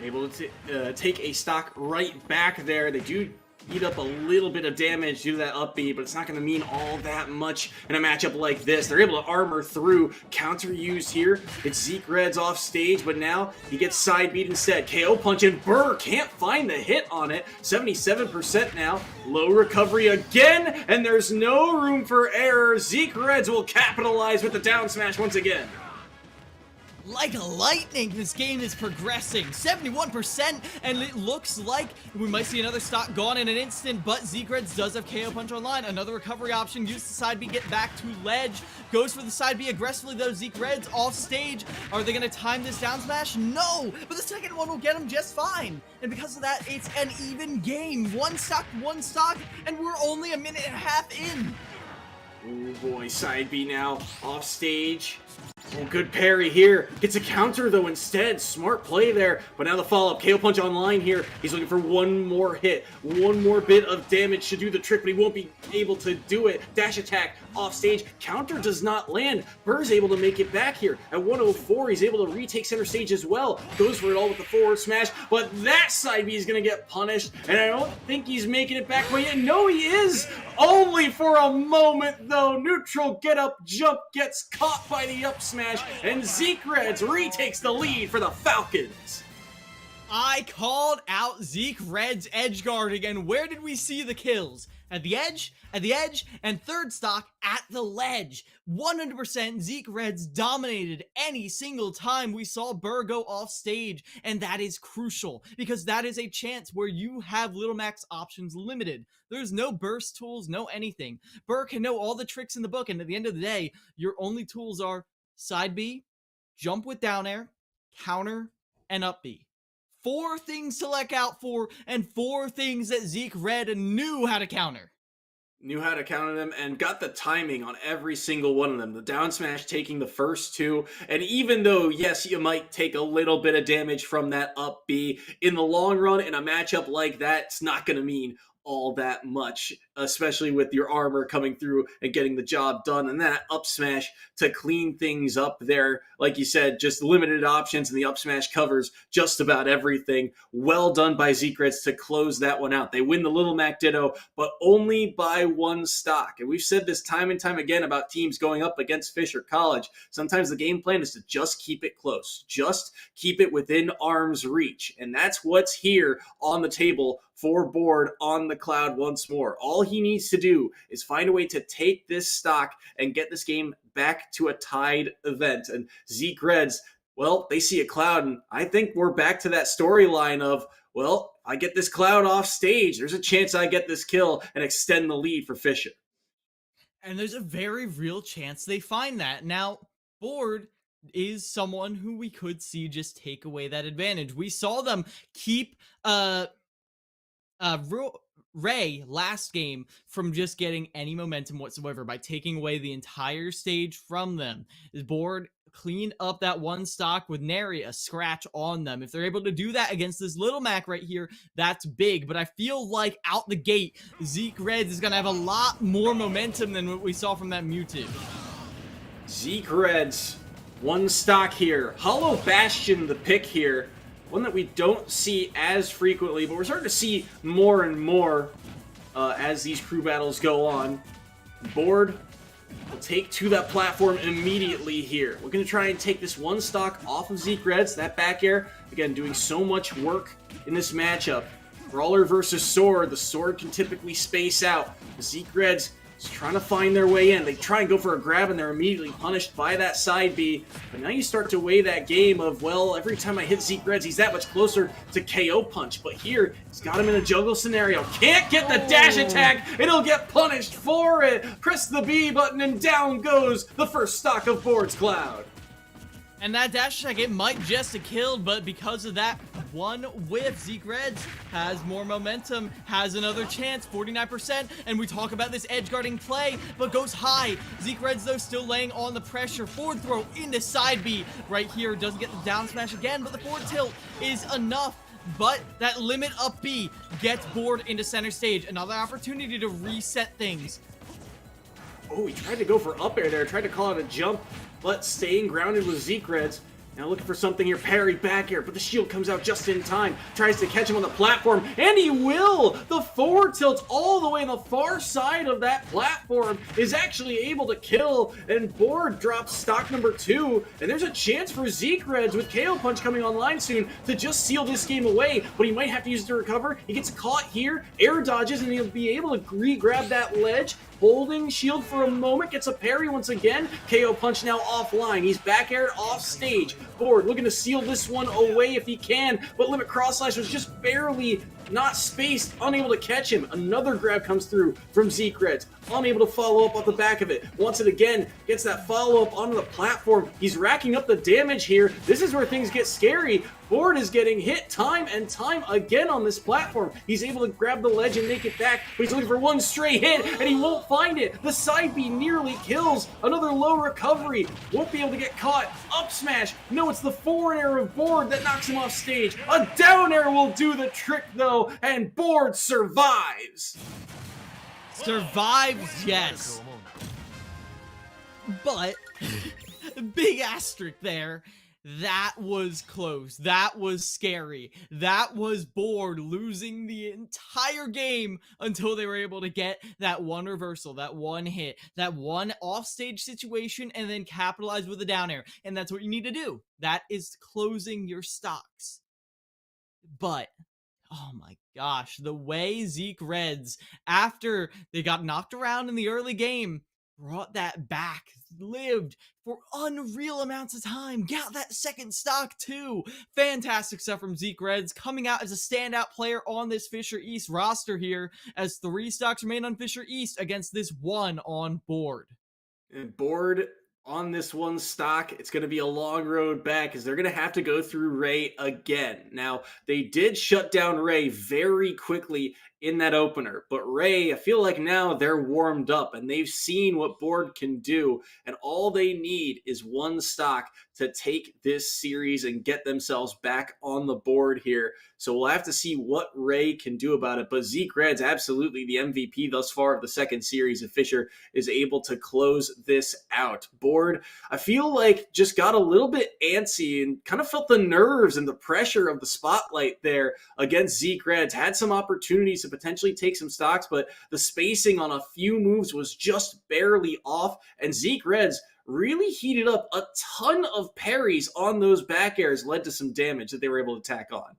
Able to take a stock right back there. They do eat up a little bit of damage due to that up B, but it's not going to mean all that much in a matchup like this. They're able to armor through. Counter used here. It's Zeke Reds off stage, but now he gets side beat instead. KO punch, and Burr can't find the hit on it. 77% now. Low recovery again, and there's no room for error. Zeke Reds will capitalize with the down smash once again. Like lightning, this game is progressing. 71%, and it looks like we might see another stock gone in an instant, but Zeke Reds does have KO punch online. Another recovery option, use the side B, get back to ledge. Goes for the side B aggressively though. Zeke Reds off stage. Are they going to time this down smash? No, but the second one will get him just fine. And because of that, it's an even game. One stock, and we're only a minute and a half in. Oh boy, side B now, off stage. Oh, good parry here. Gets a counter, though, instead. Smart play there. But now the follow-up. KO punch online here. He's looking for one more hit. One more bit of damage should do the trick, but he won't be able to do it. Dash attack off stage. Counter does not land. Burr's able to make it back here. At 104, he's able to retake center stage as well. Goes for it all with the forward smash, but that side B is going to get punished, and I don't think he's making it back quite yet. No, he is! Only for a moment, though. Neutral get up jump gets caught by the up smash, and Zeke Reds retakes the lead for the Falcons. I called out Zeke Reds edge guarding, and where did we see the kills? At the edge, and third stock at the ledge. 100% Zeke Reds dominated any single time we saw Burr go off stage, and that is crucial because that is a chance where you have Little Mac's options limited. There's no burst tools, no anything. Burr can know all the tricks in the book, and at the end of the day, your only tools are side B, jump with down air, counter, and up B. 4 things to look out for, and 4 things that Zeke Red knew how to counter. Knew how to counter them and got the timing on every single one of them. The down smash taking the first 2, and even though, yes, you might take a little bit of damage from that up B, in the long run, in a matchup like that, it's not going to mean all that much, especially with your armor coming through and getting the job done, and that up smash to clean things up there. Like you said, just limited options, and the up smash covers just about everything. Well done by Zeke Reds to close that one out. They win the Little Mac Ditto, but only by 1 stock. And we've said this time and time again about teams going up against Fisher College. Sometimes the game plan is to just keep it close. Just keep it within arm's reach. And that's what's here on the table for Board on the cloud once more. All he needs to do is find a way to take this stock and get this game back to a tied event. And Zeke Reds, well, they see a cloud, and I think we're back to that storyline of, well, I get this cloud off stage, there's a chance I get this kill and extend the lead for Fisher. And there's a very real chance they find that. Now, Board is someone who we could see just take away that advantage. We saw them keep Ray last game from just getting any momentum whatsoever by taking away the entire stage from them. His Board clean up that one stock with nary a scratch on them. If they're able to do that against this little Mac right here, that's big. But I feel like out the gate, Zeke Reds is going to have a lot more momentum than what we saw from that Mewtwo. Zeke Reds, one stock here. Hollow Bastion, the pick here. One that we don't see as frequently, but we're starting to see more and more as these crew battles go on. Board will take to that platform immediately here. We're going to try and take this one stock off of Zeke Reds. That back air, again, doing so much work in this matchup. Brawler versus Sword. The Sword can typically space out. The Zeke Reds is trying to find their way in. They try and go for a grab, and they're immediately punished by that side B. But now you start to weigh that game of, well, every time I hit Zeke Reds, he's that much closer to KO punch. But here, he's got him in a jungle scenario. Can't get the dash attack. It'll get punished for it. Press the B button, and down goes the first stock of Board's Cloud. And that dash attack, it might just have killed, but because of that one whiff, Zeke Reds has more momentum, has another chance, 49%, and we talk about this edge guarding play, but goes high. Zeke Reds, though, still laying on the pressure. Forward throw into side B right here. Doesn't get the down smash again, but the forward tilt is enough. But that limit up B gets Board into center stage. Another opportunity to reset things. Oh, he tried to go for up air there, tried to call it a jump, but staying grounded with Zeke Reds. Now looking for something here, parry back air, but the shield comes out just in time. Tries to catch him on the platform, and he will! The forward tilt all the way on the far side of that platform is actually able to kill, and Board drops stock number 2, and there's a chance for Zeke Reds with KO Punch coming online soon to just seal this game away, but he might have to use it to recover. He gets caught here, air dodges, and he'll be able to re-grab that ledge. Holding shield for a moment, gets a parry once again. KO Punch now offline. He's back aired off stage. Board looking to seal this one away if he can, but Limit Cross Slash was just barely not spaced, unable to catch him. Another grab comes through from Zeke Reds, unable to follow up off the back of it. Wants it again, gets that follow-up onto the platform. He's racking up the damage here. This is where things get scary. Board is getting hit time and time again on this platform. He's able to grab the ledge and make it back, but he's looking for one stray hit, and he won't find it. The side B nearly kills. Another low recovery. Won't be able to get caught. Up smash. No, it's the forward air of Board that knocks him off stage. A down air will do the trick, though, and Board survives. Survives, yes. But, big asterisk there. That was close. That was scary. That was Board losing the entire game until they were able to get that one reversal, that one hit, that one offstage situation, and then capitalize with a down air. And that's what you need to do. That is closing your stocks. But, oh my gosh, the way Zeke Reds, after they got knocked around in the early game, brought that back, lived for unreal amounts of time, got that second stock too. Fantastic stuff from Zeke Reds, coming out as a standout player on this Fisher East roster here, as 3 stocks remain on Fisher East against this one on Board. And Board on this one stock, it's going to be a long road back because they're going to have to go through Ray again. Now, they did shut down Ray very quickly in that opener, but Ray, I feel like now they're warmed up and they've seen what Board can do, and all they need is one stock to take this series and get themselves back on the board here. So we'll have to see what Ray can do about it, but Zeke Red's absolutely the MVP thus far of the second series if Fisher is able to close this out. Board, I feel like, just got a little bit antsy and kind of felt the nerves and the pressure of the spotlight there against Zeke Reds. Had some opportunities to potentially take some stocks, but the spacing on a few moves was just barely off, and Zeke Reds really heated up. A ton of parries on those back airs led to some damage that they were able to tack on.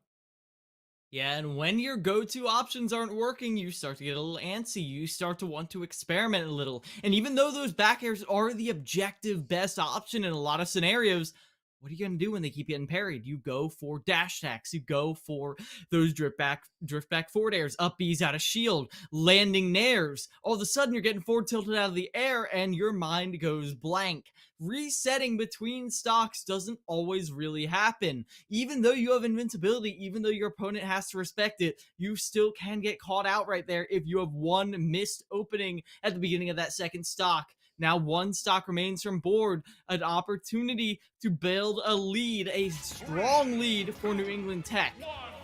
Yeah, and when your go-to options aren't working, you start to get a little antsy. You start to want to experiment a little. And even though those back airs are the objective best option in a lot of scenarios, what are you going to do when they keep getting parried? You go for dash attacks. You go for those drift back forward airs, up B's out of shield, landing nairs. All of a sudden, you're getting forward tilted out of the air, and your mind goes blank. Resetting between stocks doesn't always really happen. Even though you have invincibility, even though your opponent has to respect it, you still can get caught out right there if you have one missed opening at the beginning of that second stock. Now 1 stock remains from board, an opportunity to build a lead, a strong lead for New England Tech.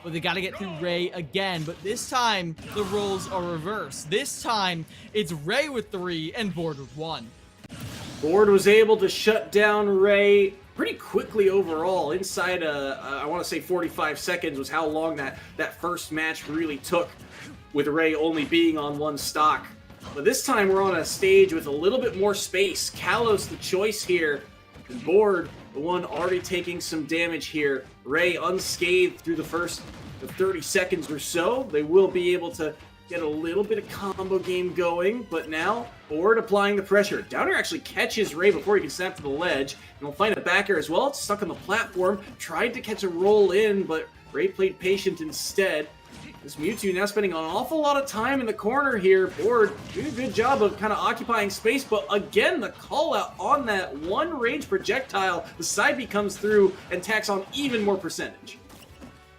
But they got to get through Ray again, but this time the roles are reversed. This time it's Ray with 3 and board with 1. Board was able to shut down Ray pretty quickly overall. Inside, I want to say 45 seconds was how long that first match really took, with Ray only being on 1 stock. But this time we're on a stage with a little bit more space. Kalos the choice here, and Board, the one already taking some damage here. Ray unscathed through the first 30 seconds or so. They will be able to get a little bit of combo game going, but now Board applying the pressure. Downer actually catches Ray before he can snap to the ledge, and he'll find a backer as well. It's stuck on the platform, tried to catch a roll in, but Ray played patient instead. This Mewtwo now spending an awful lot of time in the corner here. Board doing a good job of kind of occupying space, but again, the call out on that 1 range projectile. The side B comes through and tacks on even more percentage.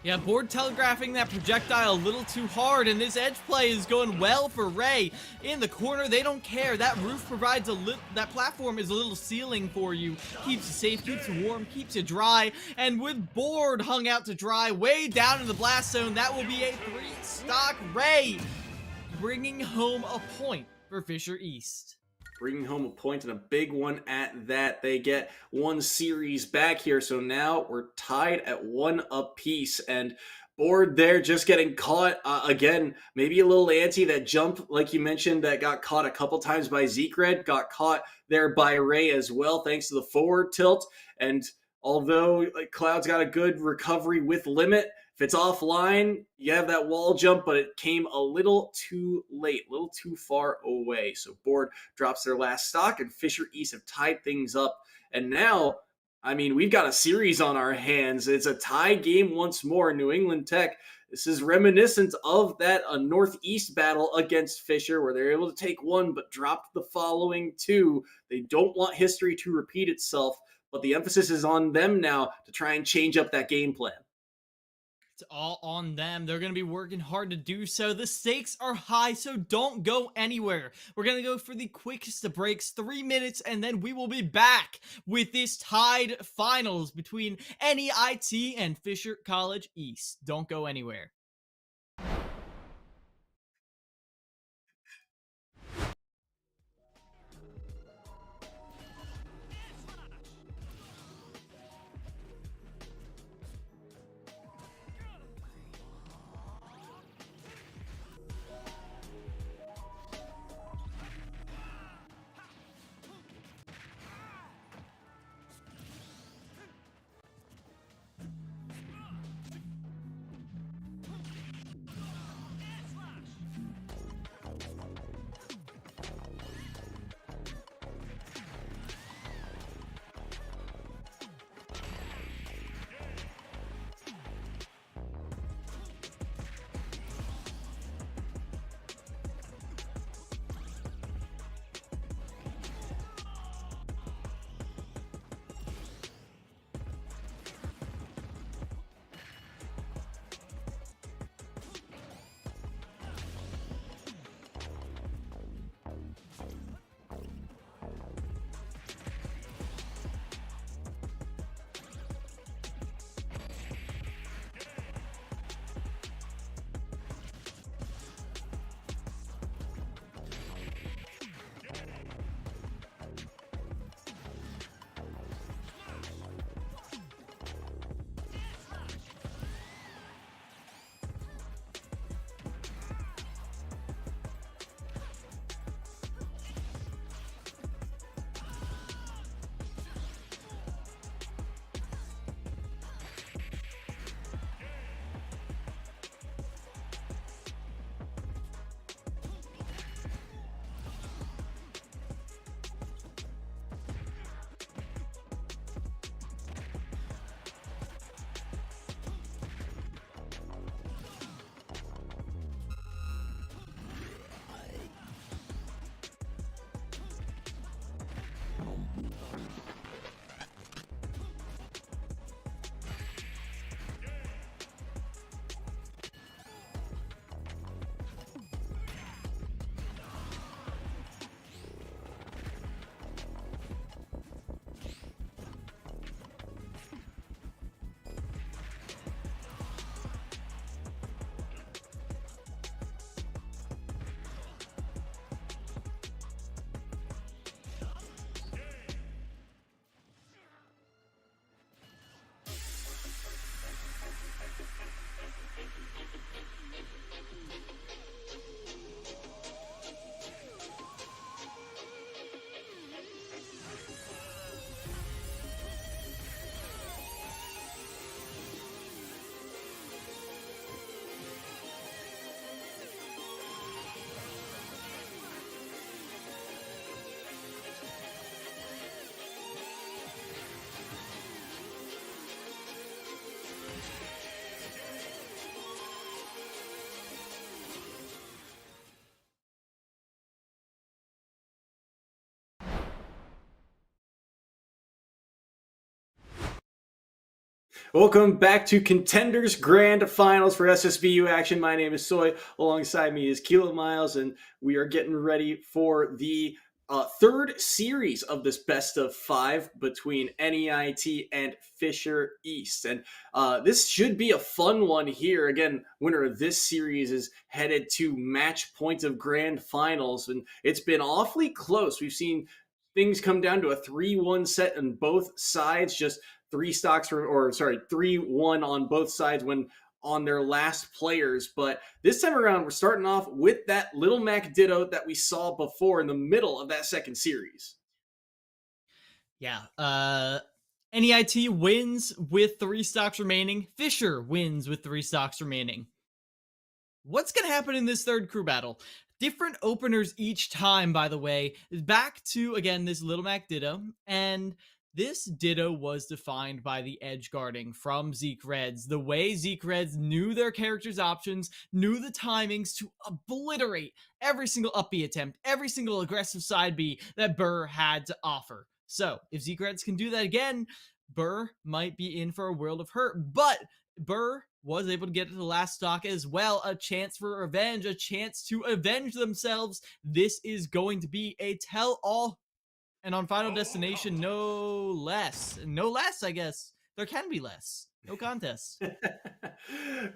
Yeah, Board telegraphing that projectile a little too hard, and this edge play is going well for Ray. In the corner, they don't care. That roof provides that platform is a little ceiling for you. Keeps you safe, keeps you warm, keeps you dry. And with Board hung out to dry way down in the blast zone, that will be a 3-stock Ray, bringing home a point for Fisher East. Bringing home a point, and a big one at that. They get 1 series back here, so now we're tied at 1 apiece, and Board there just getting caught again. Maybe a little anti. That jump, like you mentioned, that got caught a couple times by Zekred, got caught there by Ray as well, thanks to the forward tilt. And although Cloud's got a good recovery with limit, if it's offline, you have that wall jump, but it came a little too late, a little too far away. So Board drops their last stock, and Fisher East have tied things up. And now, I mean, we've got a series on our hands. It's a tie game once more. New England Tech, this is reminiscent of that Northeast battle against Fisher, where they're able to take 1 but dropped the following 2. They don't want history to repeat itself, but the emphasis is on them now to try and change up that game plan. It's all on them. They're going to be working hard to do so. The stakes are high, so don't go anywhere. We're going to go for the quickest of breaks, 3 minutes, and then we will be back with this tied finals between NEIT and Fisher College East. Don't go anywhere. Welcome back to Contenders Grand Finals for SSBU action. My name is Soy. Alongside me is Kilo Miles, and we are getting ready for the third series of this best of 5 between NEIT and Fisher East. And this should be a fun one here. Again, winner of this series is headed to match point of Grand Finals, and it's been awfully close. We've seen things come down to a 3-1 set on both sides, just 3-1 on both sides when on their last players. But this time around, we're starting off with that Little Mac Ditto that we saw before in the middle of that second series. Yeah. NEIT wins with 3 stocks remaining. Fisher wins with 3 stocks remaining. What's going to happen in this third crew battle? Different openers each time, by the way. Back to, again, this Little Mac Ditto. And this Ditto was defined by the edge guarding from Zeke Reds. The way Zeke Reds knew their character's options, knew the timings to obliterate every single up B attempt, every single aggressive side B that Burr had to offer. So, if Zeke Reds can do that again, Burr might be in for a world of hurt. But Burr was able to get to the last stock as well. A chance for revenge, a chance to avenge themselves. This is going to be a tell-all. And on Final Destination, no less. No less, I guess. There can be less. No contest.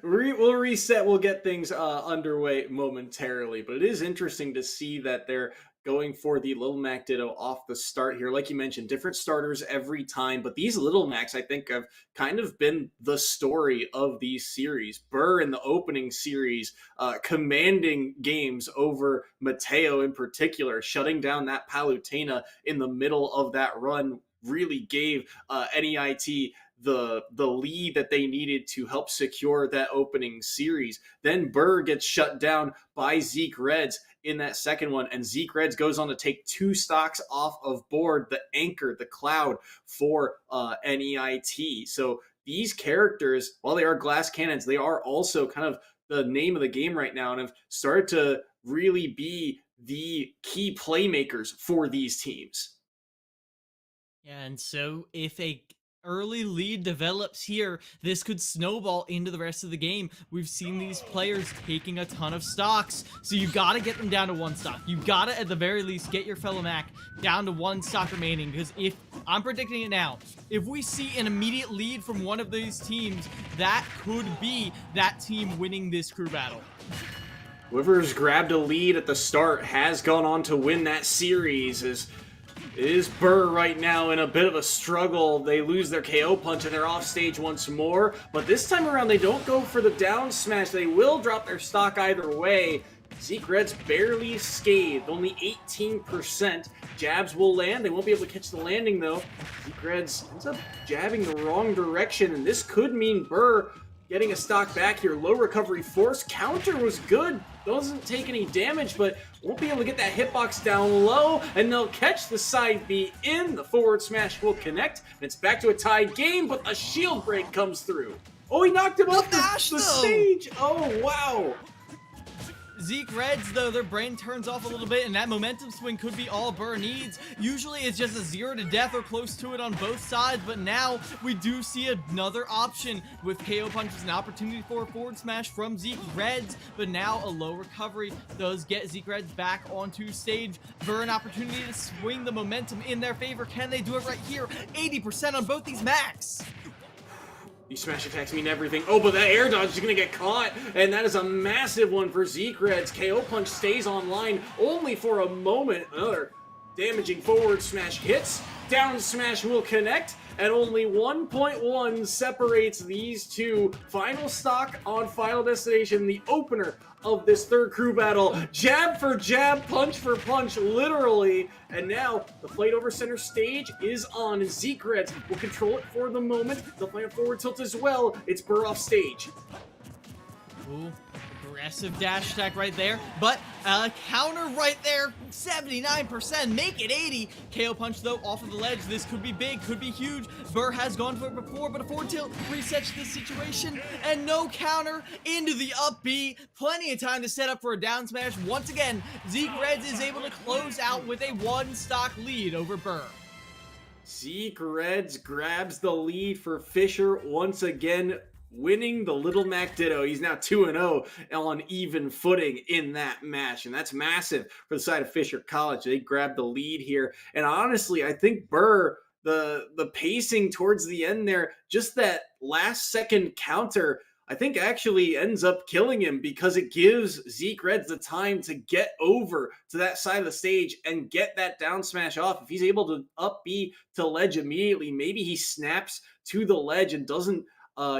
We'll reset. We'll get things underway momentarily. But it is interesting to see that they're going for the Little Mac Ditto off the start here. Like you mentioned, different starters every time. But these Little Macs, I think, have kind of been the story of these series. Burr in the opening series, commanding games over Mateo in particular, shutting down that Palutena in the middle of that run really gave NEIT the lead that they needed to help secure that opening series. Then Burr gets shut down by Zeke Reds in that second one, and Zeke Reds goes on to take 2 stocks off of board, the anchor, the cloud for NEIT. So these characters, while they are glass cannons, they are also kind of the name of the game right now and have started to really be the key playmakers for these teams. Yeah, and so if a early lead develops here, this could snowball into the rest of the game. We've seen these players taking a ton of stocks, so you gotta get them down to 1 stock. You gotta, at the very least, get your fellow Mac down to 1 stock remaining, because if, I'm predicting it now, if we see an immediate lead from one of these teams, that could be that team winning this crew battle. Whoever's grabbed a lead at the start has gone on to win that series. Is Burr right now in a bit of a struggle. They lose their KO punch and they're off stage once more. But this time around, they don't go for the down smash. They will drop their stock either way. Zeke Reds barely scathed, only 18%. Jabs will land. They won't be able to catch the landing, though. Zeke Reds ends up jabbing the wrong direction, and this could mean Burr getting a stock back here. Low recovery force. Counter was good. Doesn't take any damage, but won't be able to get that hitbox down low, and they'll catch the side B in. The forward smash will connect, and it's back to a tied game, but a shield break comes through. Oh, he knocked him off the stage. Oh, wow. Zeke Reds, though, their brain turns off a little bit, and that momentum swing could be all Burr needs. Usually it's just a 0 to death or close to it on both sides, but now we do see another option with KO punches, an opportunity for a forward smash from Zeke Reds, but now a low recovery does get Zeke Reds back onto stage. Burr an opportunity to swing the momentum in their favor. Can they do it right here? 80% on both these Macs. These smash attacks mean everything. Oh, but that air dodge is going to get caught, and that is a massive one for Zeke Reds. KO punch stays online only for a moment. Another damaging forward smash hits. Down smash will connect, and only 1.1 separates these two. Final stock on Final Destination, the opener of this third crew battle. Jab for jab, punch for punch, literally. And now the flight over center stage is on. Zeke Reds will control it for the moment. They'll play a forward tilt as well. It's Burr off stage. Ooh, aggressive dash attack right there, but counter right there, 79%, make it 80. KO punch though off of the ledge. This could be big, could be huge. Burr has gone for it before, but a forward tilt resets this situation, and no counter into the up B. Plenty of time to set up for a down smash. Once again, Zeke Reds is able to close out with a 1 stock lead over Burr. Zeke Reds grabs the lead for Fisher once again, winning the Little Mac Ditto. He's now 2-0 on even footing in that match, and that's massive for the side of Fisher College. They grabbed the lead here, and honestly, I think Burr, the pacing towards the end there, just that last second counter, I think actually ends up killing him because it gives Zeke Reds the time to get over to that side of the stage and get that down smash off. If he's able to up B to ledge immediately, maybe he snaps to the ledge and doesn't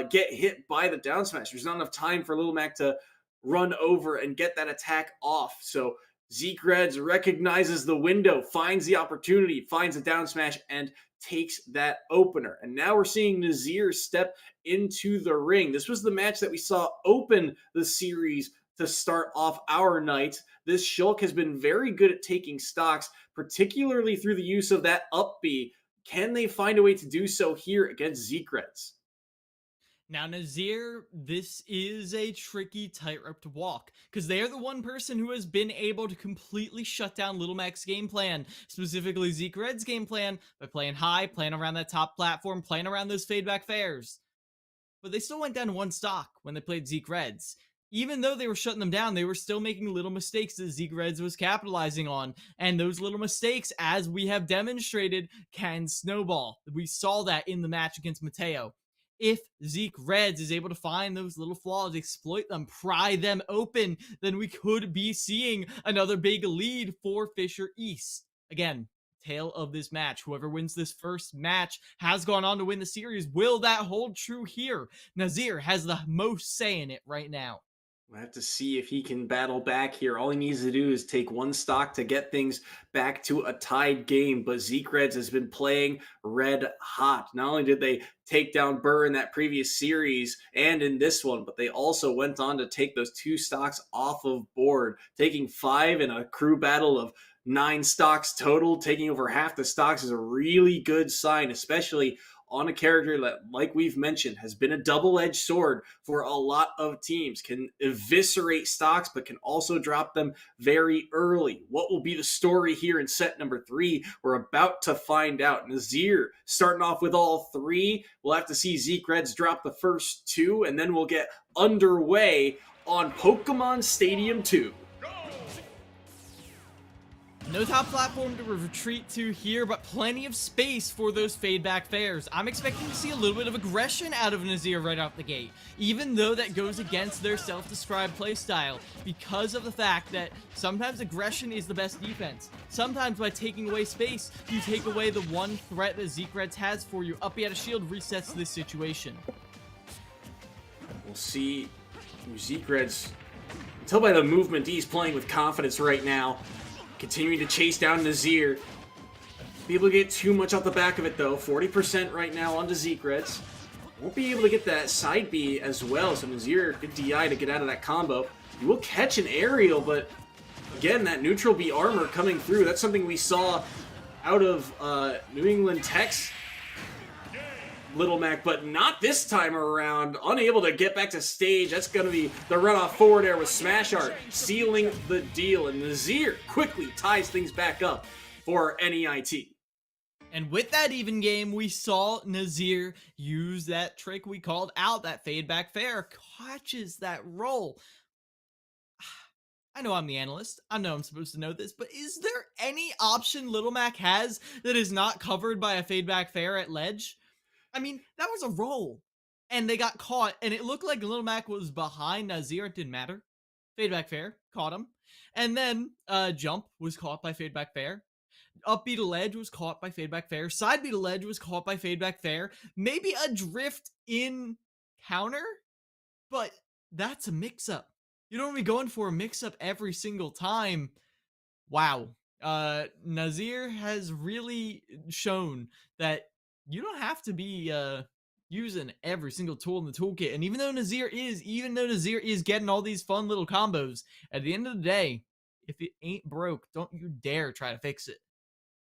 get hit by the down smash. There's not enough time for Little Mac to run over and get that attack off. So Zeke Reds recognizes the window, finds the opportunity, finds a down smash, and takes that opener. And now we're seeing Nazir step into the ring. This was the match that we saw open the series to start off our night. This Shulk has been very good at taking stocks, particularly through the use of that up B. Can they find a way to do so here against Zeke Reds? Now, Nazir, this is a tricky tightrope to walk, because they are the one person who has been able to completely shut down Little Mac's game plan, specifically Zeke Red's game plan, by playing high, playing around that top platform, playing around those fadeback fairs. But they still went down to one stock when they played Zeke Reds. Even though they were shutting them down, they were still making little mistakes that Zeke Reds was capitalizing on. And those little mistakes, as we have demonstrated, can snowball. We saw that in the match against Mateo. If Zeke Reds is able to find those little flaws, exploit them, pry them open, then we could be seeing another big lead for Fisher East. Again, tale of this match. Whoever wins this first match has gone on to win the series. Will that hold true here? Nazir has the most say in it right now. We'll have to see if he can battle back here. All he needs to do is take one stock to get things back to a tied game. But Zeke Reds has been playing red hot. Not only did they take down Burr in that previous series and in this one, but they also went on to take those 2 stocks off of board, taking 5 in a crew battle of 9 stocks total. Taking over half the stocks is a really good sign, especially on a character that, like we've mentioned, has been a double-edged sword for a lot of teams. Can eviscerate stocks, but can also drop them very early. What will be the story here in set number 3? We're about to find out. Nazir starting off with all 3. We'll have to see Zeke Reds drop the first 2, and then we'll get underway on Pokemon Stadium 2. No top platform to retreat to here, but plenty of space for those fadeback fairs. I'm expecting to see a little bit of aggression out of Nazir right out the gate, even though that goes against their self-described playstyle, because of the fact that sometimes aggression is the best defense. Sometimes by taking away space, you take away the one threat that Zeke Reds has for you. Up out of shield resets this situation. We'll see Zeke Reds. Tell by the movement he's playing with confidence right now. Continuing to chase down Nazir. Be able to get too much off the back of it though. 40% right now onto Zeke Reds. Won't be able to get that side B as well. So Nazir, good DI to get out of that combo. He will catch an aerial, but again, that neutral B armor coming through. That's something we saw out of New England Tech's Little Mac, but not this time around. Unable to get back to stage. That's going to be the runoff forward air with Smash Art sealing the deal. And Nazir quickly ties things back up for NEIT. And with that even game, we saw Nazir use that trick we called out, that fadeback fair. Catches that roll. I know I'm the analyst. I know I'm supposed to know this, but is there any option Little Mac has that is not covered by a fadeback fair at ledge? I mean, that was a roll, and they got caught, and it looked like Little Mac was behind Nazir. It didn't matter. Fadeback fair, caught him. And then jump was caught by fadeback fair. Up B to ledge was caught by fadeback fair. Side B to ledge was caught by fadeback fair. Maybe a drift in counter, but that's a mix-up. You don't want to be going for a mix-up every single time. Wow. Nazir has really shown that you don't have to be using every single tool in the toolkit. And even though Nazir is getting all these fun little combos, at the end of the day, if it ain't broke, don't you dare try to fix it.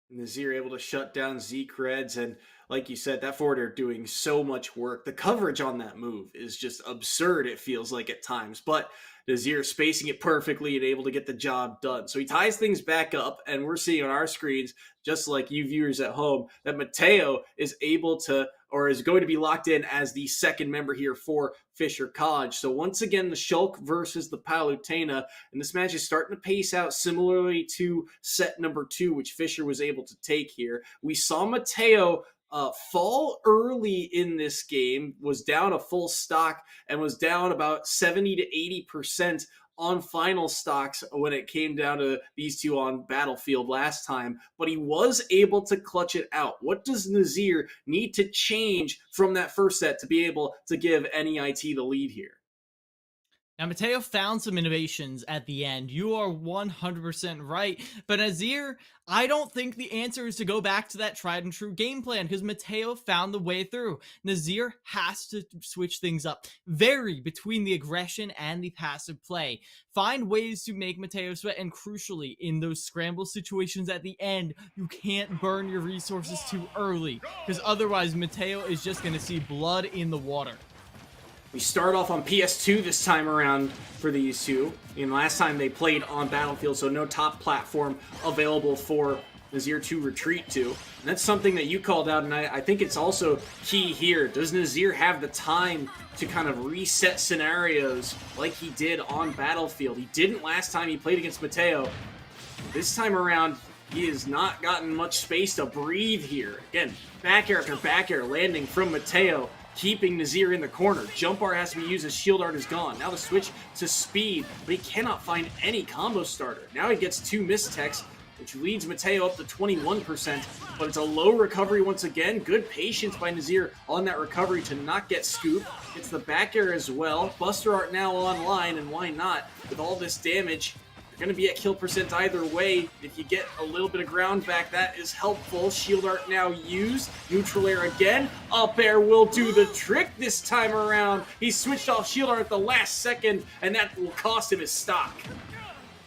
Nazir able to shut down Zeke Reds, and like you said, that forward air doing so much work. The coverage on that move is just absurd, it feels like at times. But Nazir spacing it perfectly and able to get the job done. So he ties things back up, and we're seeing on our screens, just like you viewers at home, that Mateo is able to, or is going to be locked in as the second member here for Fisher College. So once again, the Shulk versus the Palutena, and this match is starting to pace out similarly to set number 2, which Fisher was able to take here. We saw Mateo fall early in this game, was down a full stock, and was down about 70 to 80% on final stocks when it came down to these two on Battlefield last time, but he was able to clutch it out. What does Nazir need to change from that first set to be able to give NEIT the lead here? Now, Mateo found some innovations at the end. You are 100% right. But Nazir, I don't think the answer is to go back to that tried and true game plan, because Mateo found the way through. Nazir has to switch things up. Vary between the aggression and the passive play. Find ways to make Mateo sweat, and crucially, in those scramble situations at the end, you can't burn your resources too early, because otherwise Mateo is just going to see blood in the water. We start off on PS2 this time around for these two. And last time they played on Battlefield, so no top platform available for Nazir to retreat to. And that's something that you called out, and I think it's also key here. Does Nazir have the time to kind of reset scenarios like he did on Battlefield? He didn't last time he played against Mateo. This time around, he has not gotten much space to breathe here. Again, back air after back air landing from Mateo, keeping Nazir in the corner. Jump art has to be used as shield art is gone. Now the switch to speed, but he cannot find any combo starter. Now he gets 2 mistechs, which leads Mateo up to 21%, but it's a low recovery once again. Good patience by Nazir on that recovery to not get scooped. It's the back air as well. Buster art now online, and why not? With all this damage, you're going to be at kill percent either way. If you get a little bit of ground back, that is helpful. Shield art now used. Neutral air again. Up air will do the trick this time around. He switched off shield art at the last second, and that will cost him his stock.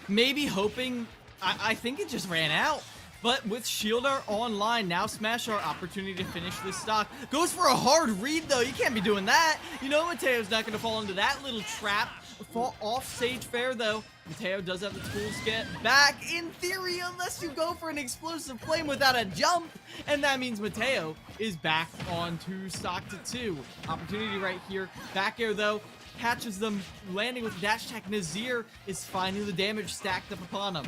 Maybe hoping, I think it just ran out. But with Shield Art online, now Smash Art opportunity to finish this stock. Goes for a hard read, though. You can't be doing that. You know Mateo's not going to fall into that little trap. Fall off stage fair, though. Mateo does have the tools to get back, in theory, unless you go for an explosive flame without a jump. And that means Mateo is back on 2 stock to 2. Opportunity right here. Back air, though, catches them, landing with dash attack. Nazir is finding the damage stacked up upon him.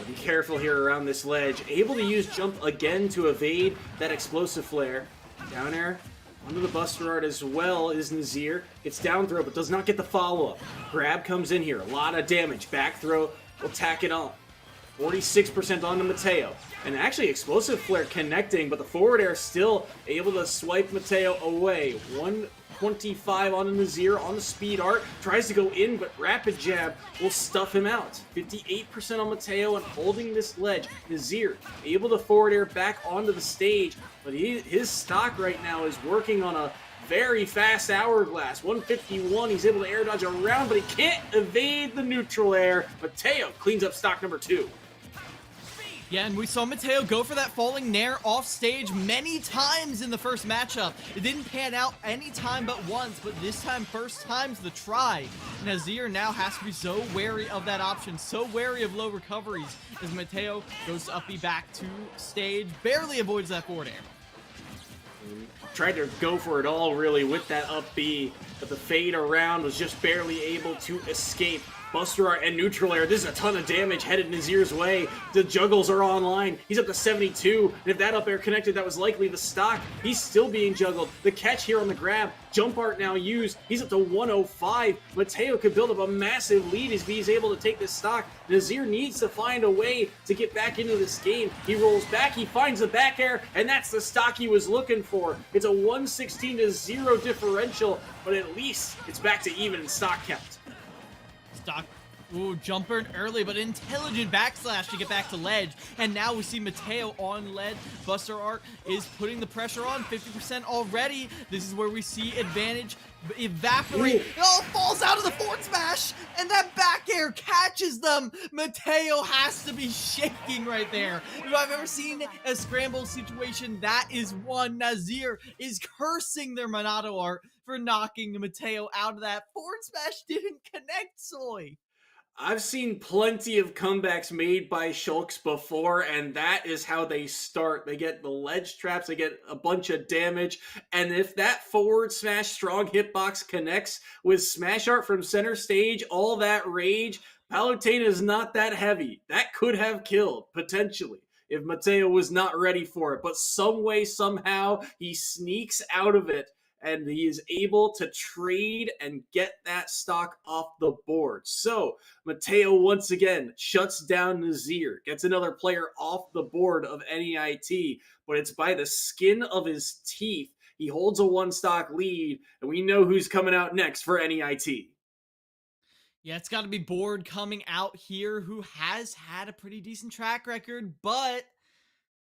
Be careful here around this ledge. Able to use jump again to evade that explosive flare. Down air onto the Buster art as well is Nazir. Gets down throw, but does not get the follow-up. Grab comes in here. A lot of damage. Back throw will tack it on. 46% onto Mateo. And actually explosive flare connecting, but the forward air still able to swipe Mateo away. 125 on the Nazir on the speed art. Tries to go in, but rapid jab will stuff him out. 58% on Mateo and holding this ledge. Nazir able to forward air back onto the stage, but his stock right now is working on a very fast hourglass. 151, he's able to air dodge around, but he can't evade the neutral air. Mateo cleans up stock number 2. Yeah, and we saw Mateo go for that falling nair off stage many times in the first matchup. It didn't pan out any time but once, but this time, first time's the try. Nazir now has to be so wary of that option, so wary of low recoveries, as Mateo goes to up B back to stage, barely avoids that forward air. Tried to go for it all, really, with that up B, but the fade around was just barely able to escape. Buster art and neutral air. This is a ton of damage headed Nazir's way. The juggles are online. He's up to 72. And if that up air connected, that was likely the stock. He's still being juggled. The catch here on the grab. Jump art now used. He's up to 105. Mateo could build up a massive lead as he's able to take this stock. Nazir needs to find a way to get back into this game. He rolls back. He finds the back air. And that's the stock he was looking for. It's a 116-0 differential. But at least it's back to even in stock count. Stock. Ooh, jumper early, but intelligent backslash to get back to ledge. And now we see Mateo on ledge. Buster art is putting the pressure on, 50% already. This is where we see advantage evaporate. Ooh. Oh, falls out of the forward smash, and that back air catches them. Mateo has to be shaking right there. If I've ever seen a scramble situation, that is one. Nazir is cursing their Monado art for knocking Mateo out of that. Forward smash didn't connect, Soy. I've seen plenty of comebacks made by Shulks before, and that is how they start. They get the ledge traps, they get a bunch of damage, and if that forward smash strong hitbox connects with smash art from center stage, all that rage, Palutena is not that heavy. That could have killed, potentially, if Mateo was not ready for it, but some way, somehow, he sneaks out of it, and he is able to trade and get that stock off the board. So, Mateo once again shuts down Nazir, gets another player off the board of NEIT, but it's by the skin of his teeth. He holds a one-stock lead, and we know who's coming out next for NEIT. Yeah, it's got to be Board coming out here, who has had a pretty decent track record, but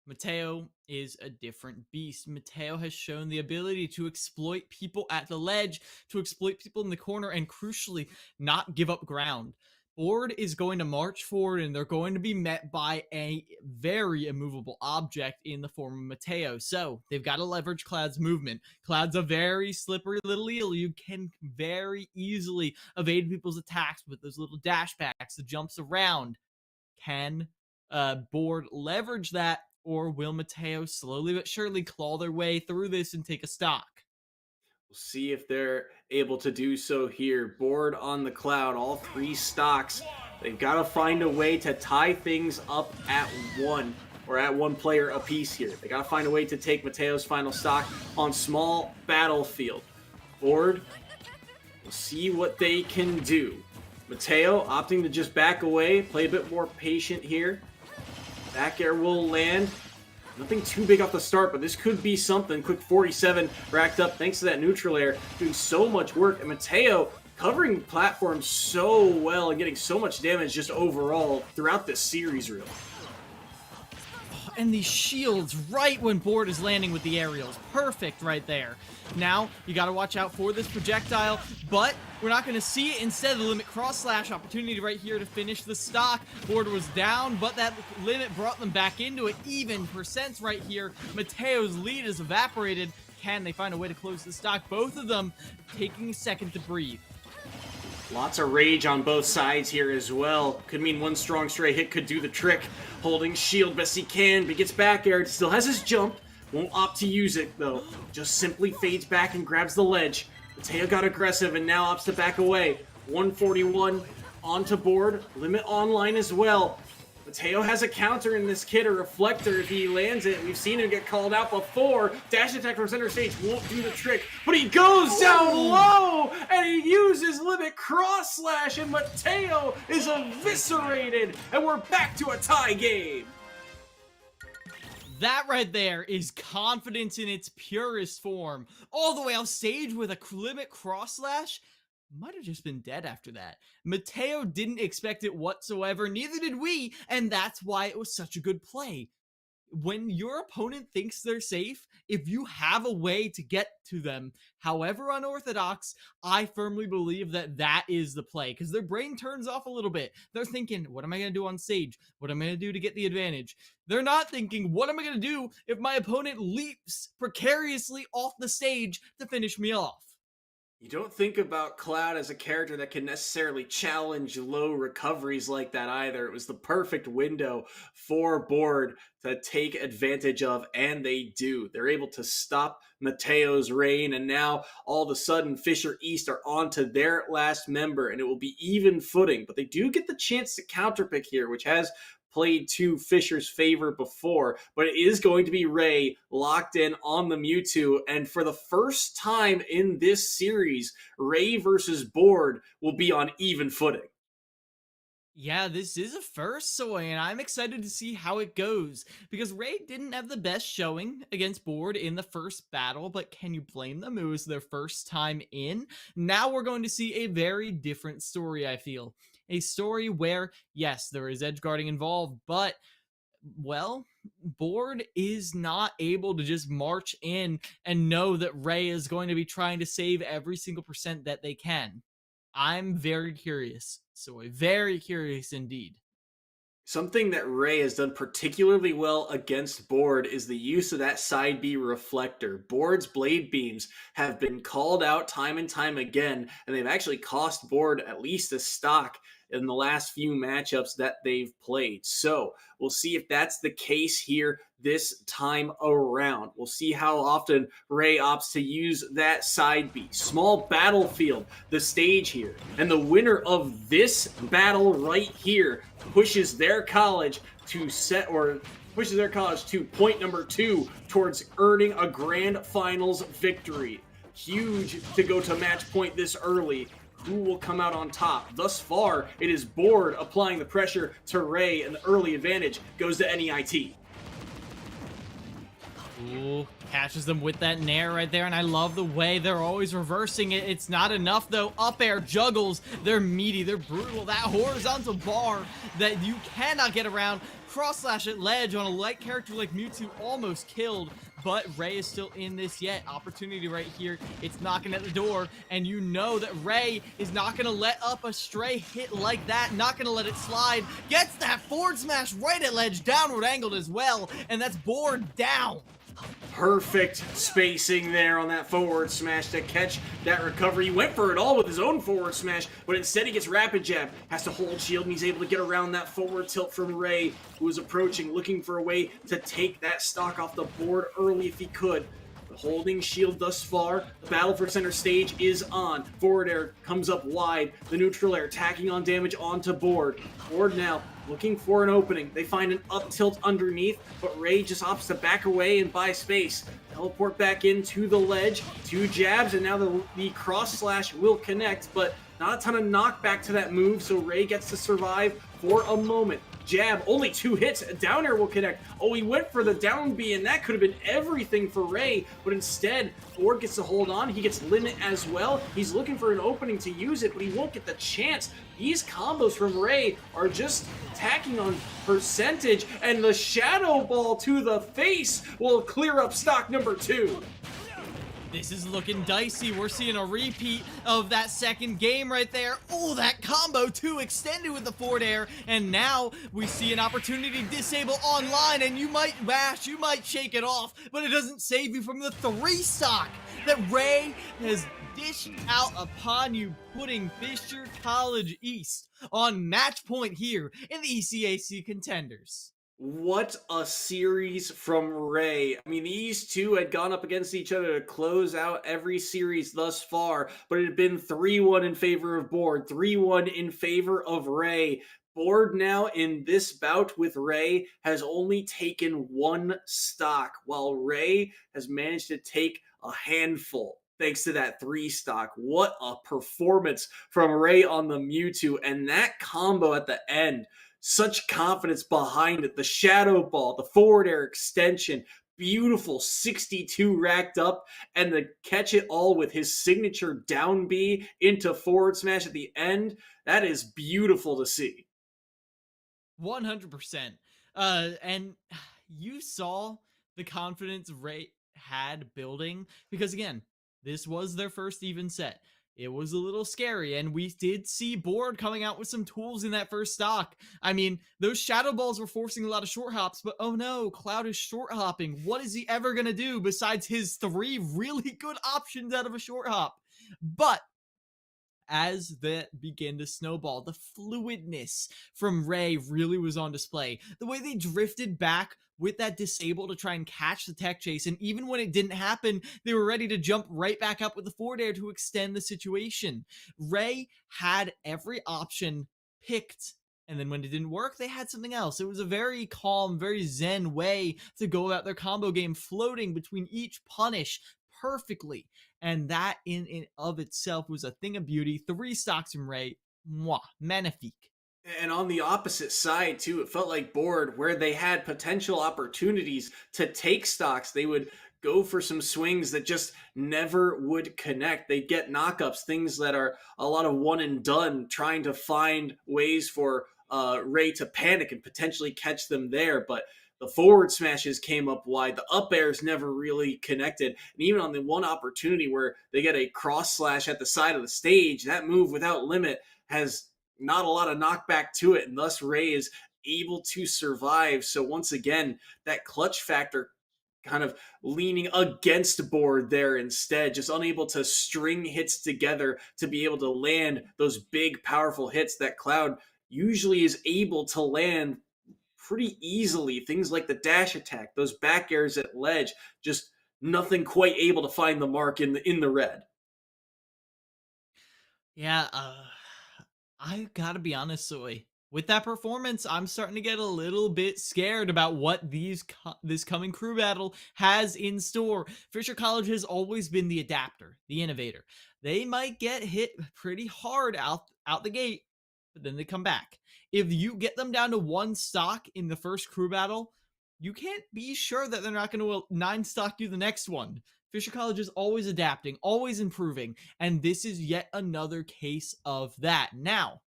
Mateo is a different beast. Mateo has shown the ability to exploit people at the ledge, to exploit people in the corner, and crucially, not give up ground. Board is going to march forward, and they're going to be met by a very immovable object in the form of Mateo. So, they've got to leverage Cloud's movement. Cloud's a very slippery little eel. You can very easily evade people's attacks with those little dash backs, the jumps around. Can Board leverage that? Or will Mateo slowly but surely claw their way through this and take a stock? We'll see if they're able to do so here. Board on the Cloud, all three stocks. They've got to find a way to tie things up at one player apiece here. They got to find a way to take Mateo's final stock on small battlefield. Board, we'll see what they can do. Mateo opting to just back away, play a bit more patient here. Back air will land. Nothing too big off the start, but this could be something. Quick 47 racked up thanks to that neutral air. Doing so much work. And Mateo covering platforms so well and getting so much damage just overall throughout this series, really. And these shields right when Board is landing with the aerials. Perfect right there. Now, you got to watch out for this projectile, but we're not going to see it. Instead, the limit cross slash opportunity right here to finish the stock. Board was down, but that limit brought them back into it. Even percents right here. Mateo's lead is evaporated. Can they find a way to close the stock? Both of them taking a second to breathe. Lots of rage on both sides here as well. Could mean one strong stray hit could do the trick. Holding shield best he can, but gets back aired. Still has his jump. Won't opt to use it, though. Just simply fades back and grabs the ledge. Mateo got aggressive and now opts to back away. 141 onto Board. Limit online as well. Mateo has a counter in this kit, a reflector if he lands it. We've seen him get called out before. Dash attack from center stage won't do the trick, but he goes down low and he uses limit cross slash, and Mateo is eviscerated, and we're back to a tie game. That right there is confidence in its purest form. All the way off stage with a limit cross slash. Might have just been dead after that. Mateo didn't expect it whatsoever, neither did we, and that's why it was such a good play. When your opponent thinks they're safe, if you have a way to get to them, however unorthodox, I firmly believe that that is the play, because their brain turns off a little bit. They're thinking, what am I going to do on stage? What am I going to do to get the advantage? They're not thinking, what am I going to do if my opponent leaps precariously off the stage to finish me off? You don't think about Cloud as a character that can necessarily challenge low recoveries like that either. It was the perfect window for Board to take advantage of, and they do. They're able to stop Mateo's reign, and now all of a sudden Fisher East are on to their last member, and it will be even footing. But they do get the chance to counterpick here, which has played to Fisher's favor before, but it is going to be Ray locked in on the Mewtwo, and for the first time in this series, Ray versus Board will be on even footing. Yeah, this is a first, Soy, and I'm excited to see how it goes, because Ray didn't have the best showing against Board in the first battle, but can you blame them? It was their first time in. Now we're going to see a very different story, I feel. A story where, yes, there is edge guarding involved, but, well, Board is not able to just march in and know that Ray is going to be trying to save every single percent that they can. I'm very curious. So very curious indeed. Something that Ray has done particularly well against Board is the use of that side B reflector. Board's blade beams have been called out time and time again, and they've actually cost Board at least a stock in the last few matchups that they've played. So we'll see if that's the case here this time around. We'll see how often Ray opts to use that side B. Small battlefield, the stage here. And the winner of this battle right here pushes their college to point number 2 towards earning a grand finals victory. Huge to go to match point this early. Who will come out on top? Thus far, it is Board applying the pressure to Ray, and the early advantage goes to NEIT. Ooh, catches them with that nair right there, and I love the way they're always reversing it. It's not enough, though. Up air juggles. They're meaty. They're brutal. That horizontal bar that you cannot get around. Cross slash at ledge on a light character like Mewtwo, almost killed, but Ray is still in this yet. Opportunity right here. It's knocking at the door, and you know that Ray is not going to let up a stray hit like that. Not going to let it slide. Gets that forward smash right at ledge, downward angled as well, and that's Board down. Perfect spacing there on that forward smash to catch that recovery. He went for it all with his own forward smash, but instead he gets rapid jab, has to hold shield, and he's able to get around that forward tilt from Ray, who is approaching, looking for a way to take that stock off the board early if he could. Holding shield thus far. The battle for center stage is on. Forward air comes up wide. The neutral air tacking on damage onto Board. Board now looking for an opening. They find an up tilt underneath, but Ray just opts to back away and buy space. Teleport back into the ledge. 2 jabs, and now the cross slash will connect, but not a ton of knockback to that move, so Ray gets to survive for a moment. Jab, only 2 hits, a down air will connect. Oh, he went for the down B, and that could have been everything for Ray, but instead, Board gets to hold on. He gets limit as well. He's looking for an opening to use it, but he won't get the chance. These combos from Ray are just tacking on percentage, and the Shadow Ball to the face will clear up stock number 2. This is looking dicey. We're seeing a repeat of that second game right there. Oh, that combo too extended with the forward air. And now we see an opportunity to disable online, and you might mash, you might shake it off, but it doesn't save you from the 3 stock that Ray has dished out upon you, putting Fisher College East on match point here in the ECAC Contenders. What a series from Ray. I mean, these two had gone up against each other to close out every series thus far, but it had been 3-1 in favor of Board, 3-1 in favor of Ray. Board now in this bout with Ray has only taken 1 stock, while Ray has managed to take a handful. Thanks to that 3 stock. What a performance from Ray on the Mewtwo, and that combo at the end. Such confidence behind it. The Shadow Ball, the forward air extension, beautiful 62 racked up, and the catch it all with his signature down B into forward smash at the end. That is beautiful to see. 100%. And you saw the confidence Ray had building, because again, this was their first even set. It was a little scary, and we did see Board coming out with some tools in that first stock. I mean, those Shadow Balls were forcing a lot of short hops, but oh no, Cloud is short hopping. What is he ever going to do besides his 3 really good options out of a short hop? But as that began to snowball, the fluidness from Ray really was on display. The way they drifted back with that disable to try and catch the tech chase, and even when it didn't happen, they were ready to jump right back up with the forward air to extend the situation. Ray had every option picked, and then when it didn't work, they had something else. It was a very calm, very zen way to go about their combo game, floating between each punish perfectly. And that in and of itself was a thing of beauty. 3 stocks from Ray. Mwah. Magnifique. And on the opposite side, too, it felt like Board, where they had potential opportunities to take stocks, they would go for some swings that just never would connect. They'd get knockups, things that are a lot of one and done, trying to find ways for Ray to panic and potentially catch them there. But The forward smashes came up wide. The up airs never really connected. And even on the one opportunity where they get a cross slash at the side of the stage, that move without limit has not a lot of knockback to it. And thus Ray is able to survive. So once again, that clutch factor kind of leaning against board there instead, just unable to string hits together to be able to land those big, powerful hits that Cloud usually is able to land pretty easily. Things like the dash attack, those back airs at ledge, just nothing quite able to find the mark in the red. Yeah, I gotta be honest, Soy. With that performance, I'm starting to get a little bit scared about what this coming crew battle has in store. Fisher College has always been the adapter, the innovator. They might get hit pretty hard out the gate, but then they come back. If you get them down to one stock in the first crew battle, you can't be sure that they're not going to 9-stock you the next one. Fisher College is always adapting, always improving, and this is yet another case of that. Now,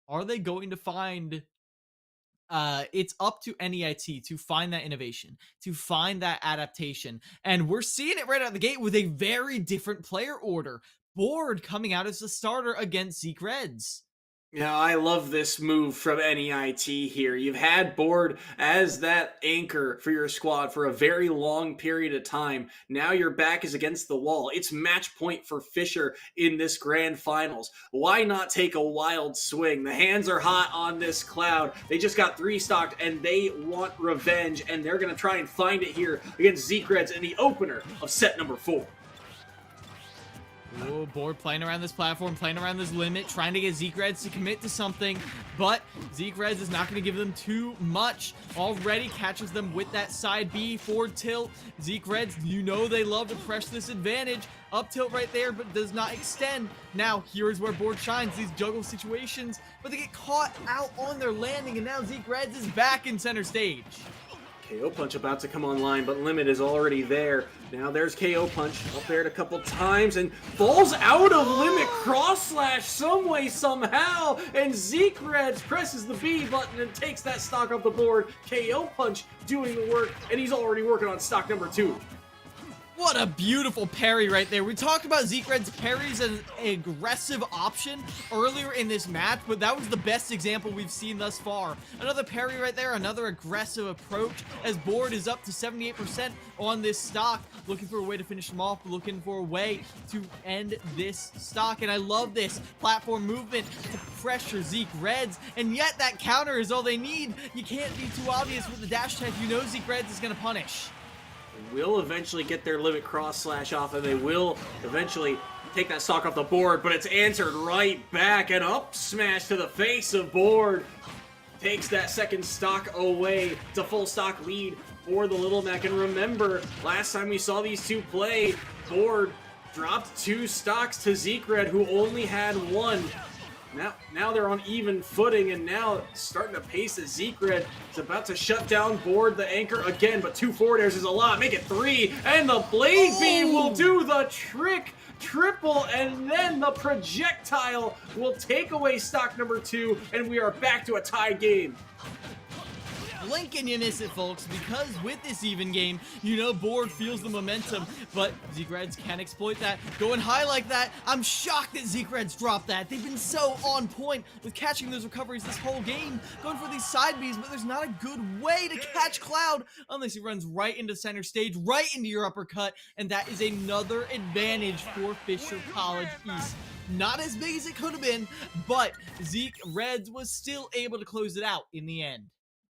are they going to find it's up to NEIT to find that innovation, to find that adaptation. And we're seeing it right out the gate with a very different player order. Board coming out as the starter against Zeke Reds. Yeah, I love this move from NEIT here. You've had Board as that anchor for your squad for a very long period of time. Now your back is against the wall. It's match point for Fisher in this grand finals. Why not take a wild swing? The hands are hot on this Cloud. They just got 3-stocked and they want revenge, and they're going to try and find it here against Zeke Reds in the opener of set number 4. Oh, Board playing around this platform, playing around this limit, trying to get Zeke Reds to commit to something, but Zeke Reds is not going to give them too much. Already catches them with that side B forward tilt. Zeke Reds, you know they love to press this advantage. Up tilt right there, but does not extend. Now, here's where Board shines, these juggle situations, but they get caught out on their landing, and now Zeke Reds is back in center stage. KO Punch about to come online, but Limit is already there. Now there's KO Punch up there a couple times and falls out of Limit. Cross slash some way, somehow. And Zeke Reds presses the B button and takes that stock off the board. KO Punch doing the work, and he's already working on stock number 2. What a beautiful parry right there. We talked about Zeke Red's parries as an aggressive option earlier in this match, but that was the best example we've seen thus far. Another parry right there, another aggressive approach as Board is up to 78% on this stock. Looking for a way to finish them off, looking for a way to end this stock. And I love this platform movement to pressure Zeke Reds, and yet that counter is all they need. You can't be too obvious with the dash attack. You know Zeke Reds is going to punish. Will eventually get their Limit cross slash off, and they will eventually take that stock off the board, but it's answered right back. An up smash to the face of Board takes that second stock away. It's a full stock lead for the Little Mac. And remember, last time we saw these two play, Board dropped 2 stocks to Zeke Red, who only had 1. Now they're on even footing, and now starting to pace as Zeke Red is about to shut down Board, the anchor again, but 2 forward airs is a lot. Make it 3, and the Blade Beam will do the trick. Triple, and then the projectile will take away stock number 2, and we are back to a tie game. Blink and you miss it, folks, because with this even game, you know Board feels the momentum, but Zeke Reds can exploit that. Going high like that, I'm shocked that Zeke Reds dropped that. They've been so on point with catching those recoveries this whole game, going for these side Bs, but there's not a good way to catch Cloud unless he runs right into center stage, right into your uppercut, and that is another advantage for Fisher College East. Not as big as it could have been, but Zeke Reds was still able to close it out in the end.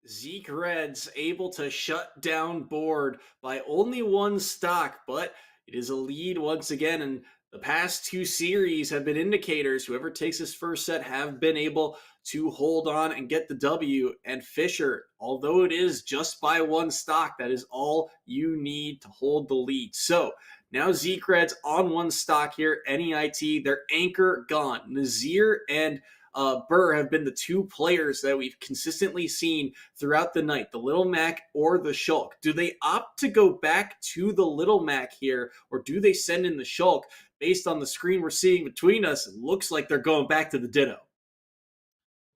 Zeke Reds able to shut down Board by only 1 stock, but it is a lead once again, and the past 2 series have been indicators. Whoever takes this first set have been able to hold on and get the W, and Fisher, although it is just by 1 stock, that is all you need to hold the lead. So now Zeke Reds on 1 stock here. NEIT, their anchor gone. Nazir and Burr have been the 2 players that we've consistently seen throughout the night, the Little Mac or the Shulk. Do they opt to go back to the Little Mac here, or do they send in the Shulk? Based on the screen we're seeing between us, it looks like they're going back to the Ditto.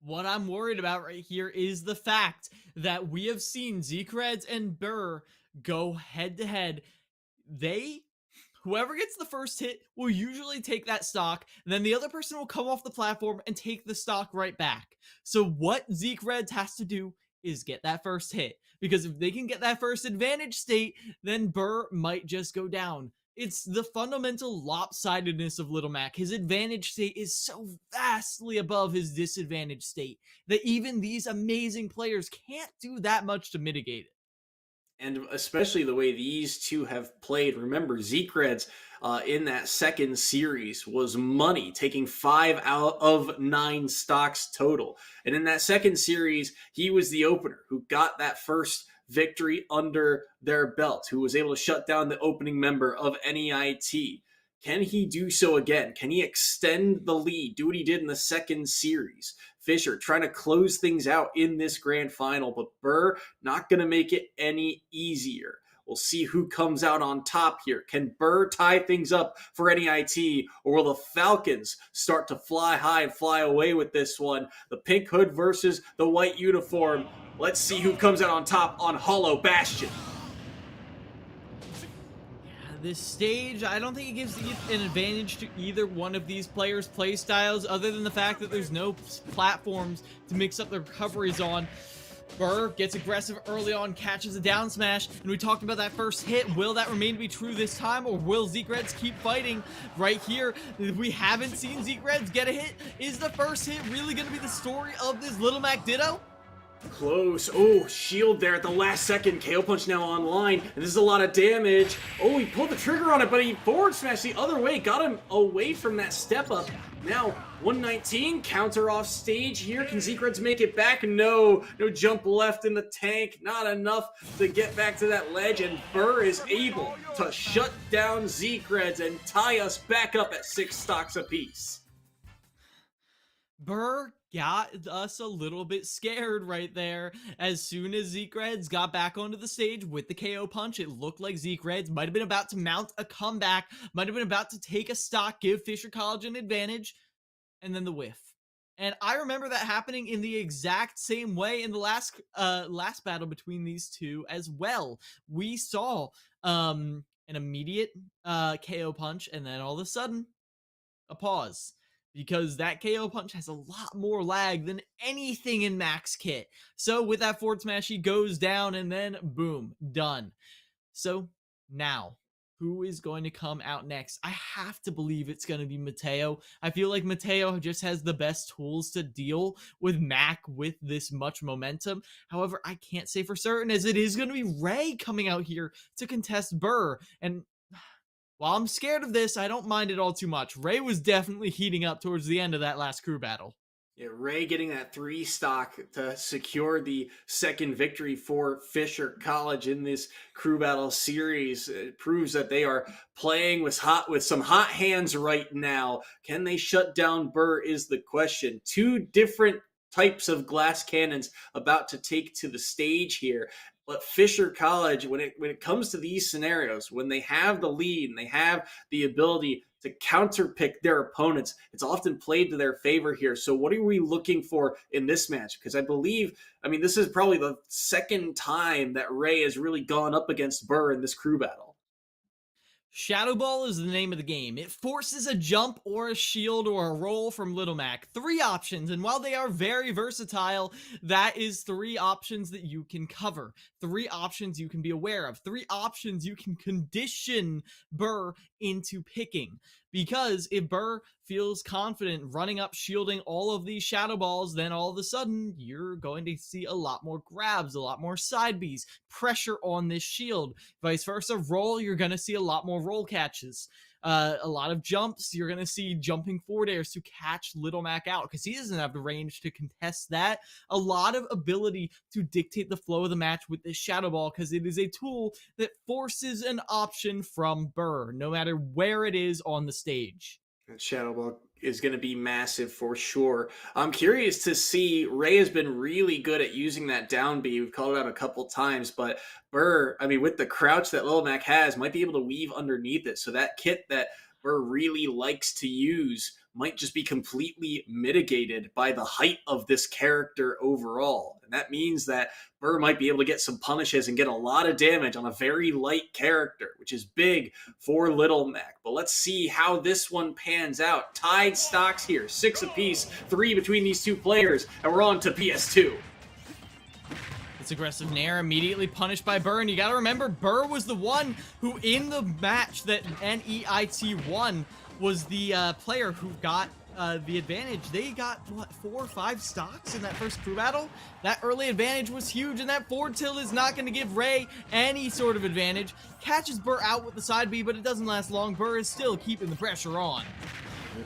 What I'm worried about right here is the fact that we have seen Zekreds and Burr go head to head. Whoever gets the first hit will usually take that stock, and then the other person will come off the platform and take the stock right back. So what Zekreds has to do is get that first hit, because if they can get that first advantage state, then Burr might just go down. It's the fundamental lopsidedness of Little Mac. His advantage state is so vastly above his disadvantage state that even these amazing players can't do that much to mitigate it. And especially the way these two have played. Remember, Zekreds in that second series was money, taking 5 out of 9 stocks total. And in that second series, he was the opener who got that first victory under their belt, who was able to shut down the opening member of NEIT. Can he do so again? Can he extend the lead, do what he did in the second series? Fisher trying to close things out in this grand final, but Burr not going to make it any easier. We'll see who comes out on top here. Can Burr tie things up for NEIT, or will the Falcons start to fly high and fly away with this one? The pink hood versus the white uniform. Let's see who comes out on top on Hollow Bastion. This stage, I don't think it gives an advantage to either one of these players' play styles, other than the fact that there's no platforms to mix up the recoveries on. Burr gets aggressive early on, catches a down smash, and we talked about that first hit. Will that remain to be true this time, or will Zekreds keep fighting? Right here, we haven't seen Zekreds get a hit. Is the first hit really going to be the story of this Little Mac Ditto? Close. Oh, shield there at the last second. KO punch now online, and this is a lot of damage. Oh, he pulled the trigger on it, but he forward smashed the other way, got him away from that step up. Now 119 counter off stage here. Can Zekreds make it back? No jump left in the tank. Not enough to get back to that ledge, and Burr is able to shut down Zekreds and tie us back up at 6 stocks apiece. Burr got us a little bit scared right there. As soon as Zekreds got back onto the stage with the KO punch, it looked like Zekreds might have been about to mount a comeback, might have been about to take a stock, give Fisher College an advantage, and then the whiff. And I remember that happening in the exact same way in the last battle between these two as well. We saw an immediate KO punch, and then all of a sudden, a pause. Because that KO punch has a lot more lag than anything in Mac's kit. So with that forward smash, he goes down, and then boom, done. So now, who is going to come out next? I have to believe it's going to be Mateo. I feel like Mateo just has the best tools to deal with Mac with this much momentum. However, I can't say for certain, as it is going to be Ray coming out here to contest Burr. And while I'm scared of this, I don't mind it all too much. Ray was definitely heating up towards the end of that last crew battle. Yeah, Ray getting that 3 stock to secure the second victory for Fisher College in this crew battle series. It proves that they are playing with some hot hands right now. Can they shut down Burr is the question. 2 different types of glass cannons about to take to the stage here. But Fisher College, when it comes to these scenarios, when they have the lead and they have the ability to counterpick their opponents, it's often played to their favor here. So what are we looking for in this match? Because this is probably the second time that Ray has really gone up against Burr in this crew battle. Shadow Ball is the name of the game. It forces a jump or a shield or a roll from Little Mac. 3 options, and while they are very versatile, that is 3 options that you can cover. 3 options you can be aware of. 3 options you can condition Burr into picking. Because if Burr feels confident running up, shielding all of these Shadow Balls, then all of a sudden, you're going to see a lot more grabs, a lot more side Bs, pressure on this shield. Vice versa, roll, you're going to see a lot more roll catches. A lot of jumps, you're going to see jumping forward airs to catch Little Mac out, because he doesn't have the range to contest that. A lot of ability to dictate the flow of the match with this Shadow Ball, because it is a tool that forces an option from Burr, no matter where it is on the stage. That Shadow Ball is going to be massive for sure. I'm curious to see. Ray has been really good at using that down B. We've called it out a couple times, but Burr, with the crouch that Little Mac has, might be able to weave underneath it. So that kit that Burr really likes to use might just be completely mitigated by the height of this character overall. And that means that Burr might be able to get some punishes and get a lot of damage on a very light character, which is big for Little Mac. But let's see how this one pans out. Tied stocks here, 6 apiece, 3 between these two players, and we're on to PS2. This aggressive Nair immediately punished by Burr, and you gotta remember, Burr was the one who, in the match that NEIT won, was the player who got the advantage. They got, what, 4 or 5 stocks in that first crew battle? That early advantage was huge, and that forward tilt is not going to give Ray any sort of advantage. Catches Burr out with the side B, but it doesn't last long. Burr is still keeping the pressure on.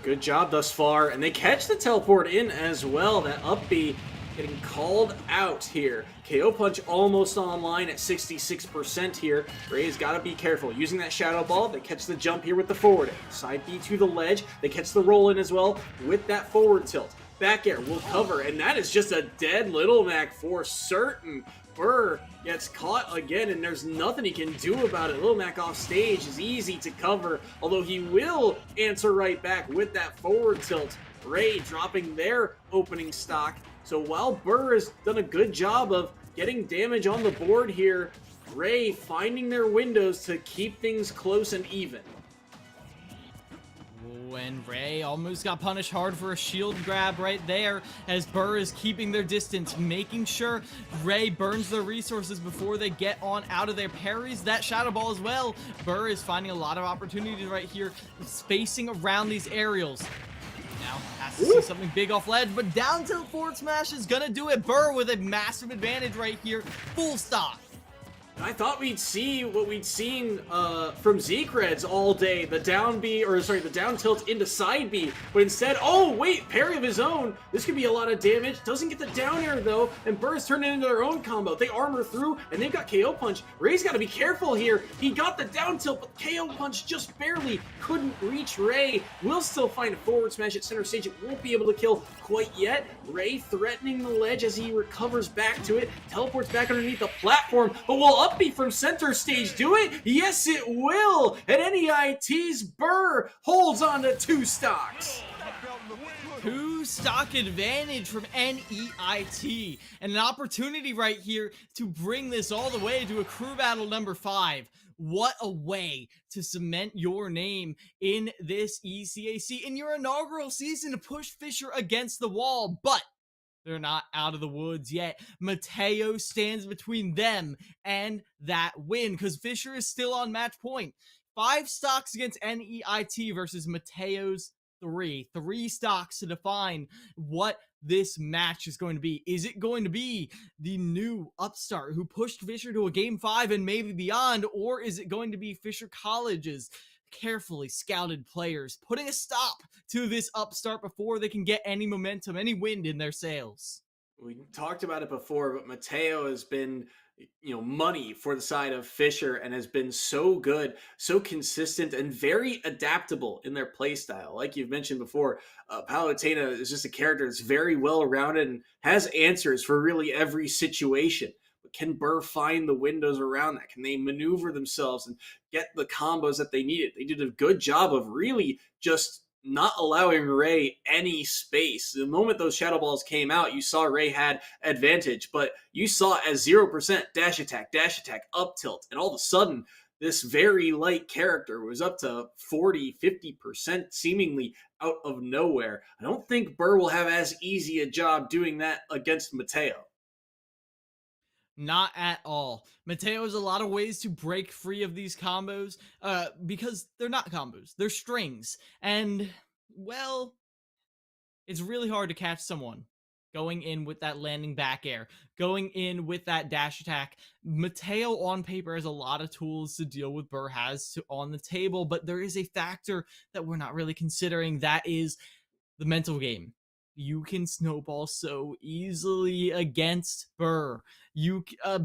Good job thus far, and they catch the teleport in as well. That up B getting called out here. KO Punch almost online at 66% here. Ray's got to be careful. Using that Shadow Ball, they catch the jump here with the forward air. Side B to the ledge. They catch the roll in as well with that forward tilt. Back air will cover, and that is just a dead Little Mac for certain. Burr gets caught again, and there's nothing he can do about it. Little Mac off stage is easy to cover, although he will answer right back with that forward tilt. Ray dropping their opening stock. So while Burr has done a good job of getting damage on the board here, Ray finding their windows to keep things close and even. When Ray almost got punished hard for a shield grab right there, as Burr is keeping their distance, making sure Ray burns their resources before they get on out of their parries. That Shadow Ball as well. Burr is finding a lot of opportunities right here, spacing around these aerials. Now has to see something big off ledge, but down tilt forward smash is gonna do it. Burr with a massive advantage right here. Full stop. I thought we'd see what we'd seen from Zekreds all day, the down B, or sorry, the down tilt into side B, but instead, oh wait, parry of his own. This could be a lot of damage. Doesn't get the down air though, and Burr's turned it into their own combo. They armor through, and they've got KO Punch. Ray's got to be careful here. He got the down tilt, but KO Punch just barely couldn't reach Ray. Will still find a forward smash at center stage. It won't be able to kill quite yet. Ray threatening the ledge as he recovers back to it, teleports back underneath the platform, but will up B from center stage do it? Yes, it will! And NEIT's Burr holds on to 2 stocks. 2 stock advantage from NEIT, and an opportunity right here to bring this all the way to a crew battle number 5. What a way to cement your name in this ECAC in your inaugural season, to push Fisher against the wall, but they're not out of the woods yet. Mateo stands between them and that win, because Fisher is still on match point. 5 stocks against NEIT versus Mateo's 3. 3 stocks to define what this match is going to be. Is it going to be the new upstart who pushed Fisher to a game 5 and maybe beyond, or is it going to be Fisher College's carefully scouted players putting a stop to this upstart before they can get any momentum, any wind in their sails? We talked about it before, but Mateo has been, money for the side of Fisher, and has been so good, so consistent, and very adaptable in their play style. Like you've mentioned before, Palutena is just a character that's very well rounded and has answers for really every situation. Can Burr find the windows around that? Can they maneuver themselves and get the combos that they needed? They did a good job of really just not allowing Ray any space. The moment those Shadow Balls came out, you saw Ray had advantage, but you saw as 0% dash attack, up tilt, and all of a sudden, this very light character was up to 40, 50% seemingly out of nowhere. I don't think Burr will have as easy a job doing that against Mateo. Not at all. Mateo has a lot of ways to break free of these combos, because they're not combos, they're strings. And, well, it's really hard to catch someone going in with that landing back air, going in with that dash attack. Mateo on paper has a lot of tools to deal with Burr has on the table, but there is a factor that we're not really considering. That is the mental game. You can snowball so easily against Burr.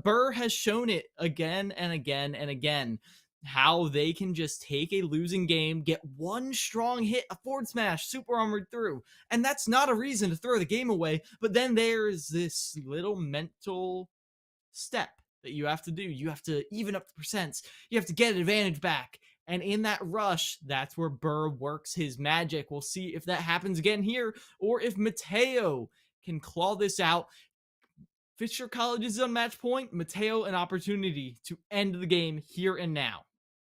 Burr has shown it again and again and again, how they can just take a losing game, get one strong hit, a forward smash, super armored through, and that's not a reason to throw the game away. But then there's this little mental step that you have to do. You have to even up the percents. You have to get advantage back. And in that rush, that's where Burr works his magic. We'll see if that happens again here, or if Mateo can claw this out. Fisher College is on match point. Mateo, an opportunity to end the game here and now.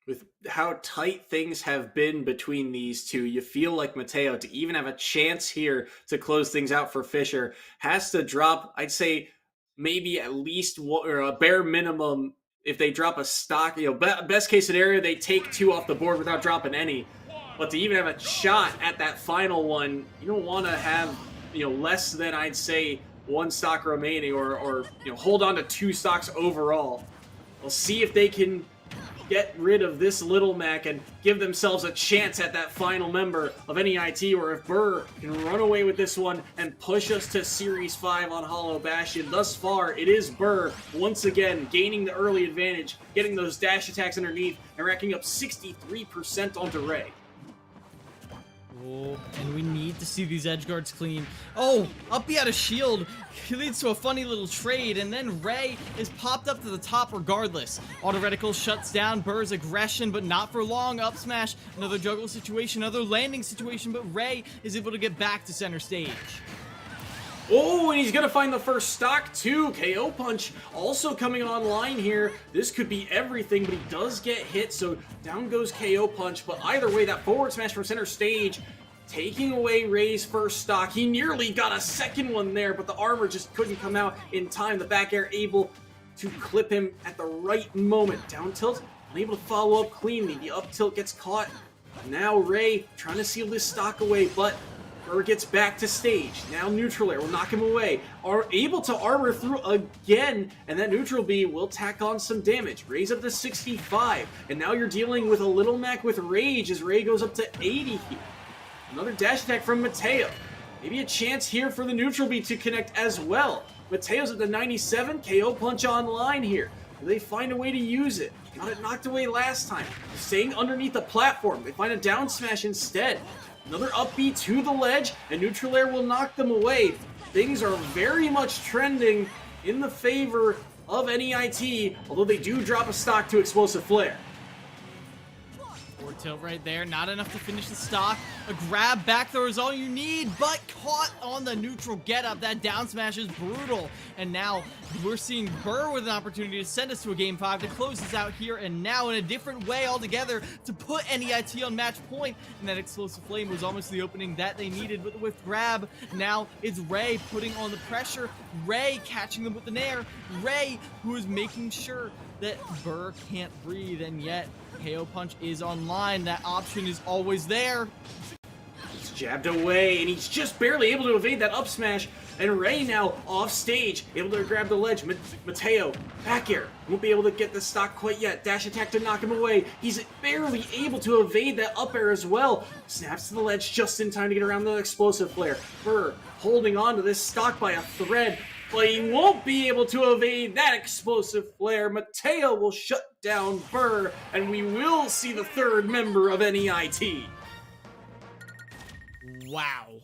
With how tight things have been between these two, you feel like Mateo, to even have a chance here to close things out for Fisher, has to drop, I'd say, maybe at least one, or a bare minimum. If they drop a stock, best case scenario, they take 2 off the board without dropping any. But to even have a shot at that final one, you don't want to have, less than, I'd say, 1 stock remaining, or hold on to 2 stocks overall. We'll see if they can get rid of this Little Mac and give themselves a chance at that final member of NEIT, or if Burr can run away with this one and push us to Series 5 on Hollow Bastion. Thus far, it is Burr once again gaining the early advantage, getting those dash attacks underneath, and racking up 63% onto Ray. Oh, and we need to see these edge guards clean. Oh, up he had a shield. He leads to a funny little trade, and then Ray is popped up to the top regardless. Auto Reticle shuts down Burr's aggression, but not for long. Up smash, another juggle situation, another landing situation, but Ray is able to get back to center stage. Oh, and he's going to find the first stock too. KO Punch also coming online here. This could be everything, but he does get hit, so down goes KO Punch. But either way, that forward smash from center stage, taking away Ray's first stock. He nearly got a second one there, but the armor just couldn't come out in time. The back air able to clip him at the right moment. Down tilt, unable to follow up cleanly. The up tilt gets caught. Now Ray trying to seal this stock away, but Burr gets back to stage. Now neutral air will knock him away. Are able to armor through again, and that neutral B will tack on some damage. Ray's up to 65, and now you're dealing with a Little Mac with rage as Ray goes up to 80 here. Another dash attack from Mateo. Maybe a chance here for the neutral B to connect as well. Mateo's at the 97, KO Punch online here. Do they find a way to use it? Got it knocked away last time. Staying underneath the platform, they find a down smash instead. Another up B to the ledge, and neutral air will knock them away. Things are very much trending in the favor of NEIT, although they do drop a stock to Explosive Flare. Forward tilt right there, not enough to finish the stock. A grab back throw is all you need, but caught on the neutral get up. That down smash is brutal. And now we're seeing Burr with an opportunity to send us to a game 5 to close this out here and now in a different way altogether to put NEIT on match point. And that explosive flame was almost the opening that they needed, but with grab, now it's Ray putting on the pressure. Ray catching them with the nair. Ray who is making sure that Burr can't breathe, and yet KO Punch is online. That option is always there. He's jabbed away, and he's just barely able to evade that up smash. And Ray now off stage, able to grab the ledge. Mateo, back air. Won't be able to get the stock quite yet. Dash attack to knock him away. He's barely able to evade that up air as well. Snaps to the ledge just in time to get around the explosive flare. Burr holding on to this stock by a thread, but he won't be able to evade that explosive flare. Mateo will shut down Burr, and we will see the third member of NEIT. Wow.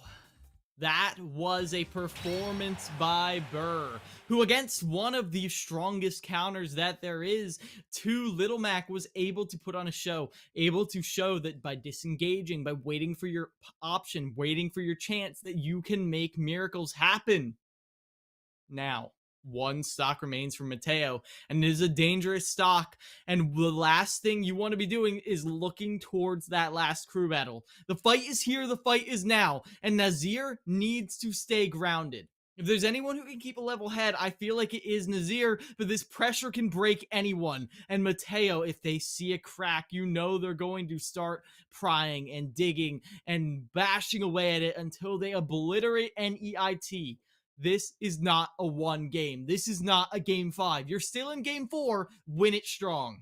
That was a performance by Burr, who against one of the strongest counters that there is to Little Mac was able to put on a show, able to show that by disengaging, by waiting for your option, waiting for your chance, that you can make miracles happen. Now, one stock remains for Mateo, and it is a dangerous stock, and the last thing you want to be doing is looking towards that last crew battle. The fight is here, the fight is now, and Nazir needs to stay grounded. If there's anyone who can keep a level head, I feel like it is Nazir, but this pressure can break anyone. And Mateo, if they see a crack, you know they're going to start prying and digging and bashing away at it until they obliterate NEIT. This is not a one game. This is not a game 5. You're still in game 4. Win it strong.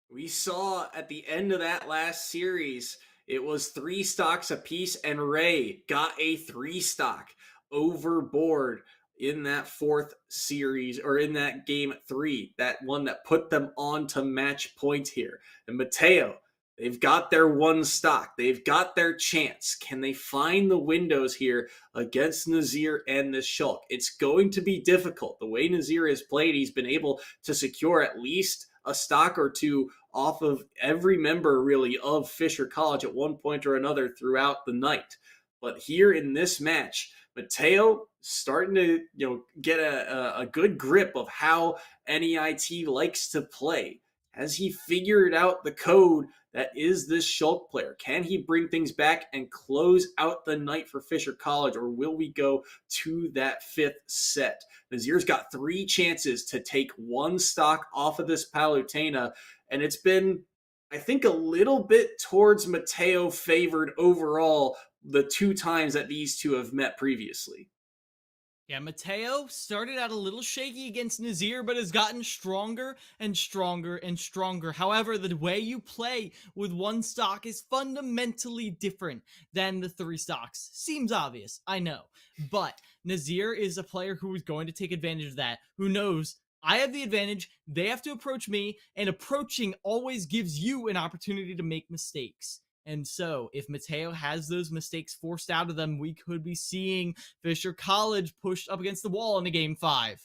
We saw at the end of that last series, it was 3 stocks apiece, and Ray got a 3 stock overboard in that 4th series, or in that game 3, that one that put them on to match point here. And Mateo, they've got their 1 stock. They've got their chance. Can they find the windows here against Nazir and the Shulk? It's going to be difficult. The way Nazir has played, he's been able to secure at least a stock or two off of every member really of Fisher College at one point or another throughout the night. But here in this match, Mateo starting to get a good grip of how NEIT likes to play. Has he figured out the code that is this Shulk player? Can he bring things back and close out the night for Fisher College, or will we go to that fifth set? Nazir's got 3 chances to take one stock off of this Palutena, and it's been, I think, a little bit towards Mateo favored overall the 2 times that these two have met previously. Yeah, Mateo started out a little shaky against Nazir, but has gotten stronger and stronger and stronger. However, the way you play with one stock is fundamentally different than the 3 stocks. Seems obvious, I know. But Nazir is a player who is going to take advantage of that, who knows I have the advantage, they have to approach me, and approaching always gives you an opportunity to make mistakes. And so, if Mateo has those mistakes forced out of them, we could be seeing Fisher College pushed up against the wall in a Game 5.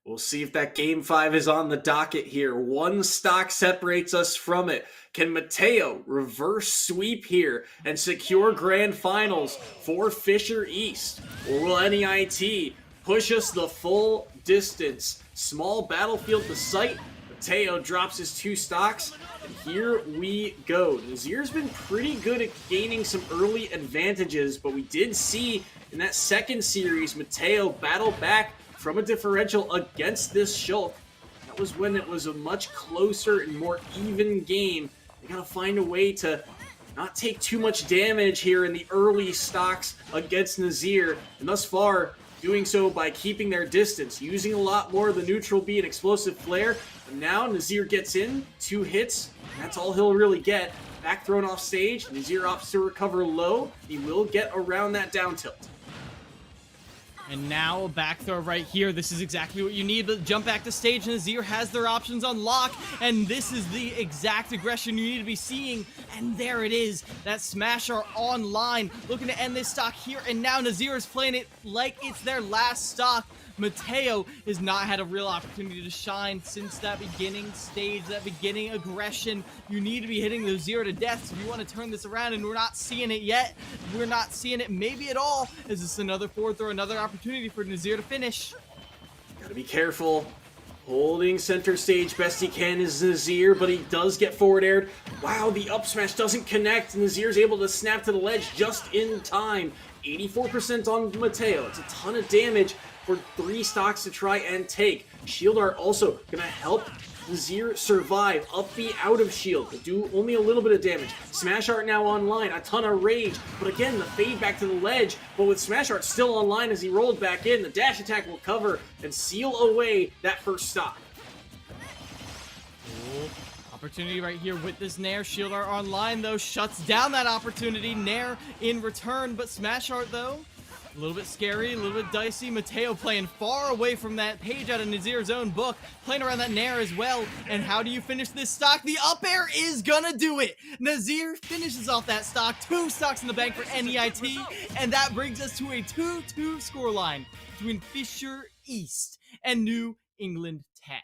We'll see if that Game 5 is on the docket here. One stock separates us from it. Can Mateo reverse sweep here and secure grand finals for Fisher East? Or will NEIT push us the full distance? Small battlefield to sight. Mateo drops his 2 stocks. And here we go. Nazir's been pretty good at gaining some early advantages, but we did see in that second series, Mateo battle back from a differential against this Shulk. That was when it was a much closer and more even game. They gotta find a way to not take too much damage here in the early stocks against Nazir, and thus far, doing so by keeping their distance, using a lot more of the neutral B and explosive flare. And now Nazir gets in, 2 hits, that's all he'll really get. Back thrown off stage, Nazir opts to recover low. He will get around that down tilt. And now a back throw right here. This is exactly what you need, but jump back to stage. Nazir has their options on lock, and this is the exact aggression you need to be seeing. And there it is. That Smasher online, looking to end this stock here, and now Nazir is playing it like it's their last stock. Mateo has not had a real opportunity to shine since that beginning stage, that beginning aggression. You need to be hitting those 0 to deaths if you want to turn this around, and we're not seeing it yet. We're not seeing it maybe at all. Is this another fourth or another opportunity for Nazir to finish? Gotta be careful. Holding center stage best he can is Nazir, but he does get forward aired. Wow, the up smash doesn't connect. Nazir's able to snap to the ledge just in time. 84% on Mateo. It's a ton of damage for 3 stocks to try and take. Shield Art also gonna help Nazir survive. Up B out of shield, but do only a little bit of damage. Smash Art now online, a ton of rage, but again, the fade back to the ledge, but with Smash Art still online as he rolled back in, the dash attack will cover and seal away that first stock. Opportunity right here with this Nair. Shield Art online, though, shuts down that opportunity. Nair in return, but Smash Art, though, a little bit scary, a little bit dicey. Mateo playing far away from that page out of Nazir's own book, playing around that Nair as well. And how do you finish this stock? The up air is gonna do it. Nazir finishes off that stock. 2 stocks in the bank for NEIT, and that brings us to a 2-2 scoreline between Fisher East and New England Tech.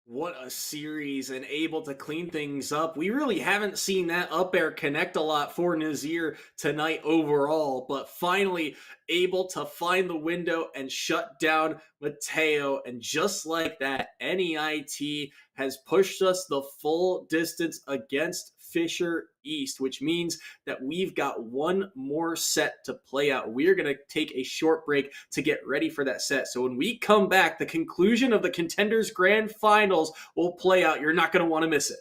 What a series, and able to clean things up. We really haven't seen that up air connect a lot for Nazir tonight overall, but finally able to find the window and shut down Mateo. And just like that, NEIT has pushed us the full distance against Fisher East, which means that we've got one more set to play out. We're going to take a short break to get ready for that set. So when we come back, the conclusion of the Contenders Grand Finals will play out. You're not going to want to miss it.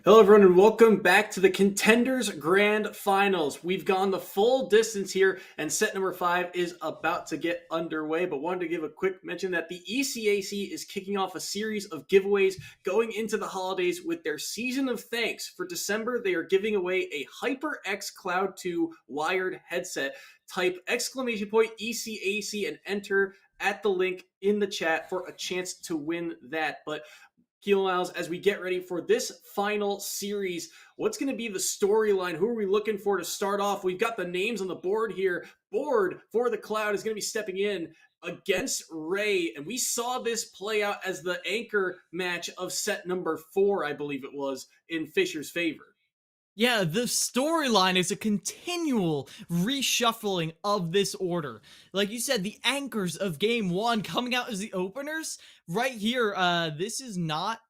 Hello, everyone, and welcome back to the Contenders Grand Finals. We've gone the full distance here, and set number 5 is about to get underway. But wanted to give a quick mention that the ECAC is kicking off a series of giveaways going into the holidays with their Season of Thanks. For December, they are giving away a HyperX Cloud 2 wired headset. Type !ECAC and enter at the link in the chat for a chance to win that. But Keel Miles, as we get ready for this final series, what's going to be the storyline? Who are we looking for to start off? We've got the names on the board here. Board for the Cloud is going to be stepping in against Ray, and we saw this play out as the anchor match of set number 4, I believe it was, in Fisher's favor. Yeah, the storyline is a continual reshuffling of this order. Like you said, the anchors of game 1 coming out as the openers. Right here, this is not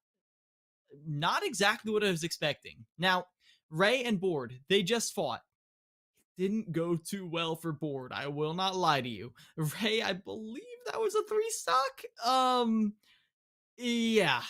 exactly what I was expecting. Now, Ray and Board, they just fought. Didn't go too well for Board. I will not lie to you. Ray, I believe that was a 3-stock. Yeah,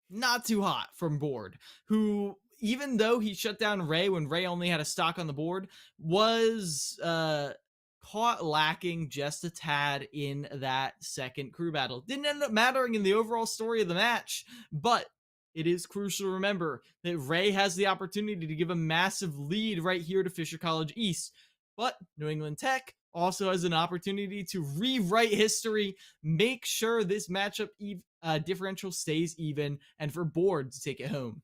not too hot from Board, who, even though he shut down Ray when Ray only had a stock on the board, was caught lacking just a tad in that second crew battle. Didn't end up mattering in the overall story of the match, but it is crucial to remember that Ray has the opportunity to give a massive lead right here to Fisher College East. But New England Tech also has an opportunity to rewrite history, make sure this matchup differential stays even, and for Board to take it home.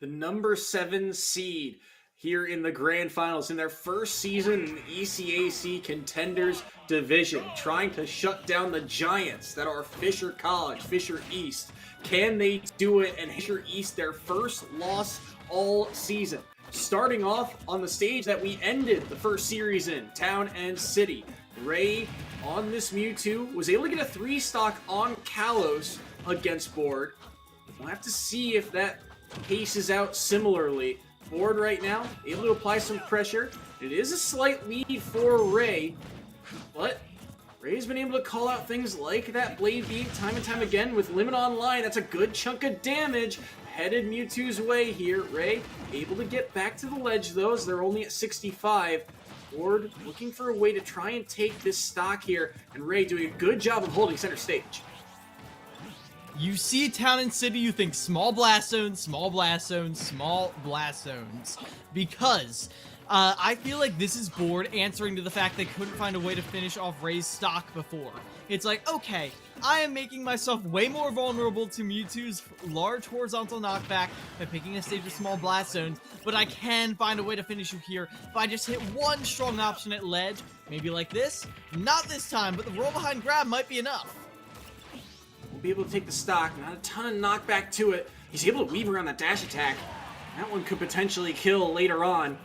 The number 7 seed here in the Grand Finals in their first season in the ECAC Contenders Division, trying to shut down the giants that are Fisher College, Fisher East. Can they do it and Fisher East their first loss all season? Starting off on the stage that we ended the first series in, Town and City. Ray, on this Mewtwo, was able to get a 3-stock on Kalos against Board. We'll have to see if that paces out similarly. Board right now, able to apply some pressure. It is a slight lead for Ray, but Ray's been able to call out things like that Blade Beam time and time again with Limit Online. That's a good chunk of damage headed Mewtwo's way here. Ray able to get back to the ledge though, as they're only at 65. Board looking for a way to try and take this stock here, and Ray doing a good job of holding center stage. You see Town and City, you think small blast zones, small blast zones, small blast zones. Because I feel like this is Board answering to the fact they couldn't find a way to finish off Ray's stock before. It's like, okay, I am making myself way more vulnerable to Mewtwo's large horizontal knockback by picking a stage with small blast zones, but I can find a way to finish you here if I just hit one strong option at ledge. Maybe like this. Not this time, but the roll behind grab might be enough. Will be able to take the stock, not a ton of knockback to it. He's able to weave around that dash attack. That one could potentially kill later on.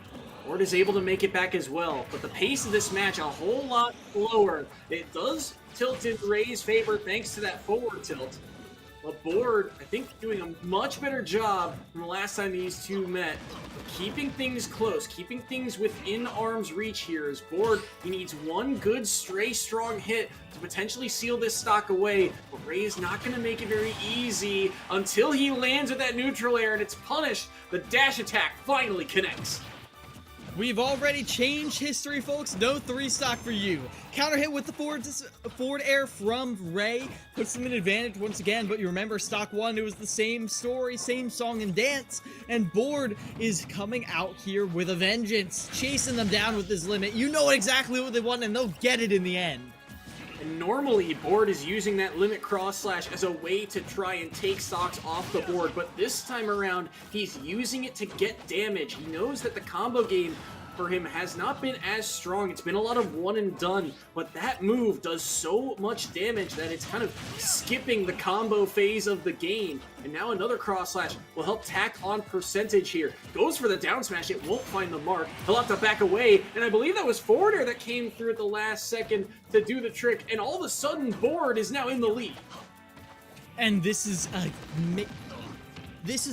Board is able to make it back as well, but the pace of this match a whole lot slower. It does tilt in Ray's favor thanks to that forward tilt. But Board, I think, doing a much better job than the last time these two met. Keeping things close, keeping things within arm's reach here. As Board, he needs one good, stray, strong hit to potentially seal this stock away. But Ray is not going to make it very easy until he lands with that neutral air, and it's punished. The dash attack finally connects. We've already changed history, folks. No 3-stock for you. Counter hit with the forward air from Ray. Puts them in advantage once again, but you remember stock 1, it was the same story, same song and dance. And Board is coming out here with a vengeance, chasing them down with this limit. You know exactly what they want, and they'll get it in the end. And normally, Board is using that limit cross slash as a way to try and take stocks off the board, but this time around, he's using it to get damage. He knows that the combo game for him has not been as strong. It's been a lot of one and done, but that move does so much damage that it's kind of skipping the combo phase of the game. And now another cross slash will help tack on percentage here. Goes for the down smash, it won't find the mark. He'll have to back away, and I believe that was forward air that came through at the last second to do the trick, and all of a sudden Board is now in the lead. And this is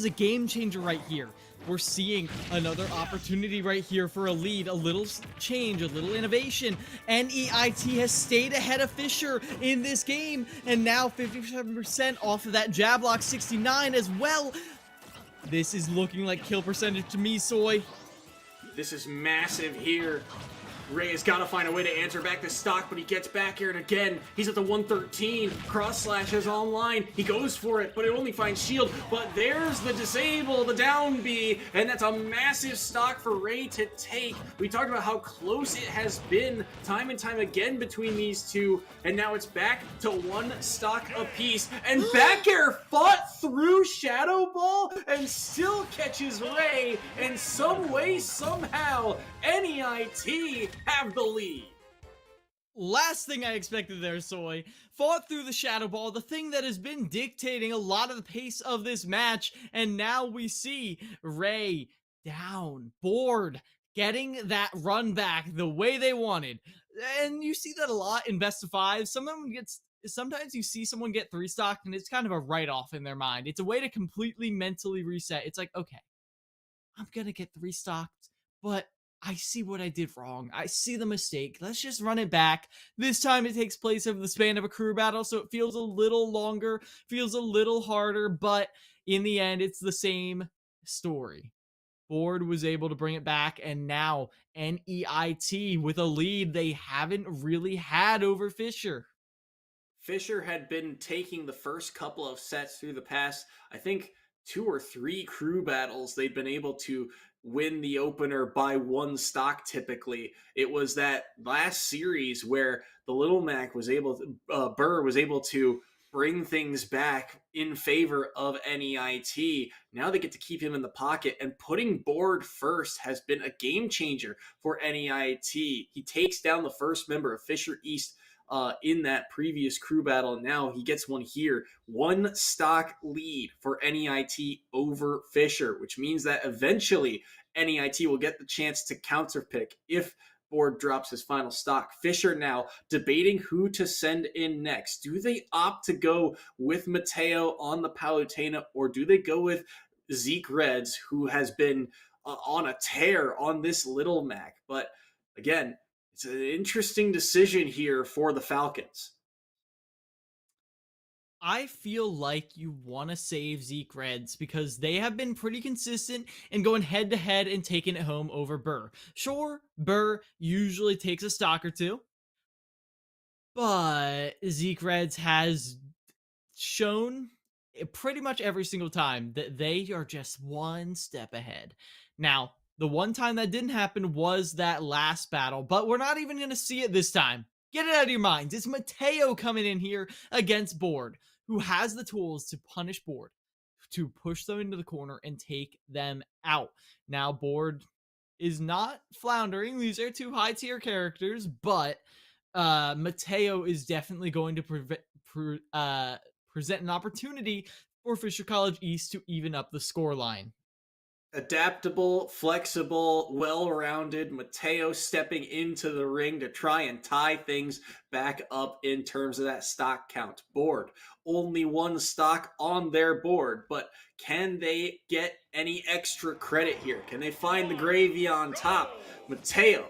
a game changer right here. We're seeing another opportunity right here for a lead, a little change, a little innovation. NEIT has stayed ahead of Fisher in this game, and now 57% off of that jab lock 69 as well. This is looking like kill percentage to me, Soy. This is massive here. Ray has got to find a way to answer back the stock, but he gets back here, and again, he's at the 113. Cross slash is online. He goes for it, but it only finds shield. But there's the disable, the down B, and that's a massive stock for Ray to take. We talked about how close it has been time and time again between these two, and now it's back to one stock apiece. And back air fought through Shadow Ball and still catches Ray, and some way, somehow, NEIT have the lead. Last thing I expected there, Soy. Fought through the Shadow Ball, the thing that has been dictating a lot of the pace of this match, and now we see Ray down, bored, getting that run back the way they wanted. And you see that a lot in best of five. Sometimes you see someone get 3-stocked and it's kind of a write-off in their mind. It's a way to completely mentally reset. It's like, okay, I'm gonna get 3-stocked, but I see what I did wrong. I see the mistake. Let's just run it back. This time it takes place over the span of a crew battle, so it feels a little longer, feels a little harder, but in the end, it's the same story. Board was able to bring it back, and now NEIT with a lead they haven't really had over Fisher. Fisher had been taking the first couple of sets through the past, I think, 2 or 3 crew battles. They'd been able to win the opener by 1 stock typically. It was that last series where the Little Mac was able to, Burr was able to bring things back in favor of NEIT. Now they get to keep him in the pocket, and putting Board first has been a game changer for NEIT. He takes down the first member of Fisher East in that previous crew battle. Now he gets one here. 1 stock lead for NEIT over Fisher, which means that eventually NEIT will get the chance to counterpick if Board drops his final stock. Fisher now debating who to send in next. Do they opt to go with Mateo on the Palutena, or do they go with Zeke Reds, who has been on a tear on this Little Mac? But again, it's an interesting decision here for the Falcons. I feel like you want to save Zeke Reds because they have been pretty consistent in going head to head and taking it home over Burr. Sure, Burr usually takes a stock or two, but Zeke Reds has shown pretty much every single time that they are just one step ahead. Now, the one time that didn't happen was that last battle, but we're not even going to see it this time. Get it out of your minds. It's Mateo coming in here against Board, who has the tools to punish Board, to push them into the corner and take them out. Now, Board is not floundering. These are 2 high-tier characters, but Mateo is definitely going to present an opportunity for Fisher College East to even up the scoreline. Adaptable, flexible, well-rounded Mateo stepping into the ring to try and tie things back up in terms of that stock count. Board, only 1 stock on their board, but can they get any extra credit here? Can they find the gravy on top? Mateo,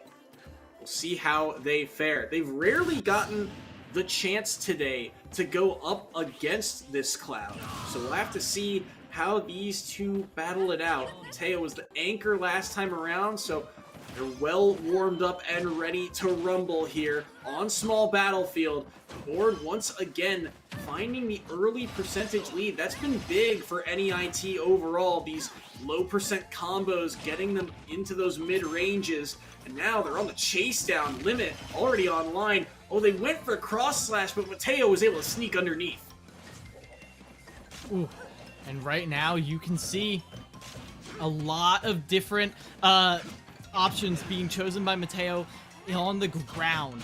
we'll see how they fare. They've rarely gotten the chance today to go up against this cloud, so we'll have to see how these two battle it out. Mateo was the anchor last time around, so they're well warmed up and ready to rumble here on small battlefield. Board once again finding the early percentage lead. That's been big for NEIT overall. These low percent combos, getting them into those mid ranges, and now they're on the chase down limit, already online. Oh, they went for a cross slash, but Mateo was able to sneak underneath. Ooh. And right now you can see a lot of different options being chosen by Mateo on the ground.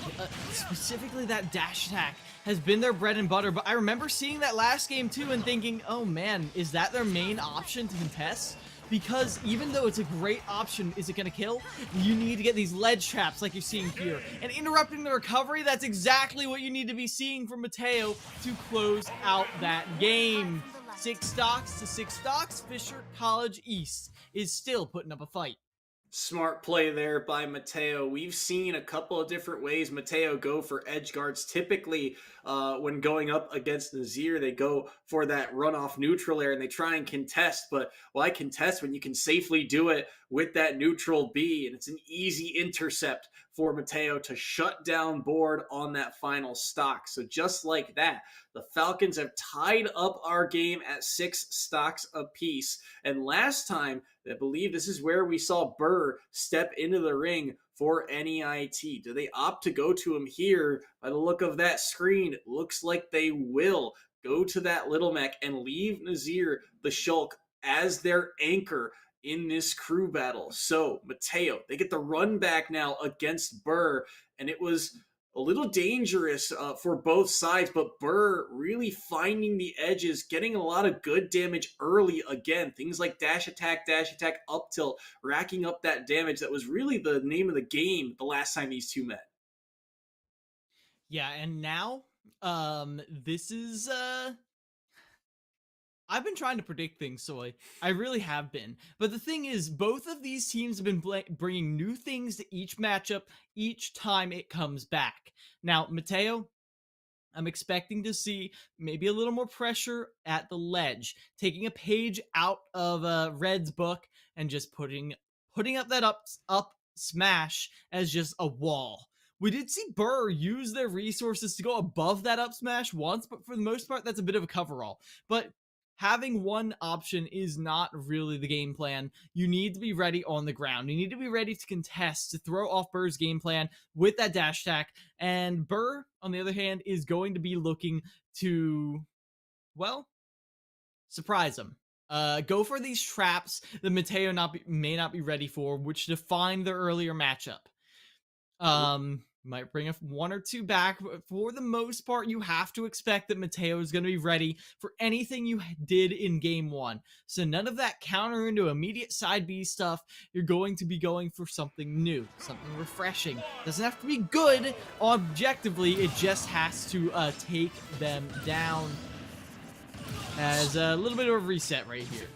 Specifically that dash attack has been their bread and butter, but I remember seeing that last game too and thinking, oh man, is that their main option to contest? Because even though it's a great option, is it going to kill? You need to get these ledge traps like you're seeing here. And interrupting the recovery, that's exactly what you need to be seeing from Mateo to close out that game. 6 stocks to 6 stocks, Fisher College East is still putting up a fight. Smart play there by Mateo. We've seen a couple of different ways Mateo go for edge guards. Typically, when going up against Nazir, they go for that runoff neutral air and they try and contest. But why contest when you can safely do it with that neutral B? And it's an easy intercept for Mateo to shut down board on that final stock. So just like that, the Falcons have tied up our game at 6 stocks apiece. And last time, I believe this is where we saw Burr step into the ring for NEIT. Do they opt to go to him here? By the look of that screen, it looks like they will go to that Little Mac and leave Nazir the Shulk as their anchor in this crew battle. So Mateo, they get the run back now against Burr, and it was a little dangerous for both sides, but Burr really finding the edges, getting a lot of good damage early again. Things like dash attack, up tilt, racking up that damage. That was really the name of the game the last time these two met. Yeah, and now, this is, I've been trying to predict things, Soy. I really have been. But the thing is, both of these teams have been bringing new things to each matchup each time it comes back. Now, Mateo, I'm expecting to see maybe a little more pressure at the ledge, taking a page out of Red's book and just putting up that up smash as just a wall. We did see Burr use their resources to go above that up smash once, but for the most part, that's a bit of a coverall. But having one option is not really the game plan. You need to be ready on the ground. You need to be ready to contest, to throw off Burr's game plan with that dash attack. And Burr, on the other hand, is going to be looking to, well, surprise him. Go for these traps that Mateo may not be ready for, which define the earlier matchup. Might bring one or two back, but for the most part, you have to expect that Mateo is going to be ready for anything you did in game 1. So none of that counter into immediate side B stuff. You're going to be going for something new, something refreshing. Doesn't have to be good objectively, it just has to take them down as a little bit of a reset right here.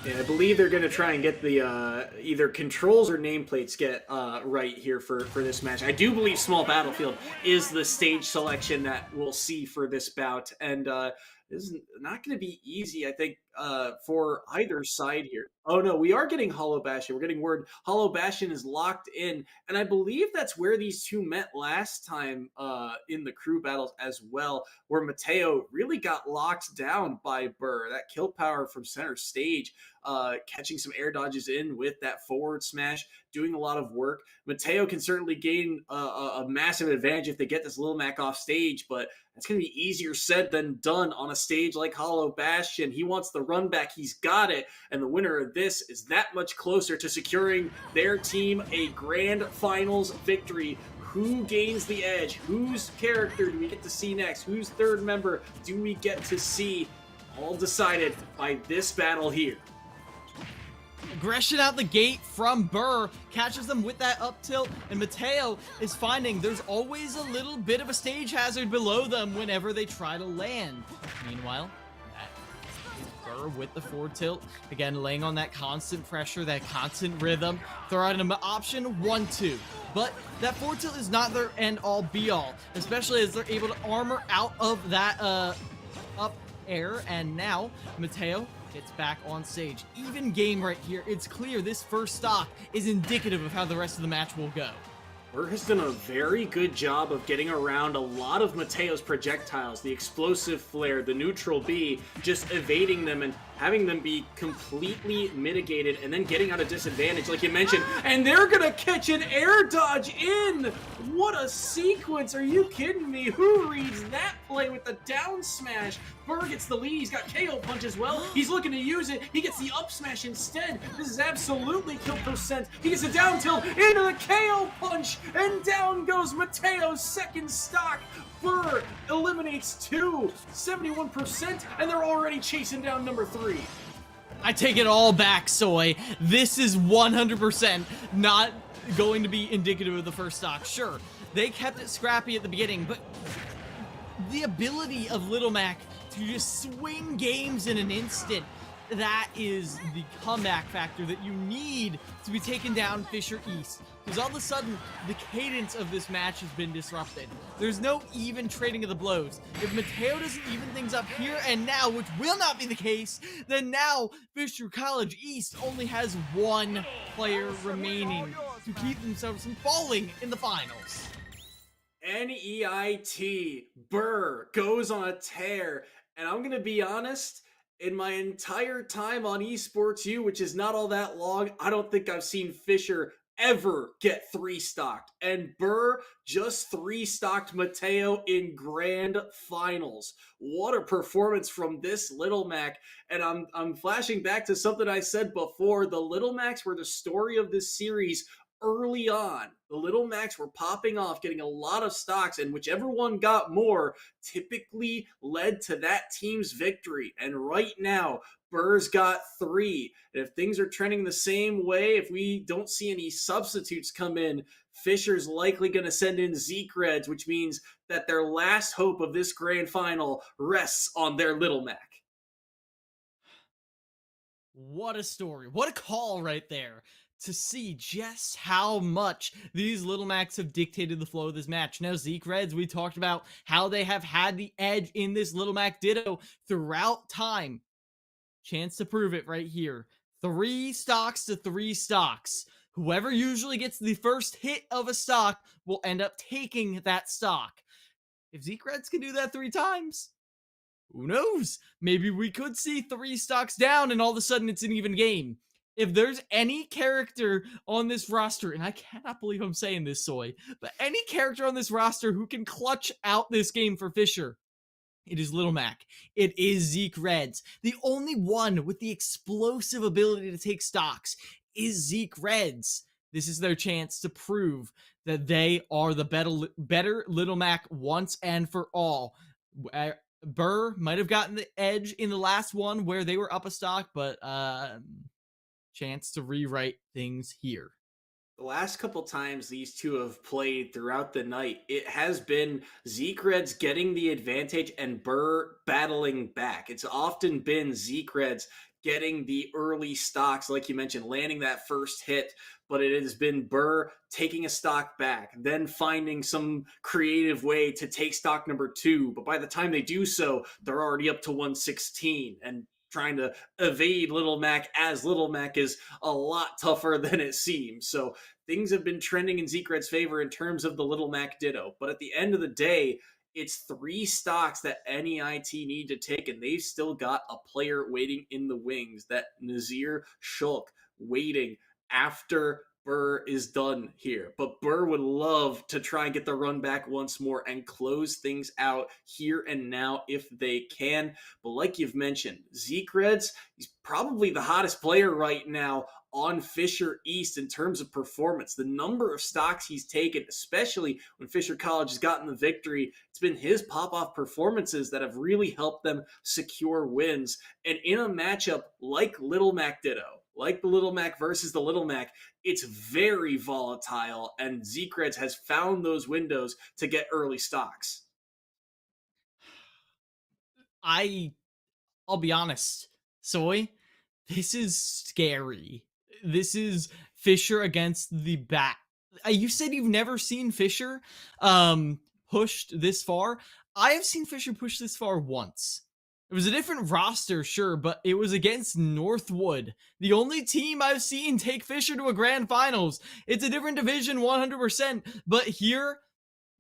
Yeah, I believe they're going to try and get the either controls or nameplates get right here for this match. I do believe Small Battlefield is the stage selection that we'll see for this bout, and this is not going to be easy, I think, for either side here. Oh no, we are getting Hollow Bastion. We're getting word Hollow Bastion is locked in, and I believe that's where these two met last time in the crew battles as well, where Mateo really got locked down by Burr. That kill power from center stage, catching some air dodges in with that forward smash, doing a lot of work. Mateo can certainly gain a massive advantage if they get this Lil Mac off stage, but it's going to be easier said than done on a stage like Hollow Bastion. He wants the run back. He's got it. And the winner of this is that much closer to securing their team a grand finals victory. Who gains the edge? Whose character do we get to see next? Whose third member do we get to see? All decided by this battle here. Aggression out the gate from Burr, catches them with that up tilt, and Mateo is finding there's always a little bit of a stage hazard below them whenever they try to land. Meanwhile, that is Burr with the forward tilt, again laying on that constant pressure, that constant rhythm. Throw out an option 1-2, but that forward tilt is not their end all be all, especially as they're able to armor out of that up air, and now Mateo gets back on stage. Even game right here. It's clear this first stock is indicative of how the rest of the match will go. Burr has done a very good job of getting around a lot of Mateo's projectiles, the explosive flare, the neutral B, just evading them and having them be completely mitigated and then getting out of disadvantage, like you mentioned. And they're gonna catch an air dodge in! What a sequence! Are you kidding me? Who reads that play with the down smash? Burr gets the lead. He's got KO punch as well. He's looking to use it. He gets the up smash instead. This is absolutely kill percent. He gets a down tilt into the KO punch, and down goes Mateo's second stock. Burr eliminates 2, 71%, and they're already chasing down number 3. I take it all back, Soy. This is 100% not going to be indicative of the first stock. Sure, they kept it scrappy at the beginning, but the ability of Little Mac to just swing games in an instant that is the comeback factor that you need to be taking down Fisher East. Because all of a sudden, the cadence of this match has been disrupted. There's no even trading of the blows. If Mateo doesn't even things up here and now, which will not be the case, then now Fisher College East only has one player remaining to keep themselves from falling in the finals. NEIT, Burr goes on a tear. And I'm going to be honest, in my entire time on Esports U, which is not all that long, I don't think I've seen Fisher ever get 3-stocked. And Burr just 3-stocked Mateo in grand finals. What a performance from this Little Mac. And I'm flashing back to something I said before. The Little Macs were the story of this series early on. The Little Macs were popping off, getting a lot of stocks, and whichever one got more typically led to that team's victory. And right now, Burr's got 3. And if things are trending the same way, if we don't see any substitutes come in, Fisher's likely going to send in Zeke Reds, which means that their last hope of this grand final rests on their Little Mac. What a story. What a call right there to see just how much these Little Macs have dictated the flow of this match. Now, Zeke Reds, we talked about how they have had the edge in this Little Mac Ditto throughout time. Chance to prove it right here. 3 stocks to 3 stocks. Whoever usually gets the first hit of a stock will end up taking that stock. If Zeke Reds can do that 3 times, who knows? Maybe we could see 3 stocks down and all of a sudden it's an even game. If there's any character on this roster, and I cannot believe I'm saying this, Soy, but any character on this roster who can clutch out this game for Fisher, it is Little Mac. It is Zeke Reds. The only one with the explosive ability to take stocks is Zeke Reds. This is their chance to prove that they are the better Little Mac once and for all. Burr might have gotten the edge in the last one where they were up a stock, but chance to rewrite things here. The last couple times these two have played throughout the night, it has been Zeke Reds getting the advantage and Burr battling back. It's often been Zeke Reds getting the early stocks, like you mentioned, landing that first hit, but it has been Burr taking a stock back, then finding some creative way to take stock number 2. But by the time they do so, they're already up to 116, and trying to evade Little Mac as Little Mac is a lot tougher than it seems. So things have been trending in Zeke Red's favor in terms of the Little Mac Ditto. But at the end of the day, it's 3 stocks that NEIT need to take, and they've still got a player waiting in the wings, that Nazir Shulk waiting after Burr is done here. But Burr would love to try and get the run back once more and close things out here and now if they can. But like you've mentioned, Zeke Reds, he's probably the hottest player right now on Fisher East in terms of performance. The number of stocks he's taken, especially when Fisher College has gotten the victory, it's been his pop-off performances that have really helped them secure wins. And in a matchup like Little Mac Ditto, like the Little Mac versus the Little Mac, it's very volatile, and Zeke Reds has found those windows to get early stocks. I'll be honest, Soy, this is scary. This is Fisher against the bat. You said you've never seen Fisher pushed this far. I have seen Fisher push this far once. It was a different roster, sure, but it was against Northwood, the only team I've seen take Fisher to a grand finals. It's a different division 100%, but here,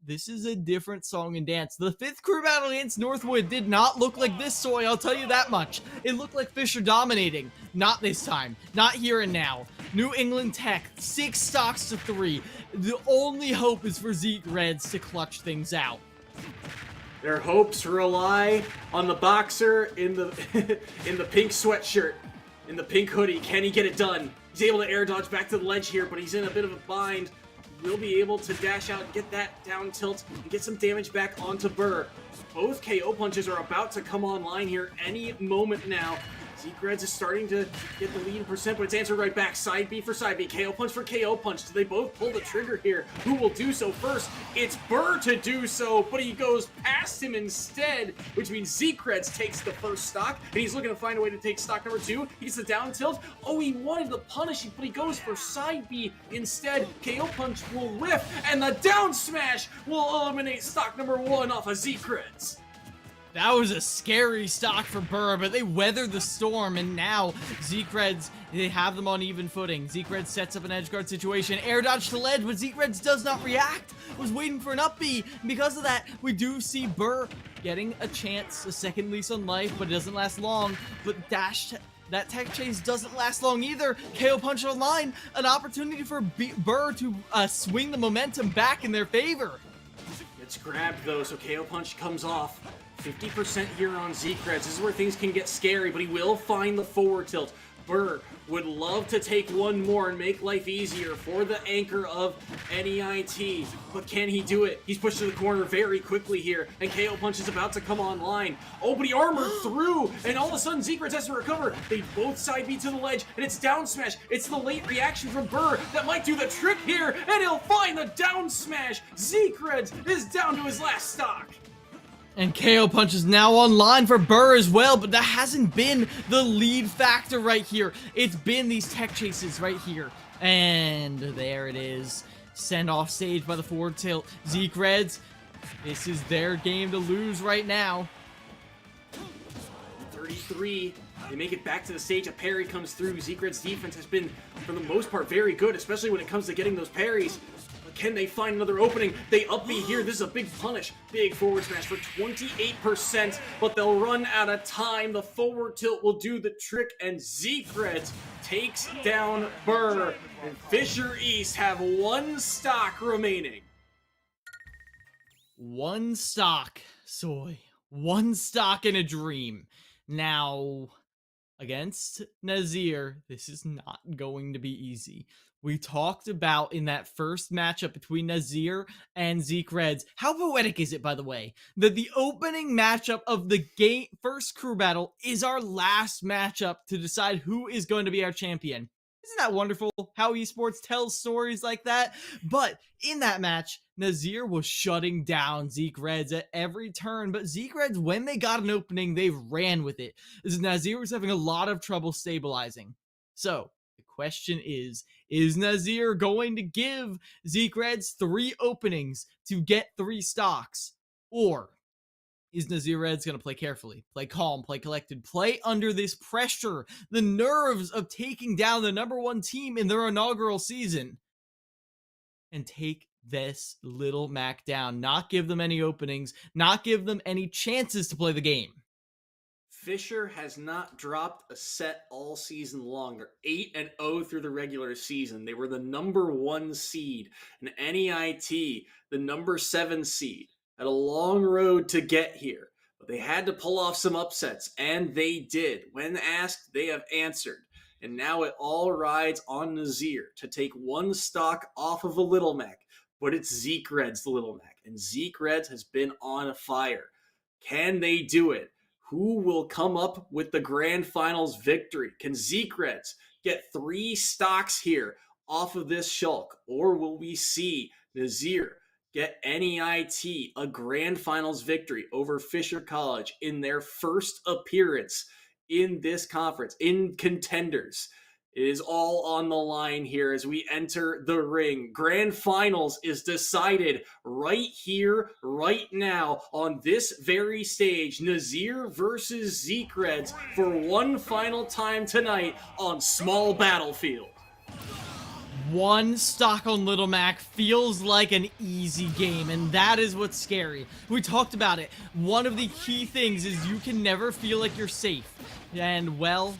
this is a different song and dance. The 5th crew battle against Northwood did not look like this, Soy, I'll tell you that much. It looked like Fisher dominating. Not this time. Not here and now. New England Tech, 6 stocks to 3. The only hope is for Zeke Reds to clutch things out. Their hopes rely on the boxer in the in the pink sweatshirt, in the pink hoodie. Can he get it done? He's able to air dodge back to the ledge here, but he's in a bit of a bind. Will be able to dash out and get that down tilt and get some damage back onto Burr. Both KO punches are about to come online here any moment now. Zekreds is starting to get the lead in percent, but it's answered right back. Side B for side B. KO punch for KO punch. Do they both pull the trigger here? Who will do so first? It's Burr to do so, but he goes past him instead, which means Zekreds takes the first stock, and he's looking to find a way to take stock number 2. He gets the down tilt. Oh, he wanted the punish, but he goes for side B instead. KO punch will whiff, and the down smash will eliminate stock number 1 off of Zekreds. That was a scary stock for Burr, but they weathered the storm, and now Zekreds, they have them on even footing. Zekreds sets up an edge guard situation, air dodge to ledge, but Zekreds does not react, was waiting for an up B. Because of that, we do see Burr getting a chance, a second lease on life, but it doesn't last long. But that tech chase doesn't last long either. KO punch online, an opportunity for Burr to swing the momentum back in their favor. It's grabbed though, so KO punch comes off. 50% here on Zekreds. This is where things can get scary, but he will find the forward tilt. Burr would love to take one more and make life easier for the anchor of NEIT, but can he do it? He's pushed to the corner very quickly here, and KO punch is about to come online. Oh, but he armored through, and all of a sudden Zekreds has to recover. They both side B to the ledge, and it's down smash. It's the late reaction from Burr that might do the trick here, and he'll find the down smash. Zekreds is down to his last stock. And KO punch is now online for Burr as well, but that hasn't been the lead factor right here. It's been these tech chases right here. And there it is. Send off stage by the forward tilt. Zekreds, this is their game to lose right now. 33. They make it back to the stage. A parry comes through. Zekreds' defense has been, for the most part, very good, especially when it comes to getting those parries. But can they find another opening? They up B here. This is a big punish. Big forward smash for 28%, but they'll run out of time. The forward tilt will do the trick, and Zekreds takes down Burr. And Fisher East have 1 stock remaining. 1 stock, Soy. 1 stock in a dream. Now, against Nazir, this is not going to be easy. We talked about in that first matchup between Nazir and Zekreds. How poetic is it, by the way, that the opening matchup of the first crew battle is our last matchup to decide who is going to be our champion? Isn't that wonderful how esports tells stories like that? But in that match, Nazir was shutting down Zekreds at every turn, but Zekreds, when they got an opening, they ran with it, as Nazir was having a lot of trouble stabilizing. So, the question is Nazir going to give Zekreds 3 openings to get 3 stocks? Or is Nazir Reds going to play carefully, play calm, play collected, play under this pressure, the nerves of taking down the #1 team in their inaugural season, and take this Little Mac down, not give them any openings, not give them any chances to play the game? Fisher has not dropped a set all season long. They're 8-0 through the regular season. They were the #1 seed, and NEIT, the #7 seed. Had a long road to get here, but they had to pull off some upsets, and they did. When asked, they have answered. And now it all rides on Nazir to take 1 stock off of a Little Mac, but it's Zekreds, the Little Mac, and Zekreds has been on fire. Can they do it? Who will come up with the grand finals victory? Can Zekreds get 3 stocks here off of this Shulk, or will we see Nazir get NEIT a grand finals victory over Fisher College in their first appearance in this conference, in Contenders? It is all on the line here as we enter the ring. Grand finals is decided right here, right now, on this very stage. Nazir versus Zekreds for one final time tonight on Small Battlefield. 1 stock on Little Mac feels like an easy game, and that is what's scary. We talked about it. One of the key things is you can never feel like you're safe. And, well,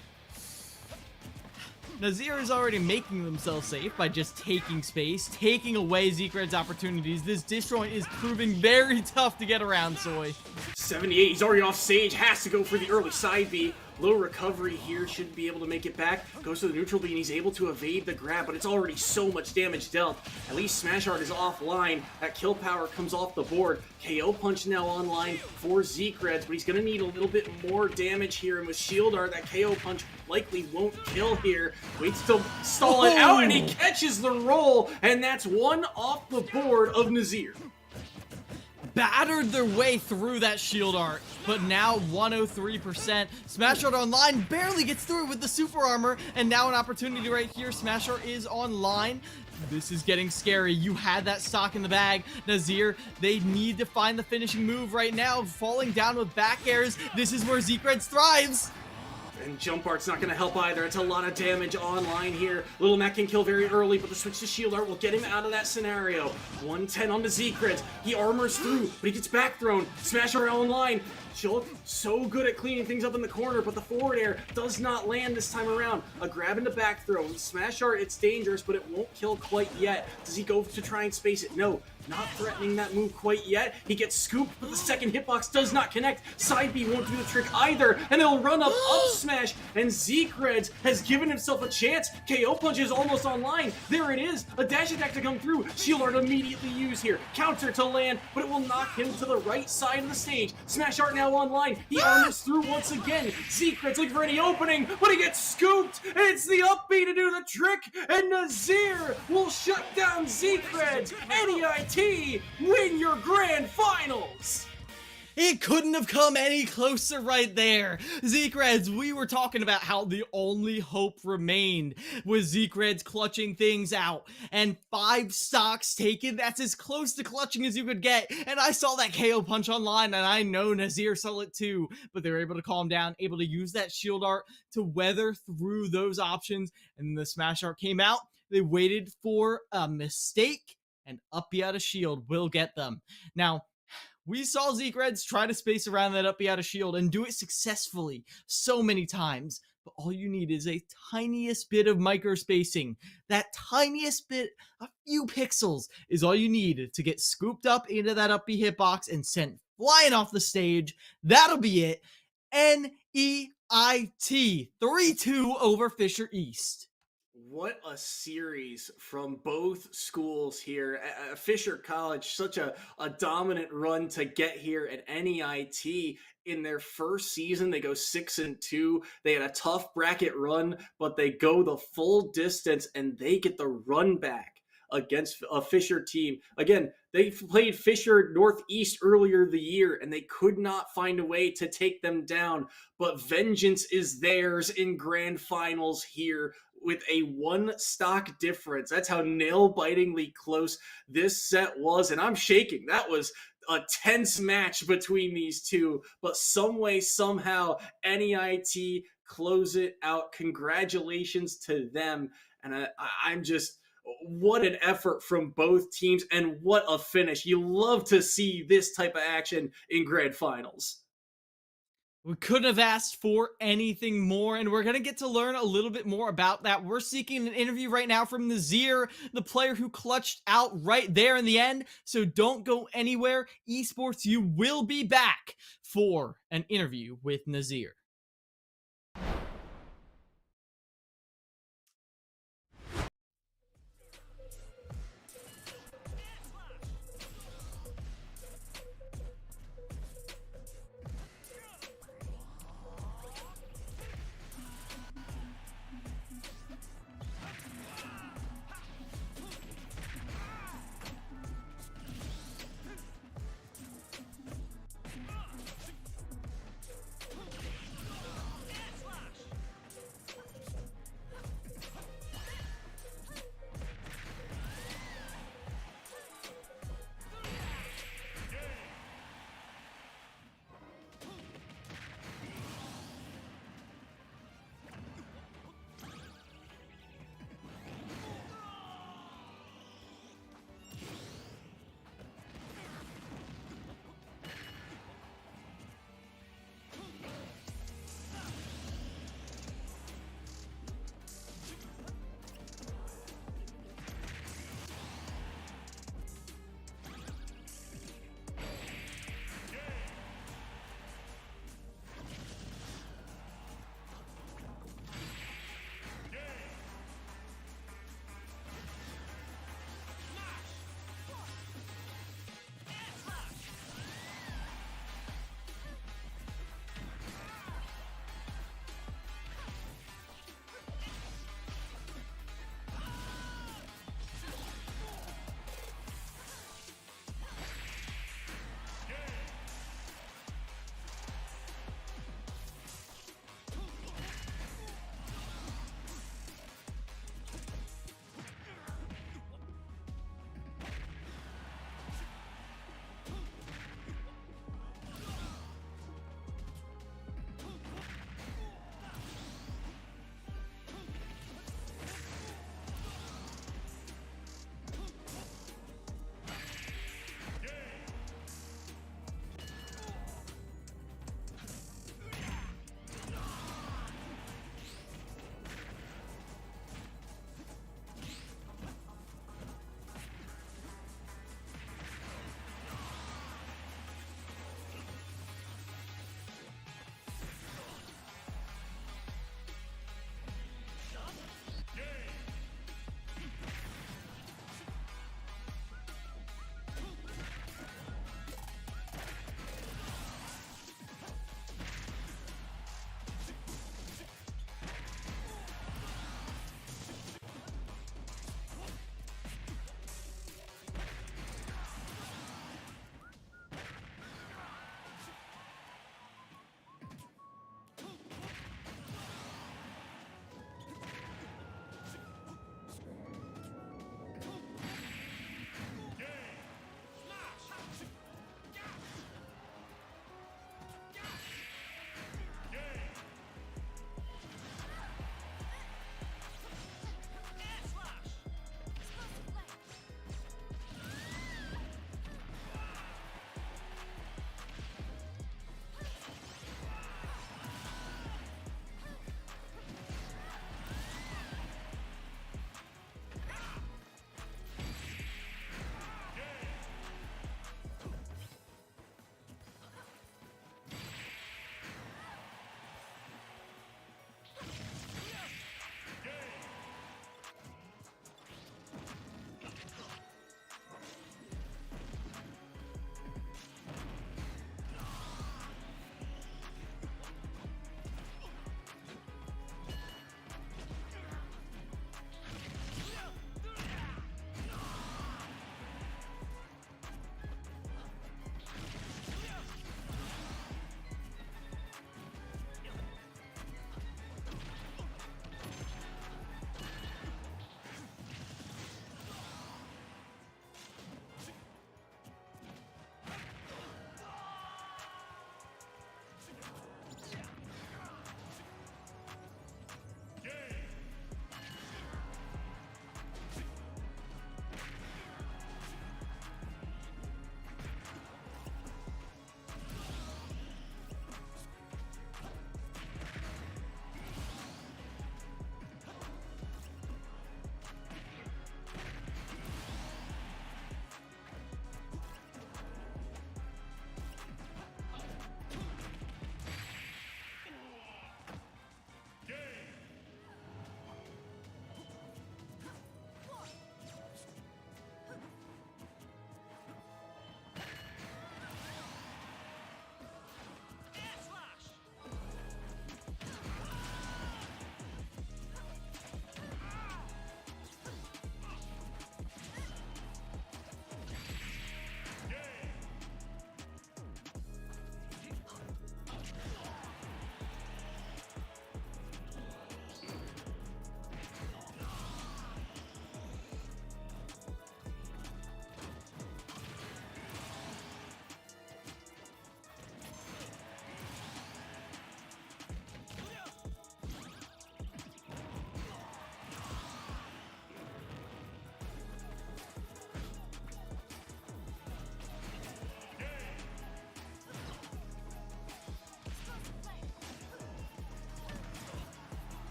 Nazir is already making themselves safe by just taking space, taking away Zekreds' opportunities. This disjoint is proving very tough to get around, Soy. 78, he's already off stage, has to go for the early side B. Little recovery here, should be able to make it back. Goes to the neutral B, and he's able to evade the grab, but it's already so much damage dealt. At least Smash Art is offline. That kill power comes off the board. KO Punch now online for Zeekreds, but he's going to need a little bit more damage here, and with Shield Art, that KO Punch likely won't kill here. Waits to stall it out, and he catches the roll, and that's one off the board of Nazir. Battered their way through that Shield Art, but now 103%. Smash Art online barely gets through with the super armor, and now an opportunity right here. Smash Art is online. This is getting scary. You had that stock in the bag. Nazir, they need to find the finishing move right now. Falling down with back airs. This is where Zeekreds thrives. And Jump Art's not going to help either. It's a lot of damage online here. Little Mac can kill very early, but the switch to Shield Art will get him out of that scenario. 110 onto Zeekreds. He armors through, but he gets back thrown. Smash Art online. Shulk, so good at cleaning things up in the corner, but the forward air does not land this time around. A grab into back throw. Smash Art, it's dangerous, but it won't kill quite yet. Does he go to try and space it? No. Not threatening that move quite yet. He gets scooped, but the second hitbox does not connect. Side B won't do the trick either, and they'll run up smash, and Zeekreds has given himself a chance. KO Punch is almost online. There it is. A dash attack to come through. Shield Art immediately used here. Counter to land, but it will knock him to the right side of the stage. Smash Art now online. He armors through once again. Zeekreds looking for any opening, but he gets scooped, and it's the up B to do the trick, and Nazir will shut down Zeekreds. NEIT win your grand finals! It couldn't have come any closer right there. Zeekreds, we were talking about how the only hope remained was Zeekreds clutching things out. And 5 stocks taken, that's as close to clutching as you could get. And I saw that KO Punch online, and I know Nazir saw it too. But they were able to calm down, able to use that Shield Art to weather through those options. And the Smash Art came out. They waited for a mistake, and up B out of shield will get them. Now, we saw Zeekreds try to space around that up B out of shield and do it successfully so many times, but all you need is a tiniest bit of micro spacing. That tiniest bit, a few pixels, is all you need to get scooped up into that up B hitbox and sent flying off the stage. That'll be it. NEIT 3-2 over Fisher East. What a series from both schools here. Fisher College, such a dominant run to get here at NEIT. In their first season, they go 6-2. They had a tough bracket run, but they go the full distance, and they get the run back against a Fisher team. Again, they played Fisher Northeast earlier the year, and they could not find a way to take them down. But vengeance is theirs in grand finals here, with a 1 stock difference. That's how nail-bitingly close this set was, and I'm shaking. That was a tense match between these two, but some way, somehow, NEIT close it out. Congratulations to them, and I'm just... what an effort from both teams, and what a finish. You love to see this type of action in grand finals. We couldn't have asked for anything more, and we're going to get to learn a little bit more about that. We're seeking an interview right now from Nazir, the player who clutched out right there in the end, so don't go anywhere. Esports, you will be back for an interview with Nazir.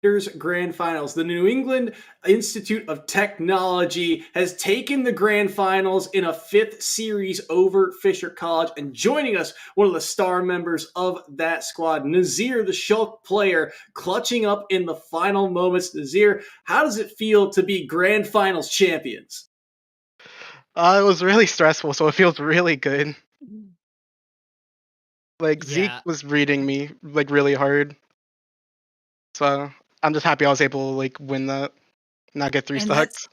Grand Finals. The New England Institute of Technology has taken the Grand Finals in a 5th series over Fisher College, and joining us, one of the star members of that squad, Nazir, the Shulk player, clutching up in the final moments. Nazir, how does it feel to be Grand Finals champions? It was really stressful, so it feels really good. Like, Zeke Yeah. was reading me, like, really hard. So, I'm just happy I was able to, like, win that, not get 3 And stocks.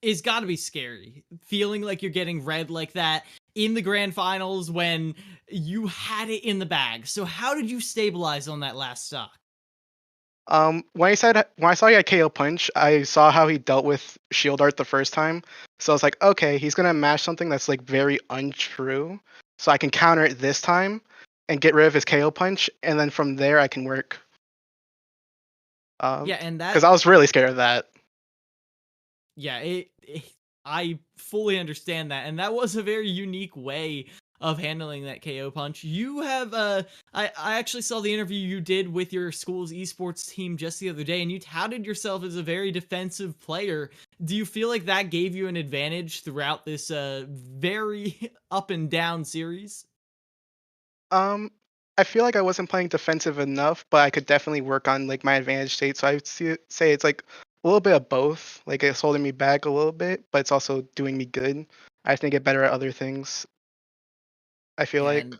it's got to be scary feeling like you're getting read like that in the grand finals when you had it in the bag. So how did you stabilize on that last stock? When I saw he had KO punch, I saw how he dealt with shield art the first time. So I was like, okay, he's gonna mash something that's like very untrue, so I can counter it this time and get rid of his KO punch, and then from there I can work. Yeah, and Because I was really scared of that. Yeah, I fully understand that, and that was a very unique way of handling that KO punch. You have I actually saw the interview you did with your school's esports team just the other day, and you touted yourself as a very defensive player. Do you feel like that gave you an advantage throughout this very up and down series? I feel like I wasn't playing defensive enough, but I could definitely work on like my advantage state. So I would say it's like a little bit of both. Like it's holding me back a little bit, but it's also doing me good. I think get better at other things. I feel like. And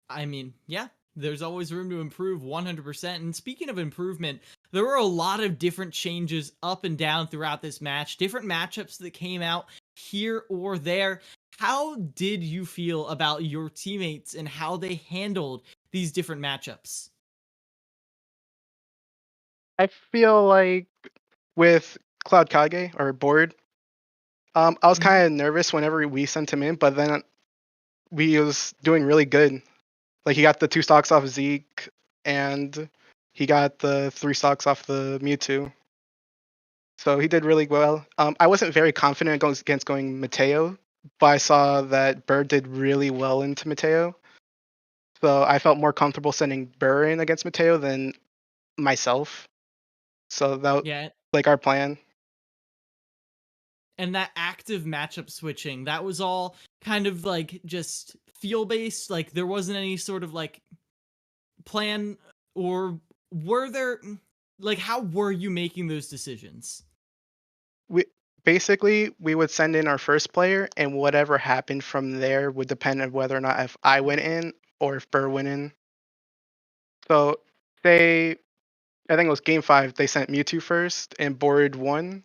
I mean, yeah, there's always room to improve 100%. And speaking of improvement, there were a lot of different changes up and down throughout this match, different matchups that came out here or there. How did you feel about your teammates and how they handled these different matchups? I feel like with Cloud Kage or Board, I was kind of nervous whenever we sent him in, but then we was doing really good. Like he got the 2 stocks off Zeke, and he got the 3 stocks off the Mewtwo. So he did really well. I wasn't very confident against going Mateo, but I saw that Burr did really well into Mateo. So I felt more comfortable sending Burr in against Mateo than myself. So that was Yeah, like our plan. and that active matchup switching, that was all kind of like just feel based. Like there wasn't any sort of like plan, or were there, like, how were you making those decisions? We would send in our first player, and whatever happened from there would depend on whether or not if I went in or if Burr went in. So say I think it was game 5, they sent Mewtwo first and Board won.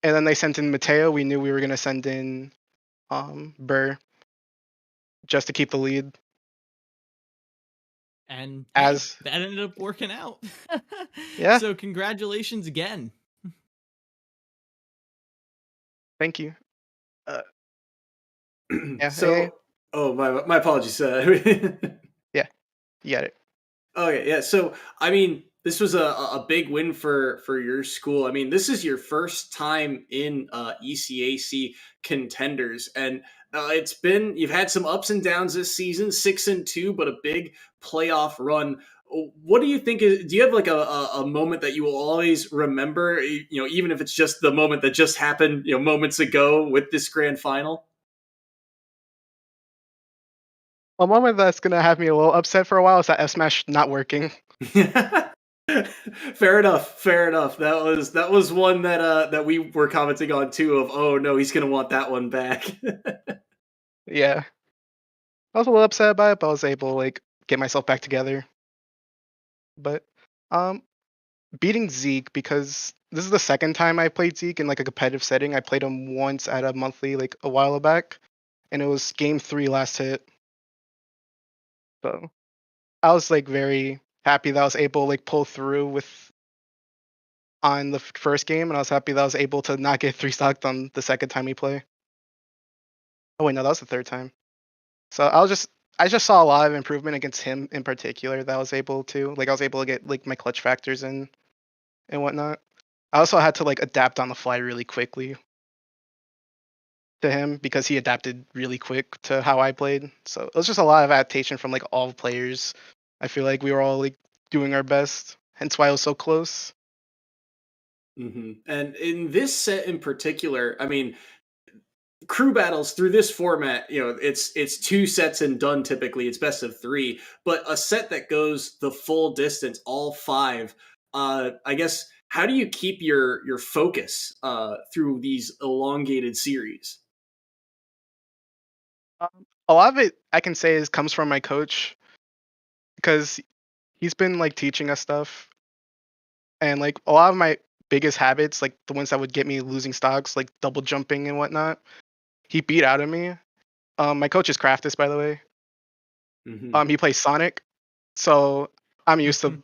And then they sent in Mateo. We knew we were gonna send in Burr just to keep the lead. And As that ended up working out. Yeah. So congratulations again. Thank you. Yeah. So, oh, my apologies. Yeah, you got it. Okay, yeah. So, I mean, this was a big win for your school. I mean, this is your first time in ECAC contenders, and you've had some ups and downs this season, 6-2, but a big playoff run. What do you think do you have like a moment that you will always remember, even if it's just the moment that just happened, moments ago with this grand final? A moment that's gonna have me a little upset for a while is that F Smash not working. Fair enough. That was one that we were commenting on too. Of, oh no, he's gonna want that one back. Yeah. I was a little upset about it, but I was able to like get myself back together. But beating Zeke, because this is the second time I played Zeke in like a competitive setting. I played him once at a monthly like a while back, and it was game 3 last hit. So I was like very happy that I was able to like pull through with on the first game, and I was happy that I was able to not get 3 stocked on the second time we play. Oh wait, no, that was the third time. So I just saw a lot of improvement against him in particular that I was able to get like my clutch factors in and whatnot. I also had to like adapt on the fly really quickly to him because he adapted really quick to how I played. So it was just a lot of adaptation from like all players. I feel like we were all like doing our best. Hence why it was so close. And in this set in particular, I mean, crew battles through this format, it's 2 sets and done. Typically it's best of 3, but a set that goes the full distance, all 5, I guess, how do you keep your focus through these elongated series? A lot of it I can say comes from my coach, because he's been like teaching us stuff, and like a lot of my biggest habits, like the ones that would get me losing stocks, like double jumping and whatnot, he beat out of me. My coach is Craftus, by the way. He plays Sonic, so I'm used to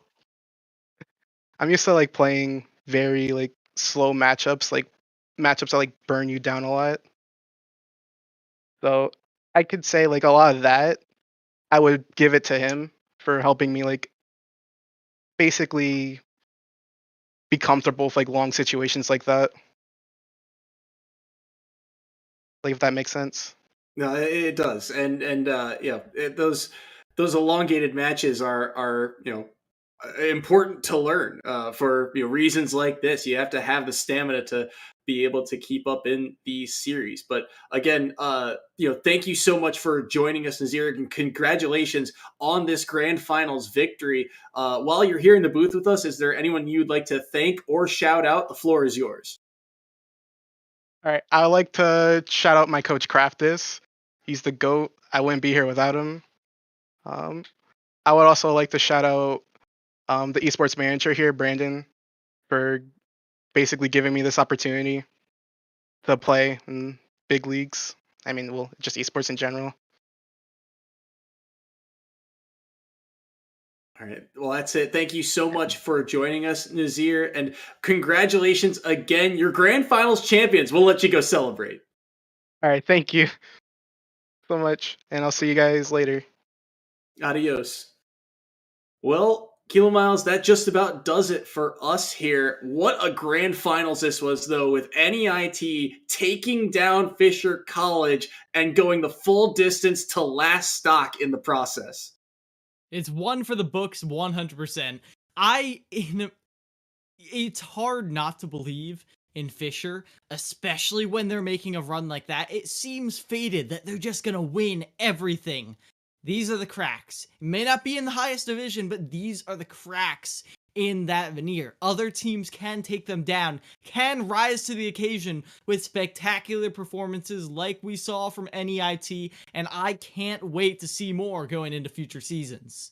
like playing very like slow matchups, like matchups that like burn you down a lot. So I could say like a lot of that I would give it to him for helping me like basically be comfortable with like long situations like that. Like, if that makes sense. No, it does, and those elongated matches are important to learn for reasons like this. You have to have the stamina to be able to keep up in these series. But again, thank you so much for joining us, Nazir, and congratulations on this grand finals victory. While you're here in the booth with us, is there anyone you'd like to thank or shout out? The floor is yours. All right, I would like to shout out my coach Craftus. He's the GOAT. I wouldn't be here without him. I would also like to shout out the esports manager here, Brandon, for basically giving me this opportunity to play in big leagues. I mean, well, just esports in general. All right. Well, that's it. Thank you so much for joining us, Nazir, and congratulations again. You're grand finals champions. We'll let you go celebrate. All right, thank you so much, and I'll see you guys later. Adios. Well, Kilo Miles, that just about does it for us here. What a grand finals this was, though, with NEIT taking down Fisher College and going the full distance to last stock in the process. It's one for the books, 100%. It's hard not to believe in Fisher, especially when they're making a run like that. It seems fated that they're just gonna win everything. These are the cracks. It may not be in the highest division, but these are the cracks in that veneer. Other teams can take them down, can rise to the occasion with spectacular performances like we saw from NEIT, and I can't wait to see more going into future seasons.